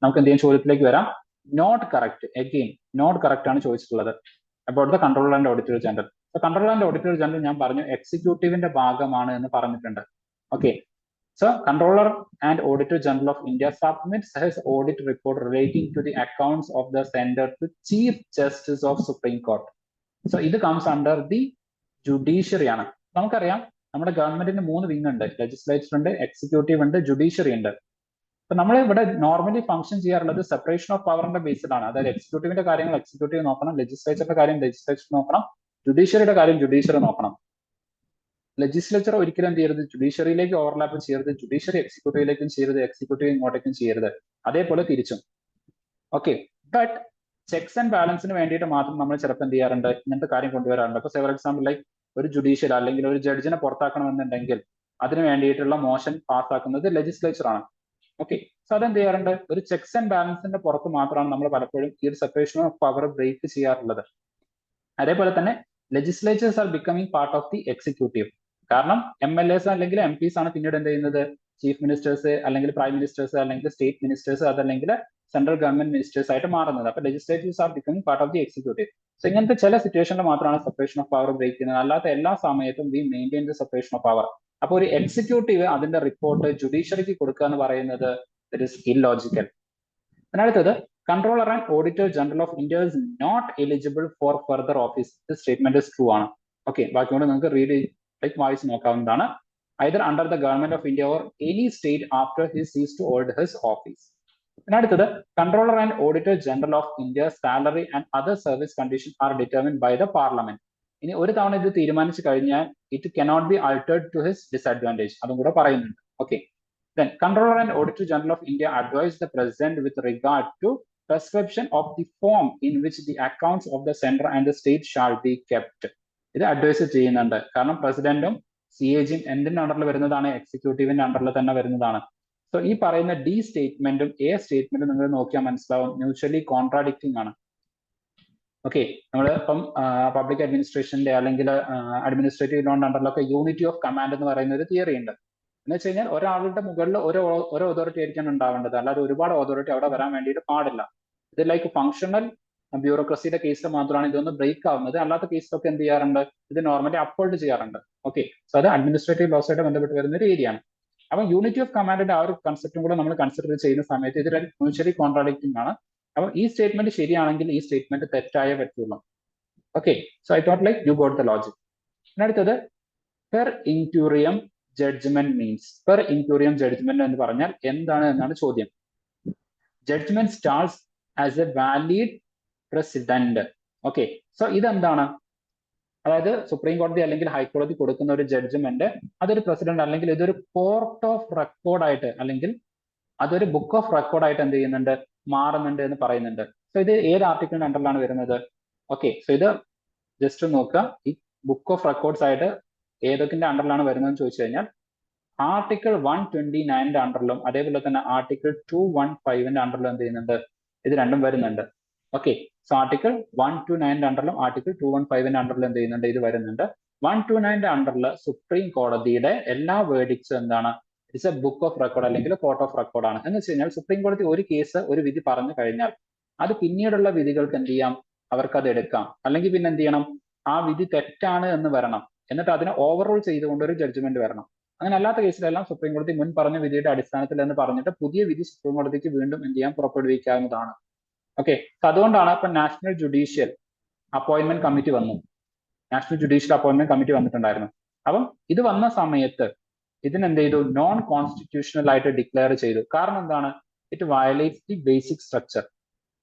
നമുക്ക് എന്ത് ചെയ്യാൻ ചോദ്യത്തിലേക്ക് വരാം. Not correct, again not correct ആണ് ചോദിച്ചിട്ടുള്ളത് about the Controller and Auditor General. The Controller and Auditor General ഞാൻ പറഞ്ഞു എക്സിക്യൂട്ടീവിന്റെ ഭാഗമാണ് എന്ന് പറഞ്ഞിട്ടുണ്ട്. Okay, so Controller and Auditor General of India submits his audit report relating to the accounts of the center to Chief Justice of Supreme Court. So ഇത് comes under the judiciary ആണ്. നമുക്കറിയാം നമ്മുടെ ഗവൺമെന്റിന് 3 വിങ് ഉണ്ട്, legislature ഉണ്ട്, executive ഉണ്ട്, judiciary ഉണ്ട്. അപ്പൊ നമ്മൾ ഇവിടെ നോർമലി ഫംഗ്ഷൻ ചെയ്യാറുള്ളത് സെപ്പറേഷൻ ഓഫ് പവറിന്റെ ബേസ്ഡ് ആണ്. അതായത് എക്സിക്യൂട്ടീവിന്റെ കാര്യങ്ങൾ എക്സിക്യൂട്ടീവ് നോക്കണം, ലെജിസ്ലേച്ചറിന്റെ കാര്യം ലെജിസ്ലേച്ചർ നോക്കണം, ജുഡീഷ്യറിയുടെ കാര്യം ജുഡീഷ്യറി നോക്കണം. ലെജിസ്ലേച്ചർ ഒരിക്കലും എന്ത് ചെയ്യരുത്, ജുഡീഷ്യറിയിലേക്ക് ഓവർലാപ്പ് ചെയ്യരുത്, ജുഡീഷ്യറി എക്സിക്യൂട്ടീവിലേക്കും ചെയ്യരുത്, എക്സിക്യൂട്ടീവ് ഇങ്ങോട്ടേക്കും ചെയ്യരുത്, അതേപോലെ തിരിച്ചും. ഓക്കെ, ബട്ട് ചെക്സ് ആൻഡ് ബാലൻസിന് വേണ്ടിയിട്ട് മാത്രം നമ്മൾ ചിലപ്പോൾ എന്ത് ചെയ്യാറുണ്ട്, ഇങ്ങനത്തെ കാര്യം കൊണ്ടുവരാറുണ്ട്. ഇപ്പൊ ഫോർ എക്സാമ്പിൾ ലൈക്ക് ഒരു ജുഡീഷ്യൽ അല്ലെങ്കിൽ ഒരു ജഡ്ജിനെ പുറത്താക്കണമെന്നുണ്ടെങ്കിൽ അതിന് വേണ്ടിയിട്ടുള്ള മോഷൻ പാസ്സാക്കുന്നത് ലെജിസ്ലേച്ചർ ആണ്. ഓക്കെ, സോ അതെന്ത് ചെയ്യാറുണ്ട്, ഒരു ചെക്സ് ആൻഡ് ബാലൻസിന്റെ പുറത്ത് മാത്രമാണ് നമ്മൾ പലപ്പോഴും ഈ ഒരു സെപ്പറേഷൻ ഓഫ് പവർ ബ്രേക്ക് ചെയ്യാറുള്ളത്. അതേപോലെ തന്നെ legislature's are becoming part of the executive. കാരണം MLAs അല്ലെങ്കിൽ MPs ആണ് പിന്നീട് എന്ത് ചെയ്യുന്നത്, ചീഫ് മിനിസ്റ്റേഴ്സ് അല്ലെങ്കിൽ പ്രൈം മിനിസ്റ്റേഴ്സ് അല്ലെങ്കിൽ സ്റ്റേറ്റ് മിനിസ്റ്റേഴ്സ് അതല്ലെങ്കിൽ സെൻട്രൽ ഗവൺമെന്റ് മിനിസ്റ്റേഴ്സ് ആയിട്ട് മാറുന്നത്. അപ്പൊ legislature's are becoming part of the executive. So ഇങ്ങനത്തെ ചില സിറ്റുവേഷനിൽ മാത്രമാണ് സെപ്പറേഷൻ ഓഫ് പവർ ബ്രേക്ക് ചെയ്യുന്നത്, അല്ലാത്ത എല്ലാ സമയത്തും we maintain the separation of power. അപ്പോൾ ഒരു എക്സിക്യൂട്ടീവ് അതിന്റെ റിപ്പോർട്ട് ജുഡീഷ്യറിക്ക് കൊടുക്കുക എന്ന് പറയുന്നത് ഇറ്റ് ഇസ് ഇല്ലോജിക്കൽ. അടുത്തത്, controller and auditor general of India is not eligible for further office. ഇത് സ്റ്റേറ്റ്മെന്റ് ഇസ് ട്രൂ ആണ്. ഓക്കെ, ബാക്കിയോട് നിങ്ങൾക്ക് റീഡ് വായിച്ച് നോക്കാവുന്നതാണ്. either under the government of India or any state after he ceased to hold his office. അടുത്തത്, controller and auditor general of India salary and other service condition are determined by the parliament. ഇനി ഒരു തവണ ഇത് തീരുമാനിച്ചു കഴിഞ്ഞാൽ it cannot be altered to his disadvantage, അതും കൂടെ പറയുന്നുണ്ട്. Okay, then controller and auditor general of India advise the president with regard to prescription of the form in which the accounts of the center and the state shall be kept. ഇത് advice ചെയ്യുന്നുണ്ട്. കാരണം പ്രസിഡന്റും C A ജിയും എന്തിന്റെ അണ്ടറിൽ വരുന്നതാണ്? എക്സിക്യൂട്ടീവിന്റെ അണ്ടറിൽ തന്നെ വരുന്നതാണ്. സോ ഈ പറയുന്ന ഡി സ്റ്റേറ്റ്മെന്റും എ സ്റ്റേറ്റ്മെന്റും നിങ്ങൾ നോക്കിയാൽ മനസ്സിലാവും മ്യൂച്വലി കോൺട്രാഡിക്റ്റിംഗ് ആണ്. ഓക്കെ, നമ്മൾ ഇപ്പം പബ്ലിക് അഡ്മിനിസ്ട്രേഷന്റെ അല്ലെങ്കിൽ അഡ്മിനിസ്ട്രേറ്റീവ് ലോണിന്റെ അണ്ടറിലൊക്കെ യൂണിറ്റി ഓഫ് കമാൻഡ് എന്ന് പറയുന്ന ഒരു തിയറി ഉണ്ട്. എന്ന് വെച്ച് കഴിഞ്ഞാൽ ഒരാളുടെ മുകളിൽ ഓരോ അതോറിറ്റി ആയിരിക്കാൻ ഉണ്ടാവേണ്ടത്, അല്ലാതെ ഒരുപാട് അതോറിറ്റി അവിടെ വരാൻ വേണ്ടിയിട്ട് പാടില്ല. ഇത് ലൈക്ക് ഫങ്ഷണൽ ബ്യൂറോക്രസിയുടെ കേസിൽ മാത്രമാണ് ഇതൊന്ന് ബ്രേക്ക് ആവുന്നത്, അല്ലാത്ത കേസിലൊക്കെ എന്ത് ചെയ്യാറുണ്ട്? ഇത് നോർമലി അപ്ഹോൾഡ് ചെയ്യാറുണ്ട്. ഓക്കെ, സോ അത് അഡ്മിനിസ്ട്രേറ്റീവ് ലോസായിട്ട് ബന്ധപ്പെട്ട് വരുന്ന ഒരു ഏരിയ ആണ്. അപ്പം യൂണിറ്റി ഓഫ് കമാൻഡിന്റെ ആ ഒരു കൺസെപ്റ്റും കൂടെ നമ്മൾ കൺസിഡർ ചെയ്യുന്ന സമയത്ത് ഇത് മ്യൂച്വലി കോൺട്രാഡിക്റ്റിംഗ് ആണ്. അപ്പം ഈ സ്റ്റേറ്റ്മെന്റ് ശരിയാണെങ്കിൽ ഈ സ്റ്റേറ്റ്മെന്റ് തെറ്റായേ പറ്റുള്ളൂ. Okay, so I thought like you got the logic. അടുത്തത്, per incuriam judgement means. Per incuriam judgement എന്ന് പറഞ്ഞാൽ എന്താണ് എന്നാണ് ചോദ്യം. Judgement starts as a valid president. Okay, so ഇതെന്താണ്? അതായത് സുപ്രീം കോടതി അല്ലെങ്കിൽ ഹൈക്കോടതി കൊടുക്കുന്ന ഒരു ജഡ്ജ്മെന്റ് അതൊരു പ്രസിഡന്റ് അല്ലെങ്കിൽ ഇതൊരു കോർട്ട് ഓഫ് റെക്കോർഡായിട്ട് അല്ലെങ്കിൽ അതൊരു ബുക്ക് ഓഫ് റെക്കോർഡായിട്ട് എന്ത് ചെയ്യുന്നുണ്ട്? മാറുന്നുണ്ട് എന്ന് പറയുന്നുണ്ട്. സോ ഇത് ഏത് ആർട്ടിക്കിളിന്റെ അണ്ടറിലാണ് വരുന്നത്? ഓക്കെ, സോ ഇത് ജസ്റ്റ് നോക്കുക. ഈ ബുക്ക് ഓഫ് റെക്കോർഡ്സ് ആയിട്ട് ഏതൊക്കെ അണ്ടറിലാണ് വരുന്നതെന്ന് ചോദിച്ചു കഴിഞ്ഞാൽ ആർട്ടിക്കിൾ 129 അണ്ടറിലും അതേപോലെ തന്നെ ആർട്ടിക്കിൾ 215 അണ്ടറിലും എന്ത് ചെയ്യുന്നുണ്ട്? ഇത് രണ്ടും വരുന്നുണ്ട്. ഓക്കെ, സോ ആർട്ടിക്കിൾ 129 അണ്ടറിലും ആർട്ടിക്കിൾ 215 അണ്ടറിലും എന്ത് ചെയ്യുന്നുണ്ട്? ഇത് വരുന്നുണ്ട്. 129 അണ്ടറിൽ സുപ്രീം കോടതിയുടെ എല്ലാ വേർഡിക്സും എന്താണ്? It's A book of record അല്ലെങ്കിൽ കോർട്ട് ഓഫ് റെക്കോർഡ് ആണ്. എന്ന് വെച്ച് കഴിഞ്ഞാൽ സുപ്രീം കോടതി ഒരു കേസ് ഒരു വിധി പറഞ്ഞു കഴിഞ്ഞാൽ അത് പിന്നീടുള്ള വിധികൾക്ക് എന്ത് ചെയ്യാം? അവർക്ക് അത് എടുക്കാം. അല്ലെങ്കിൽ പിന്നെ എന്ത് ചെയ്യണം? ആ വിധി തെറ്റാണ് എന്ന് വരണം, എന്നിട്ട് അതിനെ ഓവർറൂൾ ചെയ്തുകൊണ്ട് ഒരു ജഡ്ജ്മെന്റ് വരണം. അങ്ങനെ അല്ലാത്ത കേസിലെല്ലാം സുപ്രീം കോടതി മുൻ പറഞ്ഞ വിധിയുടെ അടിസ്ഥാനത്തിൽ എന്ന് പറഞ്ഞിട്ട് പുതിയ വിധി സുപ്രീം കോടതിക്ക് വീണ്ടും എന്ത് ചെയ്യാൻ? പുറപ്പെടുവിക്കാവുന്നതാണ്. ഓക്കെ, അതുകൊണ്ടാണ് ഇപ്പൊ നാഷണൽ ജുഡീഷ്യൽ അപ്പോയിന്റ്മെന്റ് കമ്മിറ്റി വന്നു. നാഷണൽ ജുഡീഷ്യൽ അപ്പോയിന്റ്മെന്റ് കമ്മിറ്റി വന്നിട്ടുണ്ടായിരുന്നു. അപ്പം ഇത് വന്ന സമയത്ത് ഇതിനെന്ത് ചെയ്തു? നോൺ കോൺസ്റ്റിറ്റ്യൂഷണൽ ആയിട്ട് ഡിക്ലെയർ ചെയ്തു. കാരണം എന്താണ്? It violates the basic structure.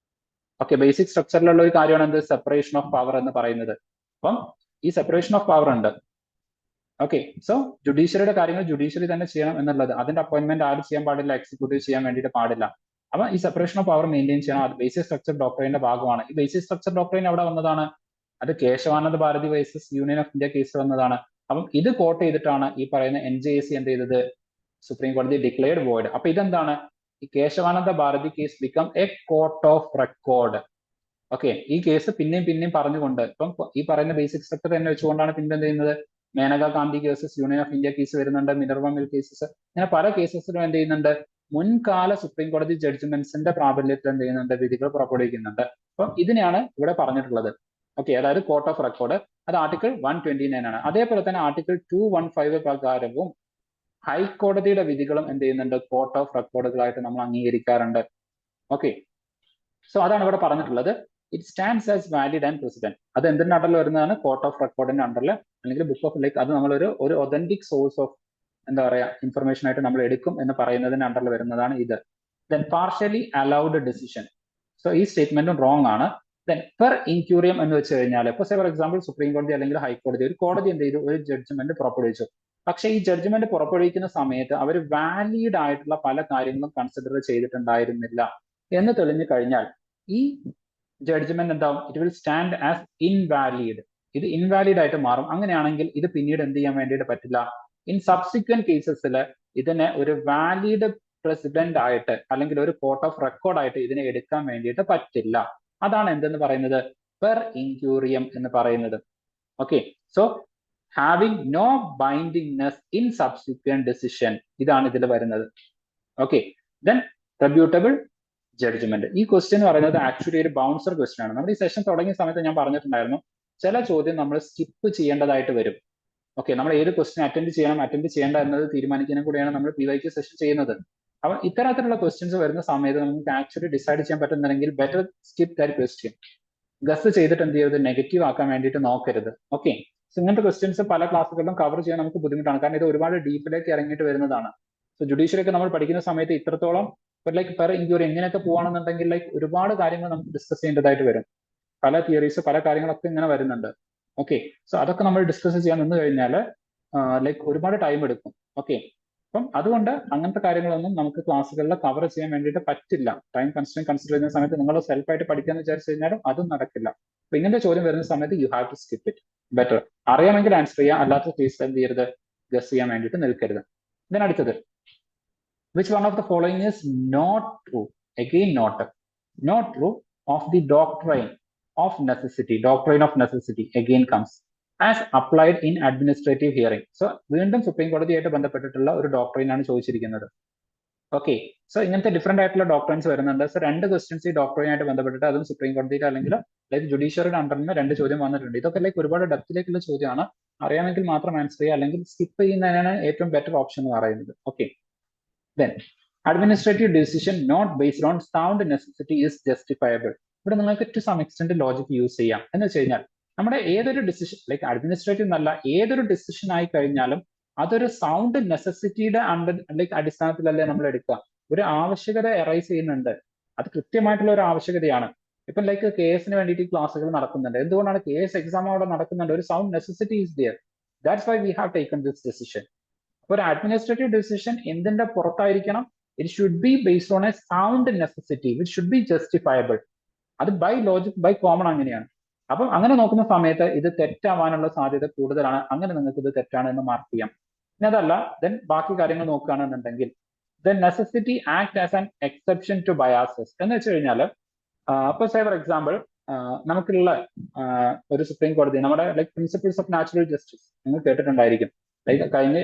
Okay, basic സ്ട്രക്ചറിലുള്ള ഒരു കാര്യമാണ് എന്ത്? സെപ്പറേഷൻ ഓഫ് പവർ എന്ന് പറയുന്നത്. അപ്പം ഈ സെപ്പറേഷൻ ഓഫ് പവർ ഉണ്ട്. ഓക്കെ, സോ ജുഡീഷ്യറിയുടെ കാര്യങ്ങൾ ജുഡീഷ്യറി തന്നെ ചെയ്യണം എന്നുള്ളത്. അതിന്റെ അപ്പോയിന്റ്മെന്റ് ആരും ചെയ്യാൻ പാടില്ല, എക്സിക്യൂട്ടീവ് ചെയ്യാൻ വേണ്ടിയിട്ട് പാടില്ല. അപ്പൊ ഈ സെപ്പറേഷൻ ഓഫ് പവർ മെയിൻറ്റെയിൻ ചെയ്യണം. അത് ബേസിക് സ്ട്രക്ചർ ഡോക്ടറിന്റെ ഭാഗമാണ്. ഈ ബേസിക് സ്ട്രക്ചർ ഡോക്ടറിൻ എവിടെ വന്നതാണ്? അത് Keshavananda Bharati versus union of India case വന്നതാണ്. അപ്പം ഇത് കോട്ട് ചെയ്തിട്ടാണ് ഈ പറയുന്ന NJAC എന്ത് ചെയ്തത്? സുപ്രീം കോടതി ഡിക്ലെയർഡ് വോയിഡ്. അപ്പൊ ഇതെന്താണ്? ഈ Keshavananda Bharati case become a court of record. Okay, ഈ കേസ് പിന്നെയും പറഞ്ഞുകൊണ്ട് ഇപ്പം ഈ പറയുന്ന ബേസിക് സ്ട്രക്ചർ തന്നെ വെച്ചുകൊണ്ടാണ് പിന്നെ എന്ത് ചെയ്യുന്നത്? Menaka Gandhi cases, union of India case വരുന്നുണ്ട്, മിനർവ മിൽ കേസസ്, ഇങ്ങനെ പല കേസസിലും എന്ത് ചെയ്യുന്നുണ്ട്? മുൻകാല സുപ്രീം കോടതി ജഡ്ജ്മെന്റ്സിന്റെ പ്രാബല്യത്തിൽ എന്ത് ചെയ്യുന്നുണ്ട്? വിധികൾ പുറപ്പെടുവിക്കുന്നുണ്ട്. അപ്പം ഇതിനെയാണ് ഇവിടെ പറഞ്ഞിട്ടുള്ളത്. ഓക്കെ, അതായത് കോർട്ട് ഓഫ് റെക്കോർഡ്, അത് ആർട്ടിക്കിൾ 129 ആണ്. അതേപോലെ തന്നെ ആർട്ടിക്കിൾ 215 പ്രകാരവും ഹൈക്കോടതിയുടെ വിധികളും എന്ത് ചെയ്യുന്നുണ്ട്? കോർട്ട് ഓഫ് റെക്കോർഡുകളായിട്ട് നമ്മൾ അംഗീകരിക്കാറുണ്ട്. ഓക്കെ, സോ അതാണ് ഇവിടെ പറഞ്ഞിട്ടുള്ളത്. It stands as valid and president. അത് എന്തിന്റെ അണ്ടറിൽ വരുന്നതാണ്? കോർട്ട് ഓഫ് റെക്കോർഡിന്റെ അണ്ടറിൽ അല്ലെങ്കിൽ ബുക്ക് ഓഫ് ലൈക്ക്, അത് നമ്മളൊരു ഒതന്റിക് സോഴ്സ് ഓഫ് എന്താ പറയാ ഇൻഫർമേഷൻ ആയിട്ട് നമ്മൾ എടുക്കും എന്ന് പറയുന്നതിന്റെ അണ്ടറിൽ വരുന്നതാണ് ഇത്. Then partially allowed decision. So ഈ സ്റ്റേറ്റ്മെന്റും റോങ് ആണ്. ദെൻ പെർ ഇൻക്യൂറിയം എന്ന് വെച്ച് കഴിഞ്ഞാൽ ഇപ്പൊ ഫോർ എക്സാമ്പിൾ സുപ്രീം കോടതി അല്ലെങ്കിൽ ഹൈക്കോടതി ഒരു കോടതി എന്ത് ചെയ്തു? ഒരു ജഡ്ജ്മെന്റ് പുറപ്പെടുവിച്ചു. പക്ഷെ ഈ ജഡ്ജ്മെന്റ് പുറപ്പെടുവിക്കുന്ന സമയത്ത് അവർ വാലിഡ് ആയിട്ടുള്ള പല കാര്യങ്ങളും കൺസിഡർ ചെയ്തിട്ടുണ്ടായിരുന്നില്ല എന്ന് തെളിഞ്ഞു കഴിഞ്ഞാൽ ഈ ജഡ്ജ്മെന്റ് എന്താവും? It will stand as invalid. ഇത് ഇൻവാലിഡ് ആയിട്ട് മാറും. അങ്ങനെയാണെങ്കിൽ ഇത് പിന്നീട് എന്ത് ചെയ്യാൻ വേണ്ടിയിട്ട് പറ്റില്ല? ഇൻ സബ്സിക്വന്റ് കേസസിൽ ഇതിനെ ഒരു വാലിഡ് പ്രസിഡന്റ് ആയിട്ട് അല്ലെങ്കിൽ ഒരു കോർട്ട് ഓഫ് റെക്കോർഡ് ആയിട്ട് ഇതിനെ എടുക്കാൻ വേണ്ടിയിട്ട് പറ്റില്ല. അതാണ് എന്തെന്ന് പറയുന്നത്? പെർ ഇൻക്യൂറിയം എന്ന് പറയുന്നത്. Okay, so having no bindingness in subsequent decision, ഇതാണ് ഇതിൽ വരുന്നത്. Okay, then rebuttable judgement. ഈ ക്വസ്റ്റ്യൻ എന്ന് പറയുന്നത് ആക്ച്വലി ഒരു ബൗൺസർ ക്വസ്റ്റ്യൻ ആണ്. നമ്മുടെ ഈ സെഷൻ തുടങ്ങിയ സമയത്ത് ഞാൻ പറഞ്ഞിട്ടുണ്ടായിരുന്നു, ചില ചോദ്യം നമ്മൾ സ്കിപ്പ് ചെയ്യേണ്ടതായിട്ട് വരും. ഓക്കെ, നമ്മൾ ഏത് ക്വസ്റ്റ്യൻ അറ്റൻഡ് ചെയ്യണം അറ്റൻഡ് ചെയ്യേണ്ട എന്നത് തീരുമാനിക്കുന്നതിന് കൂടെയാണ് നമ്മൾ PYQ സെഷൻ ചെയ്യുന്നത്. അപ്പൊ ഇത്തരത്തിലുള്ള ക്വസ്റ്റ്യൻസ് വരുന്ന സമയത്ത് നമുക്ക് ആക്ച്വലി ഡിസൈഡ് ചെയ്യാൻ പറ്റുന്നുണ്ടെങ്കിൽ better skip that question. Guess ചെയ്തിട്ട് എന്ത് ചെയ്യരുത്, നെഗറ്റീവ് ആക്കാൻ വേണ്ടിയിട്ട് നോക്കരുത്. ഓക്കെ, സോ ഇങ്ങനത്തെ ക്വസ്റ്റ്യൻസ് പല ക്ലാസ്സുകളിലും കവർ ചെയ്യാൻ നമുക്ക് ബുദ്ധിമുട്ടാണ്, കാരണം ഇത് ഒരുപാട് ഡീപ്പിലേക്ക് ഇറങ്ങിയിട്ട് വരുന്നതാണ്. സോ ജുഡീഷ്യറി ഒക്കെ നമ്മൾ പഠിക്കുന്ന സമയത്ത് ഇത്രത്തോളം ലൈക്ക് പെർ ഇൻക്വയറി എങ്ങനെയൊക്കെ പോവാണെന്നുണ്ടെങ്കിൽ ലൈക്ക് ഒരുപാട് കാര്യങ്ങൾ നമുക്ക് ഡിസ്കസ് ചെയ്യേണ്ടതായിട്ട് വരും. പല തിയറീസ് പല കാര്യങ്ങളൊക്കെ ഇങ്ങനെ വരുന്നുണ്ട്. ഓക്കെ, സോ അതൊക്കെ നമ്മൾ ഡിസ്കസ് ചെയ്യാൻ നിന്ന് കഴിഞ്ഞാൽ ലൈക്ക് ഒരുപാട് ടൈം എടുക്കും. ഓക്കെ, അപ്പം അതുകൊണ്ട് അങ്ങനത്തെ കാര്യങ്ങളൊന്നും നമുക്ക് ക്ലാസ്സുകളിൽ കവർ ചെയ്യാൻ വേണ്ടിയിട്ട് പറ്റില്ല. ടൈം കൺസ്ട്രെയിൻ കൺസിഡർ ചെയ്യുന്ന സമയത്ത് നിങ്ങൾ സെൽഫായിട്ട് പഠിക്കാന്ന് വിചാരിച്ചു കഴിഞ്ഞാലും അതും നടക്കില്ല. അപ്പൊ ഇങ്ങനത്തെ ചോദ്യം വരുന്ന സമയത്ത് you have to skip it. Better അറിയാമെങ്കിൽ ആൻസർ ചെയ്യാം, അല്ലാത്ത കേസ് എന്ത് ചെയ്യരുത്, ഗസ് ചെയ്യാൻ വേണ്ടിയിട്ട് നിൽക്കരുത്. ഇതിനടുത്തത്, which one of the following is not true? Again not true of the doctrine of necessity. Doctrine of necessity again comes as applied in administrative hearing. So വീണ്ടും സുപ്രീം കോടതിയായിട്ട് ബന്ധപ്പെട്ടിട്ടുള്ള ഒരു ഡോക്ട്രൈൻ ആണ് ചോദിച്ചിരിക്കുന്നത്. ഓക്കെ, സോ ഇങ്ങനത്തെ different ആയിട്ടുള്ള doctrines വരുന്നുണ്ട്. So രണ്ട് ക്വസ്റ്റ്യൻസ് ഈ ഡോക്ട്രൈനായിട്ട് ബന്ധപ്പെട്ടിട്ട് അതും സുപ്രീം കോടതിയിൽ അല്ലെങ്കിൽ ലൈക്ക് ജുഡീഷ്യറിയുടെ അണ്ടറിൽ നിന്ന് രണ്ട് ചോദ്യം വന്നിട്ടുണ്ട്. ഇതൊക്കെ ലൈക്ക് ഒരുപാട് ഡെപ്തിലേക്കുള്ള ചോദ്യമാണ്. അറിയാമെങ്കിൽ മാത്രം ആൻസർ ചെയ്യുക, അല്ലെങ്കിൽ സ്കിപ്പ് ചെയ്യുന്നതിനാണ് ഏറ്റവും ബെറ്റർ ഓപ്ഷൻ എന്ന് പറയുന്നത്. Okay, then administrative decision not based on sound necessity is justifiable. ഇവിടെ നിങ്ങൾക്ക് to some extent logic use ചെയ്യാം. എന്ന് വെച്ച് കഴിഞ്ഞാൽ നമ്മുടെ ഏതൊരു ഡിസിഷൻ ലൈക്ക് അഡ്മിനിസ്ട്രേറ്റീവ് എന്നല്ല ഏതൊരു ഡിസിഷൻ ആയി കഴിഞ്ഞാലും അതൊരു സൗണ്ട് നെസസിറ്റിയുടെ ലൈക്ക് അടിസ്ഥാനത്തിലല്ലേ നമ്മൾ എടുക്കുക. ഒരു ആവശ്യകത എറൈസ് ചെയ്യുന്നുണ്ട്, അത് കൃത്യമായിട്ടുള്ള ഒരു ആവശ്യകതയാണ്. ഇപ്പം ലൈക്ക് കേസിന് വേണ്ടിയിട്ട് ക്ലാസ്സുകൾ നടക്കുന്നുണ്ട്. എന്തുകൊണ്ടാണ് കേസ് എക്സാം അവിടെ നടക്കുന്നുണ്ട്? ഒരു sound necessity is there. That's why we have taken this decision. ഒരു അഡ്മിനിസ്ട്രേറ്റീവ് ഡിസിഷൻ എന്തിന്റെ പുറത്തായിരിക്കണം? It should be based on a sound necessity which should be justifiable. അത് ബൈ ലോജിക് ബൈ കോമൺ അങ്ങനെയാണ്. അപ്പം അങ്ങനെ നോക്കുന്ന സമയത്ത് ഇത് തെറ്റാവാനുള്ള സാധ്യത കൂടുതലാണ്. അങ്ങനെ നിങ്ങൾക്ക് ഇത് തെറ്റാണ് എന്ന് മാർക്ക് ചെയ്യാം. ഇനി അതല്ല, ദെൻ ബാക്കി കാര്യങ്ങൾ നോക്കുകയാണെന്നുണ്ടെങ്കിൽ the necessity act as an exception to biases. എന്ന് വെച്ച് കഴിഞ്ഞാൽ ഇപ്പൊ സേ ഫോർ എക്സാമ്പിൾ നമുക്കുള്ള ഒരു സുപ്രീം കോടതി നമ്മുടെ like principles of natural justice നിങ്ങൾ കേട്ടിട്ടുണ്ടായിരിക്കും. ലൈക്ക് കഴിഞ്ഞ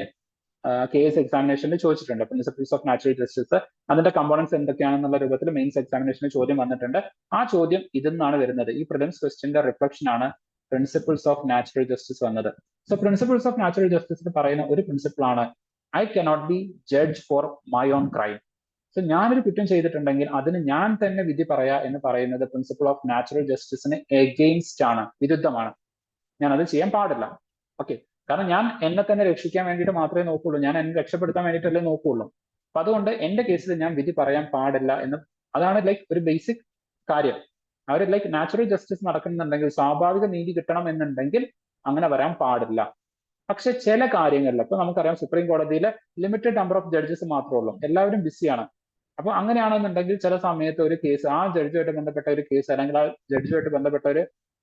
കേസ് എക്സാമിനേഷനിൽ ചോദിച്ചിട്ടുണ്ട് പ്രിൻസിപ്പിൾസ് ഓഫ് നാച്ചുറൽ ജസ്റ്റിസ്, അതിന്റെ കമ്പോണൻസ് എന്തൊക്കെയാണെന്നുള്ള രൂപത്തിൽ മെയിൻസ് എക്സാമിനേഷന് ചോദ്യം വന്നിട്ടുണ്ട്. ആ ചോദ്യം ഇതിൽ നിന്നാണ് വരുന്നത്. ഈ പ്രിലിംസ് ക്വസ്റ്റ്യന്റെ റിഫ്ലക്ഷൻ ആണ് പ്രിൻസിപ്പിൾസ് ഓഫ് നാച്ചുറൽ ജസ്റ്റിസ് വന്നത്. സോ പ്രിൻസിപ്പിൾസ് ഓഫ് നാച്ചുറൽ ജസ്റ്റിസിൽ പറയുന്ന ഒരു പ്രിൻസിപ്പിൾ ആണ് I cannot be judge for my own crime. So ഞാനൊരു കുറ്റം ചെയ്തിട്ടുണ്ടെങ്കിൽ അതിന് ഞാൻ തന്നെ വിധി പറയാ എന്ന് പറയുന്നത് പ്രിൻസിപ്പിൾ ഓഫ് നാച്ചുറൽ ജസ്റ്റിസിന് എഗെയിൻസ്റ്റ് ആണ്, വിരുദ്ധമാണ്. ഞാൻ അത് ചെയ്യാൻ പാടില്ല. ഓക്കെ, കാരണം ഞാൻ എന്നെ തന്നെ രക്ഷിക്കാൻ വേണ്ടിയിട്ട് മാത്രമേ നോക്കുള്ളൂ, ഞാൻ എന്നെ രക്ഷപ്പെടുത്താൻ വേണ്ടിയിട്ടല്ലേ നോക്കുള്ളൂ. അപ്പൊ അതുകൊണ്ട് എന്റെ കേസിൽ ഞാൻ വിധി പറയാൻ പാടില്ല എന്ന്, അതാണ് ലൈക്ക് ഒരു ബേസിക് കാര്യം. അവർ ലൈക്ക് നാച്ചുറൽ ജസ്റ്റിസ് നടക്കുന്നുണ്ടെങ്കിൽ, സ്വാഭാവിക നീതി കിട്ടണം എന്നുണ്ടെങ്കിൽ അങ്ങനെ വരാൻ പാടില്ല. പക്ഷെ ചില കാര്യങ്ങളിൽ ഇപ്പൊ നമുക്കറിയാം സുപ്രീം കോടതിയിൽ ലിമിറ്റഡ് നമ്പർ ഓഫ് ജഡ്ജസ് മാത്രമേ ഉള്ളൂ, എല്ലാവരും ബിസിയാണ്. അപ്പൊ അങ്ങനെയാണെന്നുണ്ടെങ്കിൽ ചില സമയത്ത് ഒരു കേസ് ആ ജഡ്ജുമായിട്ട് ബന്ധപ്പെട്ട ഒരു കേസ് അല്ലെങ്കിൽ ആ ജഡ്ജുമായിട്ട് ബന്ധപ്പെട്ട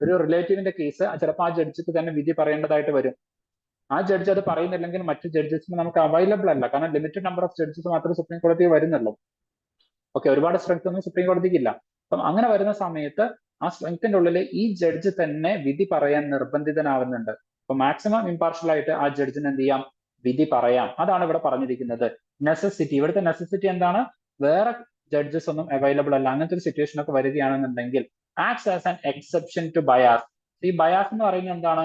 ഒരു റിലേറ്റീവിന്റെ കേസ് ചിലപ്പോൾ ആ ജഡ്ജിക്ക് തന്നെ വിധി പറയേണ്ടതായിട്ട് വരും. ആ ജഡ്ജ് അത് പറയുന്നില്ലെങ്കിൽ മറ്റു ജഡ്ജസിന് നമുക്ക് അവൈലബിൾ അല്ല, കാരണം ലിമിറ്റഡ് നമ്പർ ഓഫ് ജഡ്ജസ് മാത്രമേ സുപ്രീം കോടതി വരുന്നുള്ളൂ. ഓക്കെ, ഒരുപാട് സ്ട്രെങ്ത് ഒന്നും സുപ്രീം കോടതിക്ക് ഇല്ല. അപ്പം അങ്ങനെ വരുന്ന സമയത്ത് ആ സ്ട്രെങ്ത്തിന്റെ ഉള്ളിൽ ഈ ജഡ്ജ് തന്നെ വിധി പറയാൻ നിർബന്ധിതനാവുന്നുണ്ട്. അപ്പൊ മാക്സിമം ഇമ്പാർഷ്യൽ ആയിട്ട് ആ ജഡ്ജിന് എന്ത് ചെയ്യാം, വിധി പറയാം. അതാണ് ഇവിടെ പറഞ്ഞിരിക്കുന്നത്. നെസസിറ്റി, ഇവിടുത്തെ നെസസിറ്റി എന്താണ്? വേറെ ജഡ്ജസ് ഒന്നും അവൈലബിൾ അല്ല, അങ്ങനത്തെ ഒരു സിറ്റുവേഷൻ ഒക്കെ വരികയാണെന്നുണ്ടെങ്കിൽ acts as an exception to bias. ഈ ബയാസ് എന്ന് പറയുന്നത് എന്താണ്?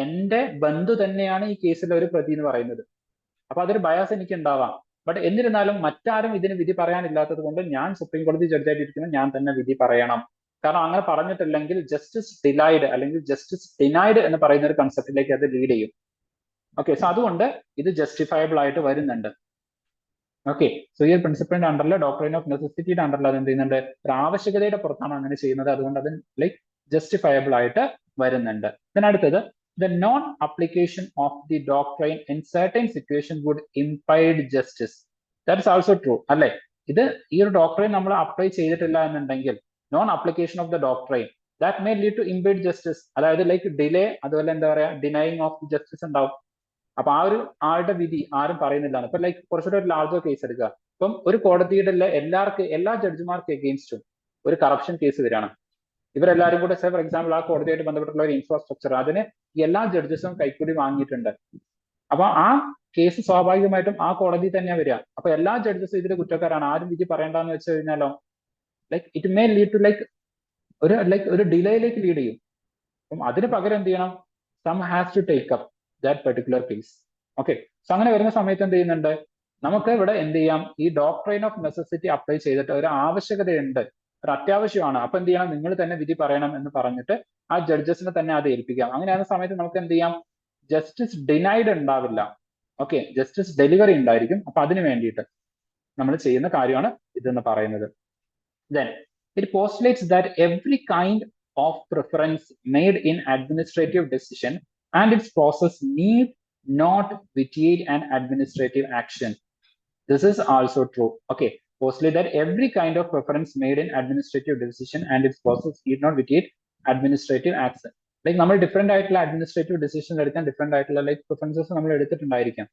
എന്റെ ബന്ധു തന്നെയാണ് ഈ കേസിലെ ഒരു പ്രതി എന്ന് പറയുന്നത്. അപ്പൊ അതൊരു ബയാസ് എനിക്ക് ഉണ്ടാവാം. ബട്ട് എന്നിരുന്നാലും മറ്റാരും ഇതിന് വിധി പറയാനില്ലാത്തത് കൊണ്ട് ഞാൻ സുപ്രീം കോടതി ജഡ്ജായിട്ടിരിക്കുന്നത് ഞാൻ തന്നെ വിധി പറയണം. കാരണം അങ്ങനെ പറഞ്ഞിട്ടില്ലെങ്കിൽ ജസ്റ്റിസ് ഡിലൈഡ് അല്ലെങ്കിൽ ജസ്റ്റിസ് ഡിനൈഡ് എന്ന് പറയുന്ന ഒരു കൺസെപ്റ്റിലേക്ക് അത് ലീഡ് ചെയ്യും. ഓക്കെ, സോ അതുകൊണ്ട് ഇത് ജസ്റ്റിഫയബിൾ ആയിട്ട് വരുന്നുണ്ട്. ഓക്കെ, സോ ഈ പ്രിൻസിപ്പിളിന്റെ അണ്ടറിൽ ഡോക്ട്രൈൻ ഓഫ് നെസസിറ്റിയുടെ അണ്ടറിൽ അത് എന്ത് ചെയ്യുന്നുണ്ട്? ഒരു ആവശ്യകതയുടെ പുറത്താണ് അങ്ങനെ ചെയ്യുന്നത്, അതുകൊണ്ട് അത് ലൈക്ക് ജസ്റ്റിഫയബിൾ ആയിട്ട് വരുന്നുണ്ട്. ഇതിനടുത്തത് the non-application of the doctrine in certain situations would impede justice. That is also true, അല്ലെ? ഇത് ഈ ഒരു ഡോക്ട്രൈൻ നമ്മൾ അപ്ലൈ ചെയ്തിട്ടില്ല എന്നുണ്ടെങ്കിൽ non application of the doctrine that may lead to impede justice, അതായത് ലൈക്ക് ഡിലേ, അതുപോലെ എന്താ പറയാ ഡിനൈങ് ഓഫ് ജസ്റ്റിസ് ഉണ്ടാവും. അപ്പൊ ആ ഒരു ആളുടെ വിധി ആരും പറയുന്നില്ല. ഇപ്പൊ ലൈക്ക് കുറച്ചുകൂടെ ഒരു ലാർജർ കേസ് എടുക്കുക. ഇപ്പം ഒരു കോടതിയുടെ എല്ലാ ജഡ്ജിമാർക്ക് എഗെയിൻസ്റ്റും ഒരു കറപ്ഷൻ കേസ് വരികയാണ്. ഇവരെല്ലാവരും കൂടെ ഫോർ എക്സാമ്പിൾ ആ കോടതിയായിട്ട് ബന്ധപ്പെട്ടുള്ള ഒരു ഇൻഫ്രാസ്ട്രക്ചർ അതിന് എല്ലാ ജഡ്ജസും കൈക്കൂലി വാങ്ങിയിട്ടുണ്ട്. അപ്പൊ ആ കേസ് സ്വാഭാവികമായിട്ടും ആ കോടതി തന്നെയാണ് വരിക. അപ്പൊ എല്ലാ ജഡ്ജസും ഇതിൽ കുറ്റക്കാരാണ്, ആരും വിധി പറയണ്ടെന്ന് വെച്ച് കഴിഞ്ഞാലോ like it may lead to ഒരു ഡിലേയിലേക്ക് ലീഡ് ചെയ്യും. അപ്പം അതിന് പകരം എന്ത് ചെയ്യണം, some has to take up that particular case. Okay, so അങ്ങനെ വരുന്ന സമയത്ത് എന്ത് ചെയ്യുന്നുണ്ട്, നമുക്ക് ഇവിടെ എന്ത് ചെയ്യാം, ഈ ഡോക്ട്രൈൻ ഓഫ് നെസസിറ്റി അപ്ലൈ ചെയ്തിട്ട് ഒരു ആവശ്യകതയുണ്ട്, ഒരു അത്യാവശ്യമാണ്, അപ്പൊ എന്ത് ചെയ്യണം, നിങ്ങൾ തന്നെ വിധി പറയണം എന്ന് പറഞ്ഞിട്ട് ആ ജഡ്ജസിനെ തന്നെ അത് ഏൽപ്പിക്കാം. അങ്ങനെയാകുന്ന സമയത്ത് നമുക്ക് എന്ത് ചെയ്യാം, ജസ്റ്റിസ് ഡിനൈഡ് ഉണ്ടാവില്ല, ഓക്കെ, ജസ്റ്റിസ് ഡെലിവറി ഉണ്ടായിരിക്കും. അപ്പൊ അതിന് വേണ്ടിയിട്ട് നമ്മൾ ചെയ്യുന്ന കാര്യമാണ് ഇതെന്ന് പറയുന്നത്. Then it postulates that every kind of preference made in administrative decision and its process need not vitiate an administrative action. This is also true. Okay, postulate that every kind of preference made in administrative decision and its process need not vitiate administrative action. Like നമ്മൾ different ആയിട്ടുള്ള administrative decision എടുക്കാൻ different ആയിട്ടുള്ള like preferences നമ്മൾ എടുത്തിട്ടുണ്ടായിരിക്കാം.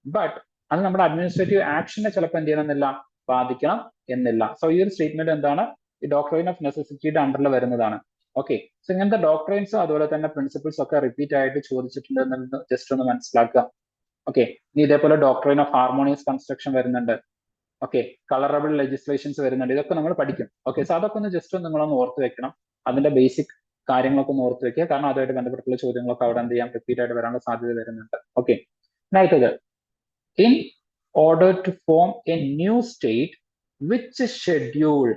But അത് നമ്മുടെ administrative ആക്ഷനെ ചിലപ്പോൾ എന്ത് ചെയ്യണമെന്നില്ല, ബാധിക്കണം എന്നില്ല. സോ ഈ ഒരു സ്റ്റേറ്റ്മെന്റ് എന്താണ്, ഈ ഡോക്ട്രൈൻ ഓഫ് നെസസിറ്റിയുടെ അണ്ടറിൽ വരുന്നതാണ്. ഓക്കെ, സോ ഇങ്ങനത്തെ ഡോക്ട്രൈൻസും അതുപോലെ തന്നെ പ്രിൻസിപ്പിൾസ് ഒക്കെ റിപ്പീറ്റ് ആയിട്ട് ചോദിച്ചിട്ടുണ്ട് എന്നത് ജസ്റ്റ് ഒന്ന് മനസ്സിലാക്കുക. ഓക്കെ, ഇനി ഇതേപോലെ ഡോക്ട്രൈൻ ഓഫ് ഹാർമോണിയസ് കൺസ്ട്രക്ഷൻ വരുന്നുണ്ട്. ഓക്കെ, കളറബിൾ ലെജിസ്ലേഷൻസ് വരുന്നുണ്ട്. ഇതൊക്കെ നമ്മൾ പഠിക്കും. ഓക്കെ, സോ അതൊക്കെ ഒന്ന് ജസ്റ്റ് നിങ്ങളൊന്ന് ഓർത്ത് വെക്കണം. അതിന്റെ ബേസിക് കാര്യങ്ങളൊക്കെ ഒന്ന് ഓർത്ത് വെക്കുക. കാരണം അതുമായിട്ട് ബന്ധപ്പെട്ടുള്ള ചോദ്യങ്ങളൊക്കെ അവിടെ എന്ത് ചെയ്യാം, റിപ്പീറ്റ് ആയിട്ട് വരാനുള്ള സാധ്യത വരുന്നുണ്ട്. ഓക്കെ, അടുത്തത്, in order to form a new state, which schedule,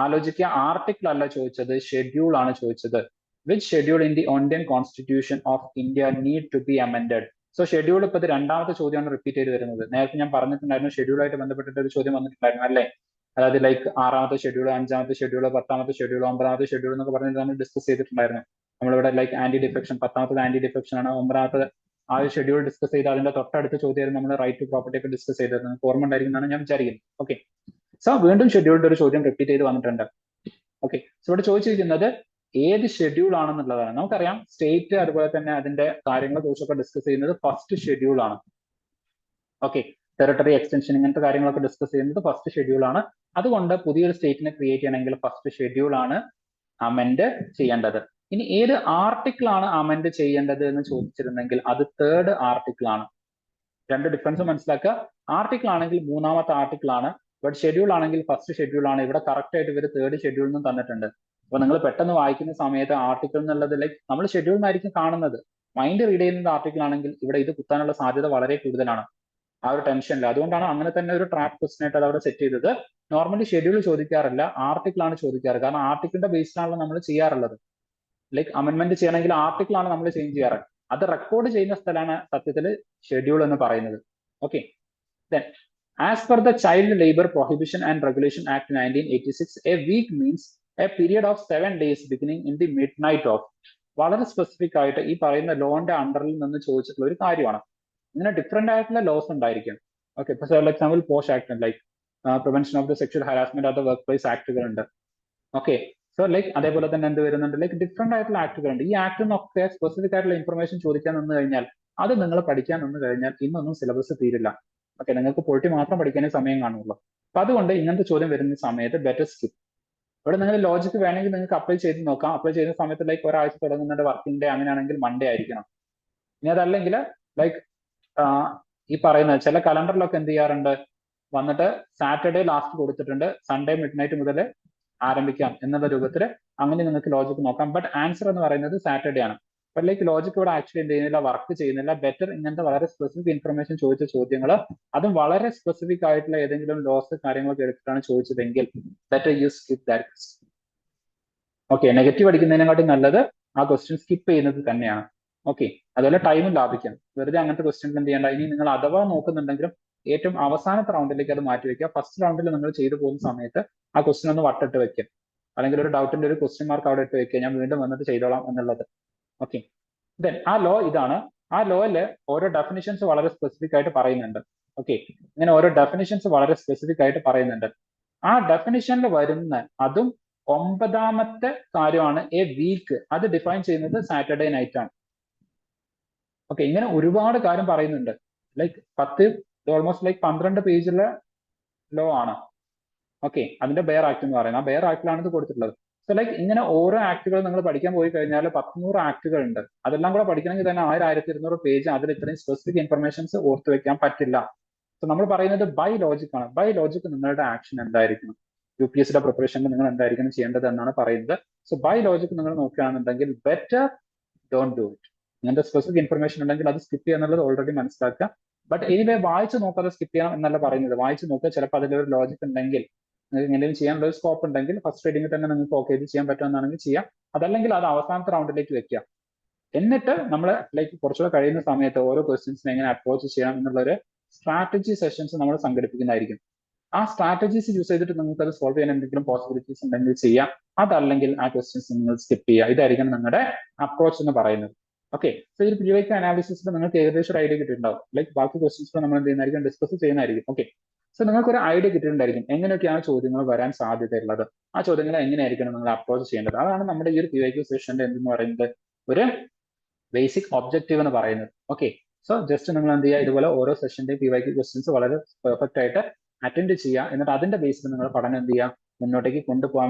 ആലോചിക്കുക, ആർട്ടിക്കിൾ അല്ല ചോദിച്ചത്, ഷെഡ്യൂൾ ആണ് ചോദിച്ചത്. Which schedule in the Indian constitution of India need to be amended. So schedule ഇപ്പൊ ഇത് രണ്ടാമത്തെ ചോദ്യമാണ് റിപ്പീറ്റ് ചെയ്ത് വരുന്നത്. നേരത്തെ ഞാൻ പറഞ്ഞിട്ടുണ്ടായിരുന്നു ഷെഡ്യൂളായിട്ട് ബന്ധപ്പെട്ടിട്ട് ഒരു ചോദ്യം വന്നിട്ടുണ്ടായിരുന്നു അല്ലേ, അതായത് ലൈക്ക് 6ാമത്തെ ഷെഡ്യൂൾ, 5ാമത്തെ ഷെഡ്യൂൾ, 10ാമത്തെ ഷെഡ്യൂൾ, 9ാമത്തെ ഷെഡ്യൂൾ എന്നൊക്കെ പറഞ്ഞിട്ട് നമ്മൾ ഡിസ്കസ് ചെയ്തിട്ടുണ്ടായിരുന്നു. നമ്മളിവിടെ ലൈക്ക് ആന്റി ഡിഫെക്ഷൻ, 10ാമത്തത് ആന്റി ഡിഫെക്ഷൻ ആണ്, 9ാമത്തെ ആ ഒരു ഷെഡ്യൂൾ ഡിസ്കസ് ചെയ്ത് അതിന്റെ തൊട്ടടുത്ത ചോദ്യം നമ്മൾ റൈറ്റ് ടു പ്രോപ്പർട്ടി ഒക്കെ ഡിസ്കസ് ചെയ്തത് ഓർമ്മ ഉണ്ടായിരിക്കുന്നതാണ് ഞാൻ വിചാരിക്കുന്നത്. ഓക്കെ, സോ വീണ്ടും ഷെഡ്യൂളിന്റെ ഒരു ചോദ്യം റിപ്പീറ്റ് ചെയ്ത് വന്നിട്ടുണ്ട്. ഓക്കെ, സോ ഇവിടെ ചോദിച്ചിരിക്കുന്നത് ഏത് ഷെഡ്യൂൾ ആണെന്നുള്ളതാണ്. നമുക്കറിയാം സ്റ്റേറ്റ് അതുപോലെ തന്നെ അതിന്റെ കാര്യങ്ങളെ കുറിച്ചൊക്കെ ഡിസ്കസ് ചെയ്യുന്നത് ഫസ്റ്റ് ഷെഡ്യൂൾ ആണ്. ഓക്കെ, ടെറിട്ടറി എക്സ്റ്റൻഷൻ ഇങ്ങനത്തെ കാര്യങ്ങളൊക്കെ ഡിസ്കസ് ചെയ്യുന്നത് ഫസ്റ്റ് ഷെഡ്യൂൾ ആണ്. അതുകൊണ്ട് പുതിയൊരു സ്റ്റേറ്റിനെ ക്രിയേറ്റ് ചെയ്യണമെങ്കിൽ ഫസ്റ്റ് ഷെഡ്യൂൾ ആണ് അമെൻഡ് ചെയ്യേണ്ടത്. ഇനി ഏത് ആർട്ടിക്കിൾ ആണ് അമെൻഡ് ചെയ്യേണ്ടത് എന്ന് ചോദിച്ചിരുന്നെങ്കിൽ അത് 3rd ആർട്ടിക്കിൾ ആണ്. രണ്ട് ഡിഫറൻസ് മനസ്സിലാക്കുക. ആർട്ടിക്കിൾ ആണെങ്കിൽ 3ാമത്തെ ആർട്ടിക്കിൾ ആണ്, ബട്ട് ഷെഡ്യൂൾ ആണെങ്കിൽ ഫസ്റ്റ് ഷെഡ്യൂൾ ആണ്. ഇവിടെ കറക്റ്റ് ആയിട്ട് ഇവർ 3rd ഷെഡ്യൂൾ എന്നും തന്നിട്ടുണ്ട്. അപ്പൊ നിങ്ങൾ പെട്ടെന്ന് വായിക്കുന്ന സമയത്ത് ആർട്ടിക്കിൾ എന്നുള്ളത് ലൈക്ക് നമ്മൾ ഷെഡ്യൂൾ എന്നായിരിക്കും കാണുന്നത്, മൈൻഡ് റീഡ് ചെയ്യുന്നത് ആർട്ടിക്കിൾ ആണെങ്കിൽ ഇവിടെ ഇത് കുത്താനുള്ള സാധ്യത വളരെ കൂടുതലാണ്. ആ ഒരു ടെൻഷനില്ല. അതുകൊണ്ടാണ് അങ്ങനെ തന്നെ ഒരു ട്രാപ്പ് ക്വസ്റ്റൻ ആയിട്ട് അത് അവിടെ സെറ്റ് ചെയ്തത്. നോർമലി ഷെഡ്യൂൾ ചോദിക്കാറില്ല, ആർട്ടിക്കിൾ ആണ് ചോദിക്കാറ്. കാരണം ആർട്ടിക്കിളിന്റെ ബേസിലാണല്ലോ നമ്മൾ ചെയ്യാറുള്ളത്. ലൈക്ക് അമെന്റ്മെന്റ് ചെയ്യണമെങ്കിൽ ആർട്ടിക്കിൾ ആണ് നമ്മൾ ചേഞ്ച് ചെയ്യാറ്. അത് റെക്കോർഡ് ചെയ്യുന്ന സ്ഥലമാണ് സത്യത്തിൽ ഷെഡ്യൂൾ എന്ന് പറയുന്നത്. Okay, then as per the child labour prohibition and regulation act 1986, a week means a period of 7 days beginning in the midnight of. വളരെ സ്പെസിഫിക് ആയിട്ട് ഈ പറയുന്ന ലോന്റെ അണ്ടറിൽ നിന്ന് ചോദിച്ചിട്ടുള്ള ഒരു കാര്യമാണ്. ഇങ്ങനെ ഡിഫറെന്റ് ആയിട്ടുള്ള ലോസ് ഉണ്ടായിരിക്കും. ഓക്കെ, ഇപ്പൊ for example POSH act, like prevention of the sexual harassment of the workplace ആക്ടുകൾ ഉണ്ട്. ഓക്കെ, സോ ലൈക്ക് അതേപോലെ തന്നെ എന്ത് വരുന്നുണ്ട്, ലൈക്ക് ഡിഫറെന്റ് ആയിട്ടുള്ള ആക്ടുകളുണ്ട്. ഈ ആക്ടിൽ നിന്നൊക്കെ സ്പെസിഫിക് ആയിട്ടുള്ള ഇൻഫർമേഷൻ ചോദിക്കാൻ നിന്ന് കഴിഞ്ഞാൽ, അത് നിങ്ങൾ പഠിക്കാൻ നിന്ന് കഴിഞ്ഞാൽ ഇന്നൊന്നും സിലബസ് തീരില്ല. ഓക്കെ, നിങ്ങൾക്ക് പൊളിറ്റി മാത്രം പഠിക്കാനേ സമയം കാണുള്ളൂ. അപ്പൊ അതുകൊണ്ട് ഇങ്ങനത്തെ ചോദ്യം വരുന്ന സമയത്ത് ബെറ്റർ സ്കിപ്പ്. ഇവിടെ നിങ്ങൾ ലോജിക്ക് വേണമെങ്കിൽ നിങ്ങൾക്ക് അപ്ലൈ ചെയ്ത് നോക്കാം. അപ്ലൈ ചെയ്യുന്ന സമയത്ത് ലൈക്ക് ഒരാഴ്ച തുടങ്ങുന്നുണ്ട് വർക്കിംഗ് ഡേ അങ്ങനെയാണെങ്കിൽ മൺഡേ ആയിരിക്കണം. ഇനി അതല്ലെങ്കിൽ ലൈക്ക് ഈ പറയുന്ന ചില കലണ്ടറിലൊക്കെ എന്ത് ചെയ്യാറുണ്ട്, വന്നിട്ട് സാറ്റർഡേ ലാസ്റ്റ് കൊടുത്തിട്ടുണ്ട്, സൺഡേ മിഡ് നൈറ്റ് മുതൽ ആരംഭിക്കാം എന്നുള്ള രൂപത്തിൽ അങ്ങനെ നിങ്ങൾക്ക് ലോജിക്ക് നോക്കാം. ബട്ട് ആൻസർ എന്ന് പറയുന്നത് സാറ്റർഡേ ആണ്. അപ്പൊ ലൈക്ക് ലോജിക്ക് ഇവിടെ ആക്ച്വലി എന്ത് ചെയ്യുന്നില്ല, വർക്ക് ചെയ്യുന്നില്ല. ബെറ്റർ ഇങ്ങനത്തെ വളരെ സ്പെസിഫിക് ഇൻഫർമേഷൻ ചോദിച്ച ചോദ്യങ്ങൾ, അതും വളരെ സ്പെസിഫിക് ആയിട്ടുള്ള ഏതെങ്കിലും ലോസ് കാര്യങ്ങളൊക്കെ എടുത്തിട്ടാണ് ചോദിച്ചതെങ്കിൽ better you skip that question. Okay, negative അടിക്കുന്നതിനെക്കാട്ടും നല്ലത് ആ ക്വസ്റ്റ്യൻ സ്കിപ്പ് ചെയ്യുന്നത് തന്നെയാണ്. ഓക്കെ, അതുപോലെ ടൈമും ലാഭിക്കാം. വെറുതെ അങ്ങനത്തെ ക്വസ്റ്റ്യൻ എന്ത് ചെയ്യേണ്ട. ഇനി നിങ്ങൾ അഥവാ നോക്കുന്നുണ്ടെങ്കിലും ഏറ്റവും അവസാനത്തെ റൗണ്ടിലേക്ക് അത് മാറ്റി വെക്കുക. ഫസ്റ്റ് റൗണ്ടിൽ നിങ്ങൾ ചെയ്തു പോകുന്ന സമയത്ത് ആ ക്വസ്റ്റ്യൻ ഒന്ന് വട്ടിട്ട് വെക്കുക, അല്ലെങ്കിൽ ഒരു ഡൗട്ടിന്റെ ഒരു ക്വസ്റ്റ്യൻ മാർക്ക് അവിടെ ഇട്ട് വെക്കുക, ഞാൻ വീണ്ടും വന്നിട്ട് ചെയ്തോളാം എന്നുള്ളത്. ഓക്കെ, ദെൻ ആ ലോ ഇതാണ്. ആ ലോയില് ഓരോ ഡെഫിനിഷൻസ് വളരെ സ്പെസിഫിക് ആയിട്ട് പറയുന്നുണ്ട്. ഓക്കെ, ഇങ്ങനെ ഓരോ ഡെഫിനിഷൻസ് വളരെ സ്പെസിഫിക് ആയിട്ട് പറയുന്നുണ്ട്. ആ ഡെഫിനിഷനിൽ വരുന്ന അതും 9ാമത്തെ കാര്യമാണ് എ വീക്ക്. അത് ഡിഫൈൻ ചെയ്യുന്നത് സാറ്റർഡേ നൈറ്റ് ആണ്. ഓക്കെ, ഇങ്ങനെ ഒരുപാട് കാര്യം പറയുന്നുണ്ട്. ലൈക്ക് 10 ഓൾമോസ്റ്റ് ലൈക്ക് 12 പേജിലെ ലോ ആണ്. ഓക്കെ, അതിന്റെ ബെയർ ആക്ട് എന്ന് പറയുന്നത് ആ ബെയർ ആക്ടിലാണ് ഇത് കൊടുത്തിട്ടുള്ളത്. സോ ലൈക്ക് ഇങ്ങനെ ഓരോ ആക്ടുകൾ നിങ്ങൾ പഠിക്കാൻ പോയി കഴിഞ്ഞാൽ 100 ആക്ടുകൾ ഉണ്ട്. അതെല്ലാം കൂടെ പഠിക്കണമെങ്കിൽ തന്നെ 1200 പേജ്. അതിൽ ഇത്രയും സ്പെസിഫിക് ഇൻഫർമേഷൻസ് ഓർത്ത് വെക്കാൻ പറ്റില്ല. സോ നമ്മൾ പറയുന്നത് ബൈ ലോജിക് ആണ്. ബൈ ലോജിക് നിങ്ങളുടെ ആക്ഷൻ എന്തായിരിക്കണം. UPSC പ്രിപ്പറേഷനിൽ നിങ്ങൾ എന്തായിരിക്കണം ചെയ്യേണ്ടത് എന്നാണ് പറയുന്നത്. സോ ബൈ ലോജിക് നിങ്ങൾ നോക്കുകയാണെന്നുണ്ടെങ്കിൽ ബെറ്റർ ഡോണ്ട് ഡു ഇറ്റ്. ഇങ്ങനത്തെ സ്പെസിഫിക് ഇൻഫർമേഷൻ ഉണ്ടെങ്കിൽ അത് സ്കിപ്പ് ചെയ്യുക എന്നുള്ളത് ഓൾറെഡി മനസ്സിലാക്കുക. ബട്ട് എനിവേ വായിച്ച് നോക്കാതെ സ്കിപ്പ് ചെയ്യണം എന്നല്ല പറയുന്നത്. വായിച്ച് നോക്കുക, ചിലപ്പോൾ അതിലൊരു ലോജിക് ഉണ്ടെങ്കിൽ നിങ്ങൾക്ക് എന്തെങ്കിലും ചെയ്യാനുള്ള ഒരു സ്കോപ്പ് ഉണ്ടെങ്കിൽ ഫസ്റ്റ് റീഡിംഗ് തന്നെ നിങ്ങൾക്ക് ഓക്കെ ഇത് ചെയ്യാൻ പറ്റുമെന്നാണെങ്കിൽ ചെയ്യാം. അതല്ലെങ്കിൽ അത് അവസാനത്തെ റൗണ്ടിലേക്ക് വെക്കുക. എന്നിട്ട് നമ്മൾ ലൈക്ക് കുറച്ചുകൂടെ കഴിയുന്ന സമയത്ത് ഓരോ ക്വസ്റ്റ്യൻസിനെ എങ്ങനെ അപ്രോച്ച് ചെയ്യണം എന്നുള്ളൊരു സ്ട്രാറ്റജി സെഷൻസ് നമ്മൾ സംഘടിപ്പിക്കുന്നതായിരിക്കും. ആ സ്ട്രാറ്റജീസ് യൂസ് ചെയ്തിട്ട് നിങ്ങൾക്ക് അത് സോൾവ് ചെയ്യാൻ എന്തെങ്കിലും പോസിബിലിറ്റീസ് ഉണ്ടെങ്കിൽ ചെയ്യാം. അതല്ലെങ്കിൽ ആ ക്വസ്റ്റ്യൻസ് നിങ്ങൾ സ്കിപ്പ് ചെയ്യുക. ഇതായിരിക്കും നിങ്ങളുടെ അപ്രോച്ച് എന്ന് പറയുന്നത്. ഓക്കെ, സോ ഈ PYQ അനാലിസിസിൽ നിങ്ങൾക്ക് ഏകദേശം ഒരു ഐഡിയ കിട്ടിയിട്ടുണ്ടാവും. ലൈക്ക് ബാക്കി ക്വസ്റ്റ്യൻസ് നമ്മൾ എന്ത് ചെയ്യുന്നതായിരിക്കും, ഡിസ്കസ് ചെയ്യുന്നതായിരിക്കും. ഓക്കെ, സോ നിങ്ങൾക്ക് ഒരു ഐഡിയ കിട്ടിയിട്ടുണ്ടായിരിക്കും എങ്ങനെയൊക്കെയാണ് ചോദ്യങ്ങൾ വരാൻ സാധ്യതയുള്ളത്, ആ ചോദ്യങ്ങൾ എങ്ങനെയായിരിക്കണം നിങ്ങൾ അപ്രോച്ച് ചെയ്യേണ്ടത്. അതാണ് നമ്മുടെ ഈ ഒരു PYQ സെഷന്റെ എന്തെന്ന് പറയുന്നത്, ഒരു ബേസിക് ഒബ്ജക്റ്റീവ് എന്ന് പറയുന്നത്. ഓക്കെ, സോ ജസ്റ്റ് നിങ്ങൾ എന്ത് ചെയ്യുക, ഇതുപോലെ ഓരോ സെഷന്റെയും PYQ ക്വസ്റ്റ്യൻസ് വളരെ പെർഫെക്റ്റ് ആയിട്ട് അറ്റൻഡ് ചെയ്യുക. എന്നിട്ട് അതിന്റെ ബേസിൽ നിങ്ങൾ പഠനം എന്ത് ചെയ്യുക, മുന്നോട്ടേക്ക് കൊണ്ടുപോകാൻ